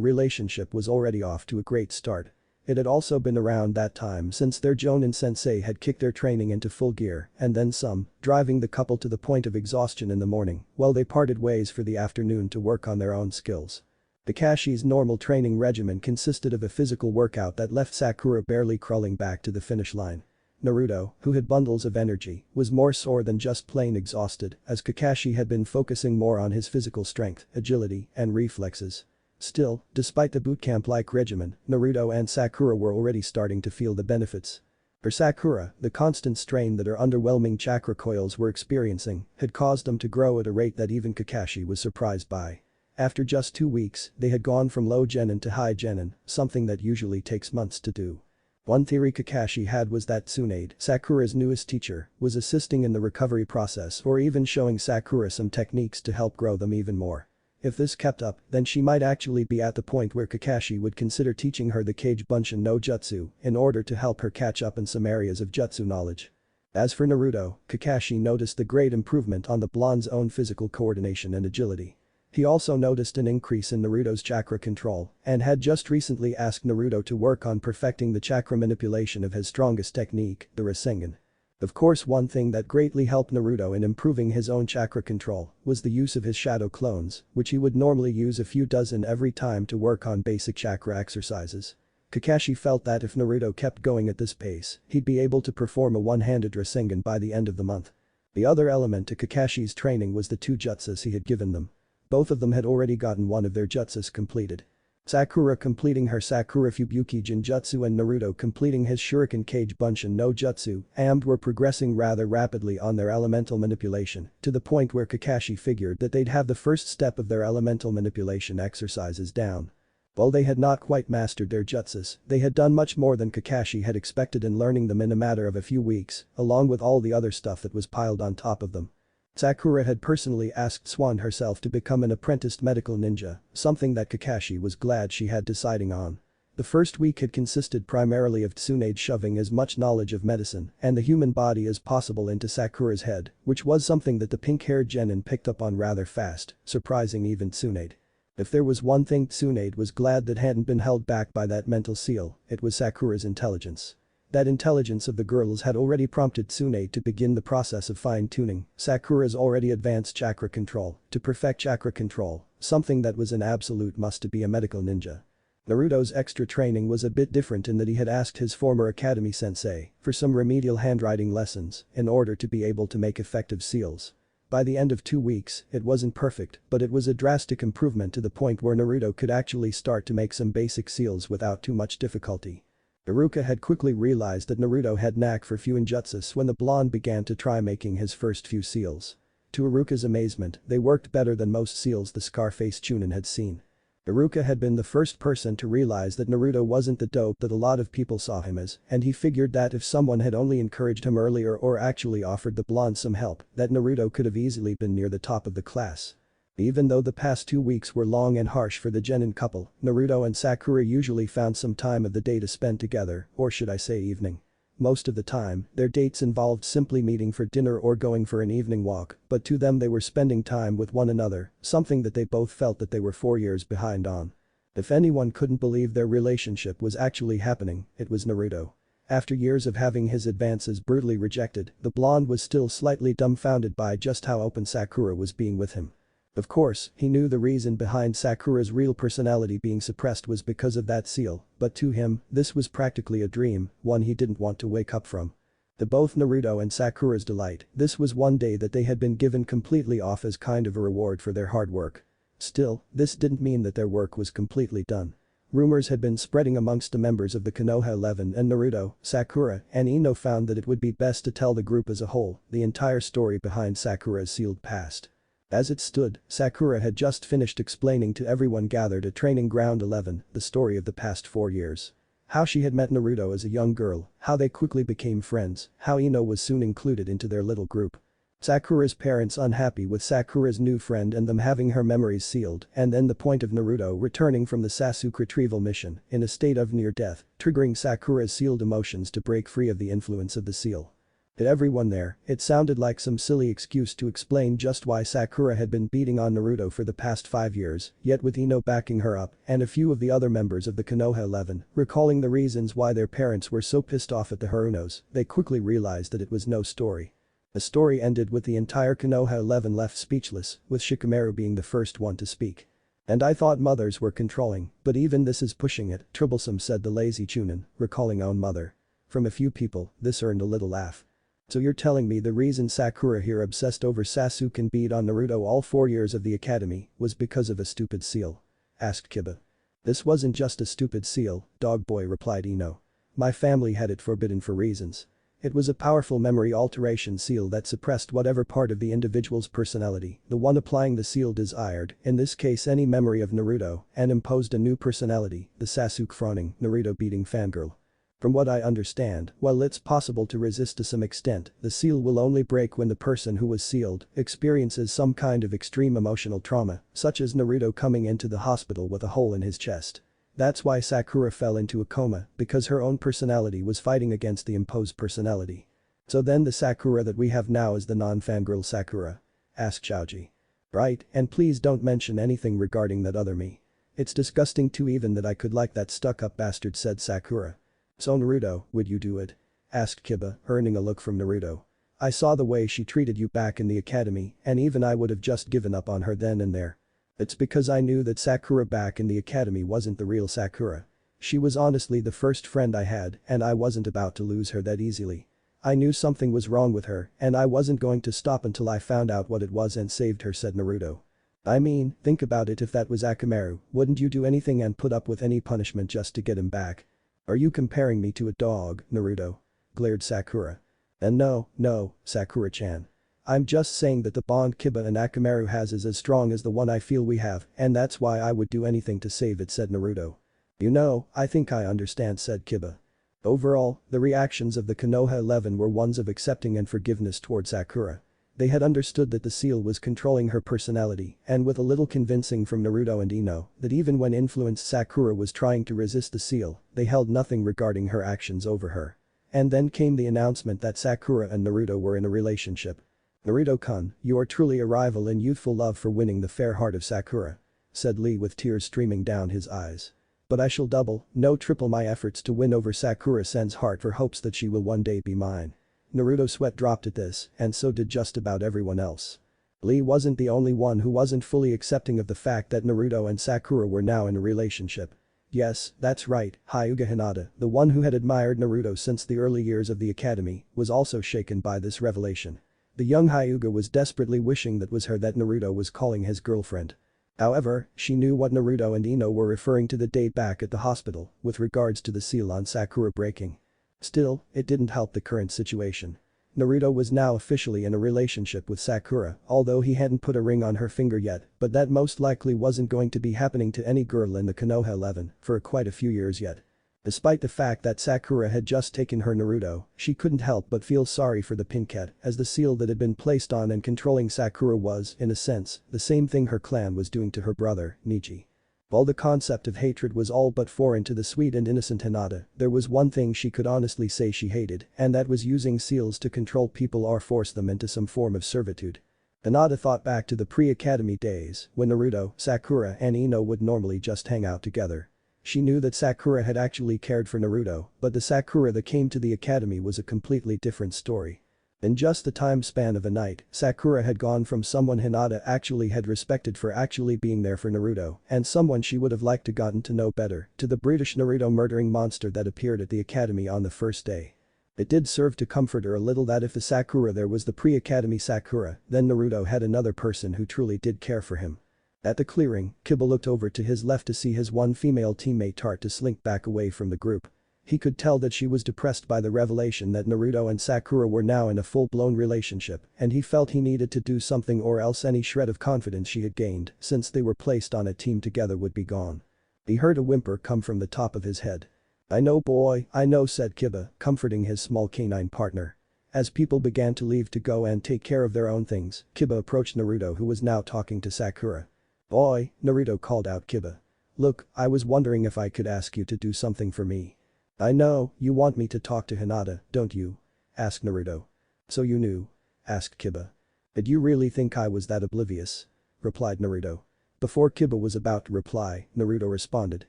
relationship was already off to a great start. It had also been around that time since their Jonin sensei had kicked their training into full gear, and then some, driving the couple to the point of exhaustion in the morning, while they parted ways for the afternoon to work on their own skills. Kakashi's normal training regimen consisted of a physical workout that left Sakura barely crawling back to the finish line. Naruto, who had bundles of energy, was more sore than just plain exhausted, as Kakashi had been focusing more on his physical strength, agility, and reflexes. Still, despite the bootcamp-like regimen, Naruto and Sakura were already starting to feel the benefits. For Sakura, the constant strain that her underwhelming chakra coils were experiencing had caused them to grow at a rate that even Kakashi was surprised by. After just 2 weeks, they had gone from low genin to high genin, something that usually takes months to do. One theory Kakashi had was that Tsunade, Sakura's newest teacher, was assisting in the recovery process or even showing Sakura some techniques to help grow them even more. If this kept up, then she might actually be at the point where Kakashi would consider teaching her the Kage Bunshin no Jutsu in order to help her catch up in some areas of jutsu knowledge. As for Naruto, Kakashi noticed the great improvement on the blonde's own physical coordination and agility. He also noticed an increase in Naruto's chakra control and had just recently asked Naruto to work on perfecting the chakra manipulation of his strongest technique, the Rasengan. Of course, one thing that greatly helped Naruto in improving his own chakra control was the use of his shadow clones, which he would normally use a few dozen every time to work on basic chakra exercises. Kakashi felt that if Naruto kept going at this pace, he'd be able to perform a one-handed Rasengan by the end of the month. The other element to Kakashi's training was the 2 jutsus he had given them. Both of them had already gotten one of their jutsus completed. Sakura completing her Sakura Fubuki Jinjutsu and Naruto completing his Shuriken Kage Bunshin no Jutsu and were progressing rather rapidly on their elemental manipulation, to the point where Kakashi figured that they'd have the first step of their elemental manipulation exercises down. While they had not quite mastered their jutsus, they had done much more than Kakashi had expected in learning them in a matter of a few weeks, along with all the other stuff that was piled on top of them. Sakura had personally asked Swan herself to become an apprenticed medical ninja, something that Kakashi was glad she had deciding on. The first week had consisted primarily of Tsunade shoving as much knowledge of medicine and the human body as possible into Sakura's head, which was something that the pink-haired genin picked up on rather fast, surprising even Tsunade. If there was one thing Tsunade was glad that hadn't been held back by that mental seal, it was Sakura's intelligence. That intelligence of the girls had already prompted Tsunade to begin the process of fine-tuning Sakura's already advanced chakra control to perfect chakra control, something that was an absolute must to be a medical ninja. Naruto's extra training was a bit different in that he had asked his former academy sensei for some remedial handwriting lessons in order to be able to make effective seals. By the end of 2 weeks, it wasn't perfect, but it was a drastic improvement to the point where Naruto could actually start to make some basic seals without too much difficulty. Iruka had quickly realized that Naruto had knack for fuinjutsus when the blonde began to try making his first few seals. To Iruka's amazement, they worked better than most seals the Scarface Chunin had seen. Iruka had been the first person to realize that Naruto wasn't the dope that a lot of people saw him as, and he figured that if someone had only encouraged him earlier or actually offered the blonde some help, that Naruto could have easily been near the top of the class. Even though the past 2 weeks were long and harsh for the genin couple, Naruto and Sakura usually found some time of the day to spend together, or should I say evening. Most of the time, their dates involved simply meeting for dinner or going for an evening walk, but to them they were spending time with one another, something that they both felt that they were 4 years behind on. If anyone couldn't believe their relationship was actually happening, it was Naruto. After years of having his advances brutally rejected, the blonde was still slightly dumbfounded by just how open Sakura was being with him. Of course, he knew the reason behind Sakura's real personality being suppressed was because of that seal, but to him, this was practically a dream, one he didn't want to wake up from. To both Naruto and Sakura's delight, this was one day that they had been given completely off as kind of a reward for their hard work. Still, this didn't mean that their work was completely done. Rumors had been spreading amongst the members of the Konoha 11 and Naruto, Sakura, and Ino found that it would be best to tell the group as a whole the entire story behind Sakura's sealed past. As it stood, Sakura had just finished explaining to everyone gathered at Training Ground 11 the story of the past 4 years. How she had met Naruto as a young girl, how they quickly became friends, how Ino was soon included into their little group. Sakura's parents unhappy with Sakura's new friend and them having her memories sealed, and then the point of Naruto returning from the Sasuke retrieval mission in a state of near death, triggering Sakura's sealed emotions to break free of the influence of the seal. To everyone there, it sounded like some silly excuse to explain just why Sakura had been beating on Naruto for the past 5 years, yet with Ino backing her up and a few of the other members of the Konoha 11 recalling the reasons why their parents were so pissed off at the Harunos, they quickly realized that it was no story. The story ended with the entire Konoha 11 left speechless, with Shikamaru being the first one to speak. "And I thought mothers were controlling, but even this is pushing it, troublesome," said the lazy Chunin, recalling own mother. From a few people, this earned a little laugh. "So you're telling me the reason Sakura here obsessed over Sasuke and beat on Naruto all 4 years of the academy was because of a stupid seal?" asked Kiba. "This wasn't just a stupid seal, dog boy," replied Ino. "My family had it forbidden for reasons. It was a powerful memory alteration seal that suppressed whatever part of the individual's personality the one applying the seal desired, in this case any memory of Naruto, and imposed a new personality, the Sasuke frowning, Naruto beating fangirl. From what I understand, while it's possible to resist to some extent, the seal will only break when the person who was sealed experiences some kind of extreme emotional trauma, such as Naruto coming into the hospital with a hole in his chest. That's why Sakura fell into a coma, because her own personality was fighting against the imposed personality." "So then the Sakura that we have now is the non-fangirl Sakura?" asked Xiaoji. "Right, and please don't mention anything regarding that other me. It's disgusting too, even that I could like that stuck-up bastard," said Sakura. "So Naruto, would you do it?" asked Kiba, earning a look from Naruto. "I saw the way she treated you back in the academy, and even I would have just given up on her then and there. It's because I knew that Sakura back in the academy wasn't the real Sakura. She was honestly the first friend I had, and I wasn't about to lose her that easily. I knew something was wrong with her, and I wasn't going to stop until I found out what it was and saved her," said Naruto. "I mean, think about it, if that was Akamaru, wouldn't you do anything and put up with any punishment just to get him back?" "Are you comparing me to a dog, Naruto?" glared Sakura. "And no, Sakura-chan. I'm just saying that the bond Kiba and Akamaru has is as strong as the one I feel we have, and that's why I would do anything to save it," said Naruto. "You know, I think I understand," said Kiba. Overall, the reactions of the Konoha 11 were ones of accepting and forgiveness toward Sakura. They had understood that the seal was controlling her personality, and with a little convincing from Naruto and Ino, that even when influenced Sakura was trying to resist the seal, they held nothing regarding her actions over her. And then came the announcement that Sakura and Naruto were in a relationship. "Naruto-kun, you are truly a rival in youthful love for winning the fair heart of Sakura," said Lee with tears streaming down his eyes. "But I shall double, no triple my efforts to win over Sakura-sen's heart for hopes that she will one day be mine." Naruto's sweat dropped at this, and so did just about everyone else. Lee wasn't the only one who wasn't fully accepting of the fact that Naruto and Sakura were now in a relationship. Yes, that's right, Hyuga Hinata, the one who had admired Naruto since the early years of the academy, was also shaken by this revelation. The young Hyuga was desperately wishing that was her that Naruto was calling his girlfriend. However, she knew what Naruto and Ino were referring to the day back at the hospital with regards to the seal on Sakura breaking. Still, it didn't help the current situation. Naruto was now officially in a relationship with Sakura, although he hadn't put a ring on her finger yet, but that most likely wasn't going to be happening to any girl in the Konoha 11 for quite a few years yet. Despite the fact that Sakura had just taken her Naruto, she couldn't help but feel sorry for the pink cat, as the seal that had been placed on and controlling Sakura was, in a sense, the same thing her clan was doing to her brother, Nichi. While the concept of hatred was all but foreign to the sweet and innocent Hinata, there was one thing she could honestly say she hated, and that was using seals to control people or force them into some form of servitude. Hinata thought back to the pre-academy days, when Naruto, Sakura and Ino would normally just hang out together. She knew that Sakura had actually cared for Naruto, but the Sakura that came to the academy was a completely different story. In just the time span of a night, Sakura had gone from someone Hinata actually had respected for actually being there for Naruto and someone she would have liked to gotten to know better to the brutish Naruto murdering monster that appeared at the academy on the first day. It did serve to comfort her a little that if the Sakura there was the pre-academy Sakura, then Naruto had another person who truly did care for him. At the clearing, Kiba looked over to his left to see his one female teammate start to slink back away from the group. He could tell that she was depressed by the revelation that Naruto and Sakura were now in a full-blown relationship, and he felt he needed to do something or else any shred of confidence she had gained since they were placed on a team together would be gone. He heard a whimper come from the top of his head. "I know boy, I know," said Kiba, comforting his small canine partner. As people began to leave to go and take care of their own things, Kiba approached Naruto who was now talking to Sakura. "Boy," Naruto called out Kiba. "Look, I was wondering if I could ask you to do something for me." "I know, you want me to talk to Hinata, don't you?" asked Naruto. "So you knew?" asked Kiba. "Did you really think I was that oblivious?" replied Naruto. Before Kiba was about to reply, Naruto responded.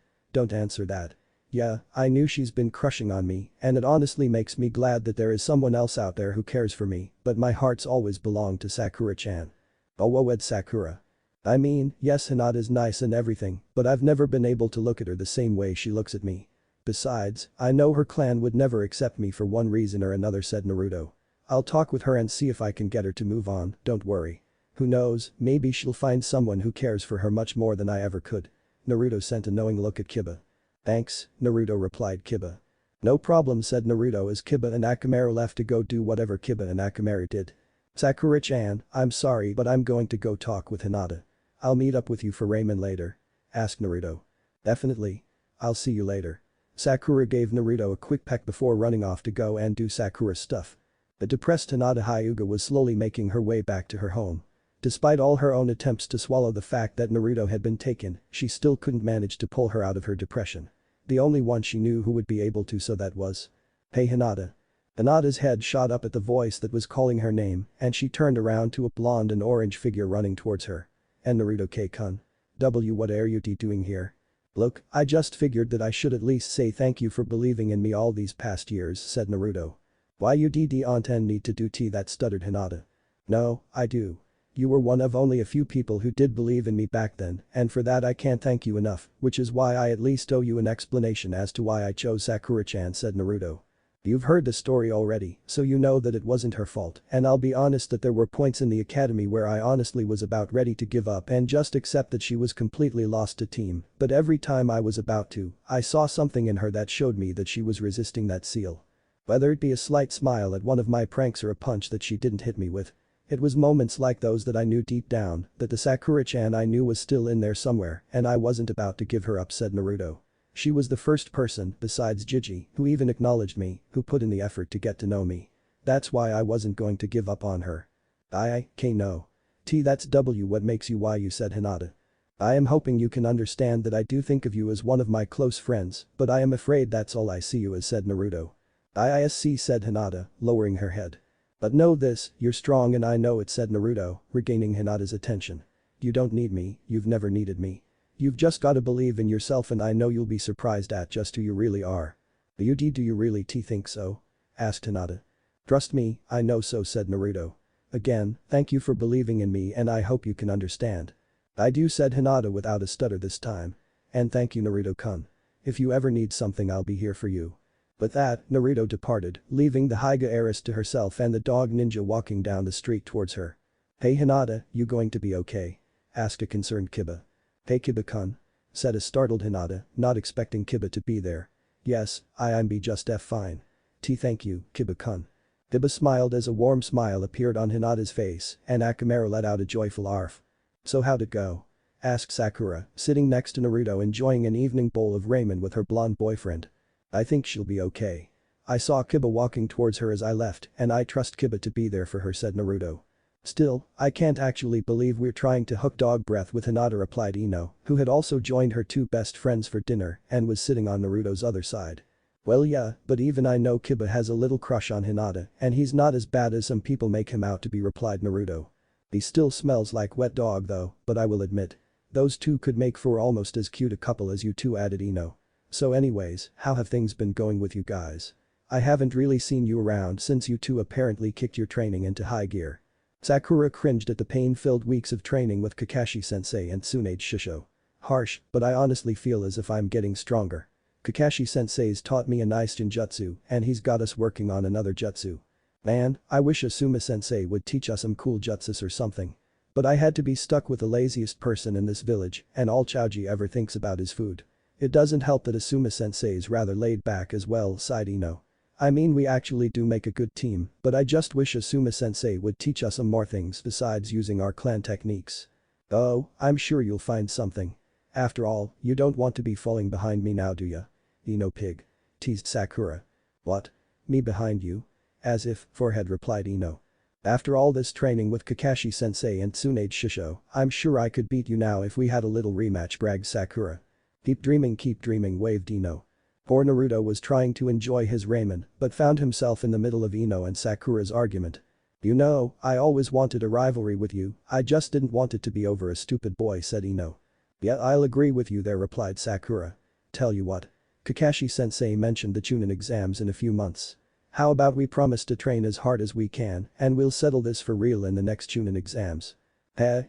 "Don't answer that. Yeah, I knew she's been crushing on me, and it honestly makes me glad that there is someone else out there who cares for me, but my heart's always belonged to Sakura-chan." "Oh, wed Sakura. I mean, yes, Hinata's nice and everything, but I've never been able to look at her the same way she looks at me. Besides, I know her clan would never accept me for one reason or another," said Naruto. "I'll talk with her and see if I can get her to move on, don't worry. Who knows, maybe she'll find someone who cares for her much more than I ever could." Naruto sent a knowing look at Kiba. "Thanks," Naruto replied Kiba. "No problem," said Naruto as Kiba and Akamaru left to go do whatever Kiba and Akamaru did. "Sakura-chan, I'm sorry but I'm going to go talk with Hinata. I'll meet up with you for ramen later," asked Naruto. "Definitely. I'll see you later." Sakura gave Naruto a quick peck before running off to go and do Sakura's stuff. The depressed Hinata Hyuga was slowly making her way back to her home. Despite all her own attempts to swallow the fact that Naruto had been taken, she still couldn't manage to pull her out of her depression. The only one she knew who would be able to so that was. "Hey Hinata." Hinata's head shot up at the voice that was calling her name and she turned around to a blonde and orange figure running towards her. "And Naruto-kun. What are you doing here?" "Look, I just figured that I should at least say thank you for believing in me all these past years," said Naruto. "Why you don't need to do that," stuttered Hinata. "No, I do. You were one of only a few people who did believe in me back then, and for that I can't thank you enough, which is why I at least owe you an explanation as to why I chose Sakura-chan," said Naruto. "You've heard the story already, so you know that it wasn't her fault, and I'll be honest that there were points in the academy where I honestly was about ready to give up and just accept that she was completely lost to team, but every time I was about to, I saw something in her that showed me that she was resisting that seal. Whether it be a slight smile at one of my pranks or a punch that she didn't hit me with. It was moments like those that I knew deep down that the Sakura-chan I knew was still in there somewhere and I wasn't about to give her up," said Naruto. "She was the first person, besides Gigi, who even acknowledged me, who put in the effort to get to know me. That's why I wasn't going to give up on her." "No. That's what makes you why you," said Hinata. "I am hoping you can understand that I do think of you as one of my close friends, but I am afraid that's all I see you as," said Naruto. "IISC," said Hinata, lowering her head. "But know this, you're strong and I know it," said Naruto, regaining Hinata's attention. "You don't need me, you've never needed me. You've just gotta believe in yourself and I know you'll be surprised at just who you really are." Do you really think so?" asked Hinata. "Trust me, I know so," said Naruto. "Again, thank you for believing in me and I hope you can understand." "I do," said Hinata without a stutter this time. "And thank you Naruto-kun. If you ever need something I'll be here for you." With that, Naruto departed, leaving the Hyuga heiress to herself and the dog ninja walking down the street towards her. "Hey Hinata, you going to be okay?" asked a concerned Kiba. "Hey Kiba-kun," said a startled Hinata, not expecting Kiba to be there. "Yes, I'm be just fine. Thank you, Kiba-kun." Kiba smiled as a warm smile appeared on Hinata's face and Akamaru let out a joyful arf. "So how'd it go?" asked Sakura, sitting next to Naruto enjoying an evening bowl of ramen with her blonde boyfriend. "I think she'll be okay. I saw Kiba walking towards her as I left and I trust Kiba to be there for her," said Naruto. "Still, I can't actually believe we're trying to hook dog breath with Hinata," replied Ino, who had also joined her two best friends for dinner and was sitting on Naruto's other side. "Well yeah, but even I know Kiba has a little crush on Hinata and he's not as bad as some people make him out to be," replied Naruto. "He still smells like wet dog though, but I will admit. Those two could make for almost as cute a couple as you two," added Ino. "So anyways, how have things been going with you guys? I haven't really seen you around since you two apparently kicked your training into high gear." Sakura cringed at the pain-filled weeks of training with Kakashi-sensei and Tsunade Shisho. "Harsh, but I honestly feel as if I'm getting stronger. Kakashi-sensei's taught me a nice ninjutsu and he's got us working on another jutsu. Man, I wish Asuma-sensei would teach us some cool jutsus or something. But I had to be stuck with the laziest person in this village and all Chaoji ever thinks about is food. It doesn't help that Asuma-sensei is rather laid back as well, sighed Ino. I mean we actually do make a good team, but I just wish Asuma-sensei would teach us some more things besides using our clan techniques. Oh, I'm sure you'll find something. After all, you don't want to be falling behind me now do ya? Ino pig. Teased Sakura. What? Me behind you? As if, forehead replied Ino. After all this training with Kakashi-sensei and Tsunade Shisho, I'm sure I could beat you now if we had a little rematch, bragged Sakura. Keep dreaming, waved Ino. Poor Naruto was trying to enjoy his ramen, but found himself in the middle of Ino and Sakura's argument. You know, I always wanted a rivalry with you, I just didn't want it to be over a stupid boy, said Ino. Yeah, I'll agree with you there, replied Sakura. Tell you what. Kakashi-sensei mentioned the Chunin exams in a few months. How about we promise to train as hard as we can and we'll settle this for real in the next Chunin exams.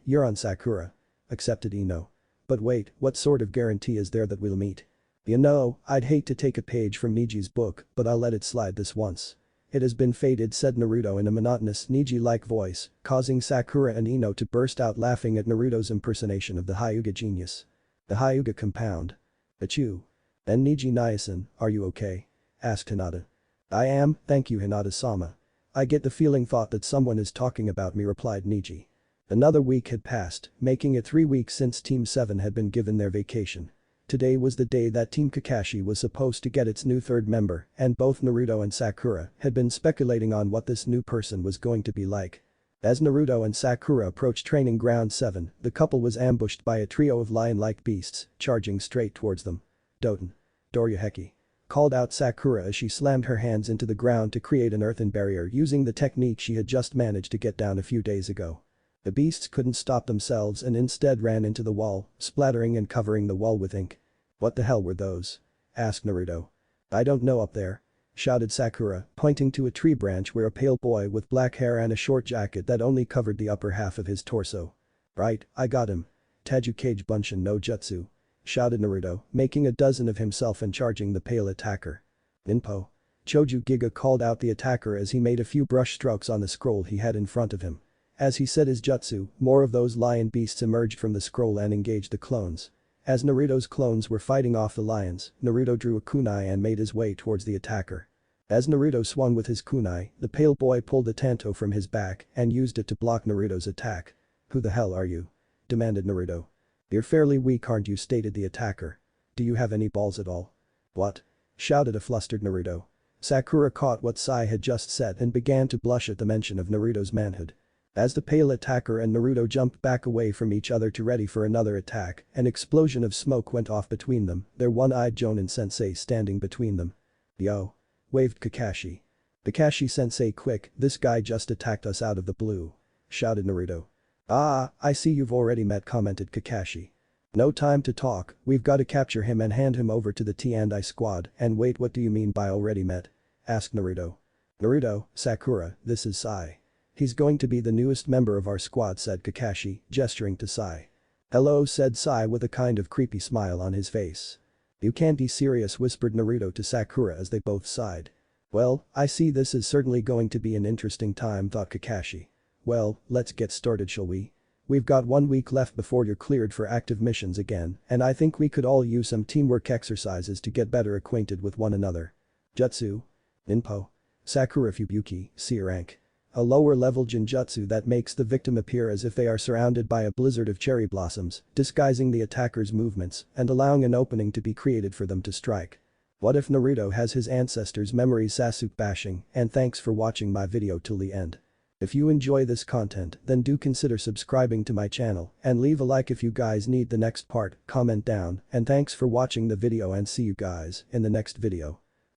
You're on, Sakura. Accepted Ino. But wait, what sort of guarantee is there that we'll meet? You know, I'd hate to take a page from Niji's book, but I'll let it slide this once. It has been fated, said Naruto in a monotonous Niji-like voice, causing Sakura and Ino to burst out laughing at Naruto's impersonation of the Hyuga genius. The Hyuga compound. Achoo. And Niji-Nyasan, are you okay? Asked Hinata. I am, thank you Hinata-sama. I get the feeling thought that someone is talking about me, replied Niji. Another week had passed, making it 3 weeks since Team 7 had been given their vacation. Today was the day that Team Kakashi was supposed to get its new third member, and both Naruto and Sakura had been speculating on what this new person was going to be like. As Naruto and Sakura approached Training Ground 7, the couple was ambushed by a trio of lion-like beasts, charging straight towards them. Doten. Doryuheki. Called out Sakura as she slammed her hands into the ground to create an earthen barrier using the technique she had just managed to get down a few days ago. The beasts couldn't stop themselves and instead ran into the wall, splattering and covering the wall with ink. What the hell were those? Asked Naruto. I don't know up there. Shouted Sakura, pointing to a tree branch where a pale boy with black hair and a short jacket that only covered the upper half of his torso. Right, I got him. Tajukage Bunshin no Jutsu. Shouted Naruto, making a dozen of himself and charging the pale attacker. Ninpo. Choju Giga called out the attacker as he made a few brush strokes on the scroll he had in front of him. As he said his jutsu, more of those lion beasts emerged from the scroll and engaged the clones. As Naruto's clones were fighting off the lions, Naruto drew a kunai and made his way towards the attacker. As Naruto swung with his kunai, the pale boy pulled a tanto from his back and used it to block Naruto's attack. Who the hell are you? Demanded Naruto. You're fairly weak aren't you, stated the attacker. Do you have any balls at all? What? Shouted a flustered Naruto. Sakura caught what Sai had just said and began to blush at the mention of Naruto's manhood. As the pale attacker and Naruto jumped back away from each other to ready for another attack, an explosion of smoke went off between them, their one-eyed Jonin-sensei standing between them. Yo. Waved Kakashi. Kakashi-sensei, quick, this guy just attacked us out of the blue. Shouted Naruto. Ah, I see you've already met, commented Kakashi. No time to talk, we've got to capture him and hand him over to the T&I squad, and wait, what do you mean by already met? Asked Naruto. Naruto, Sakura, this is Sai. He's going to be the newest member of our squad, said Kakashi, gesturing to Sai. Hello, said Sai with a kind of creepy smile on his face. You can't be serious, whispered Naruto to Sakura as they both sighed. Well, I see this is certainly going to be an interesting time, thought Kakashi. Well, let's get started, shall we? We've got 1 week left before you're cleared for active missions again, and I think we could all use some teamwork exercises to get better acquainted with one another. Jutsu. Ninpo. Sakura Fubuki, C rank. A lower-level genjutsu that makes the victim appear as if they are surrounded by a blizzard of cherry blossoms, disguising the attacker's movements and allowing an opening to be created for them to strike. What if Naruto has his ancestors' memories? Sasuke bashing, and thanks for watching my video till the end. If you enjoy this content, then do consider subscribing to my channel and leave a like if you guys need the next part, comment down, and thanks for watching the video and see you guys in the next video.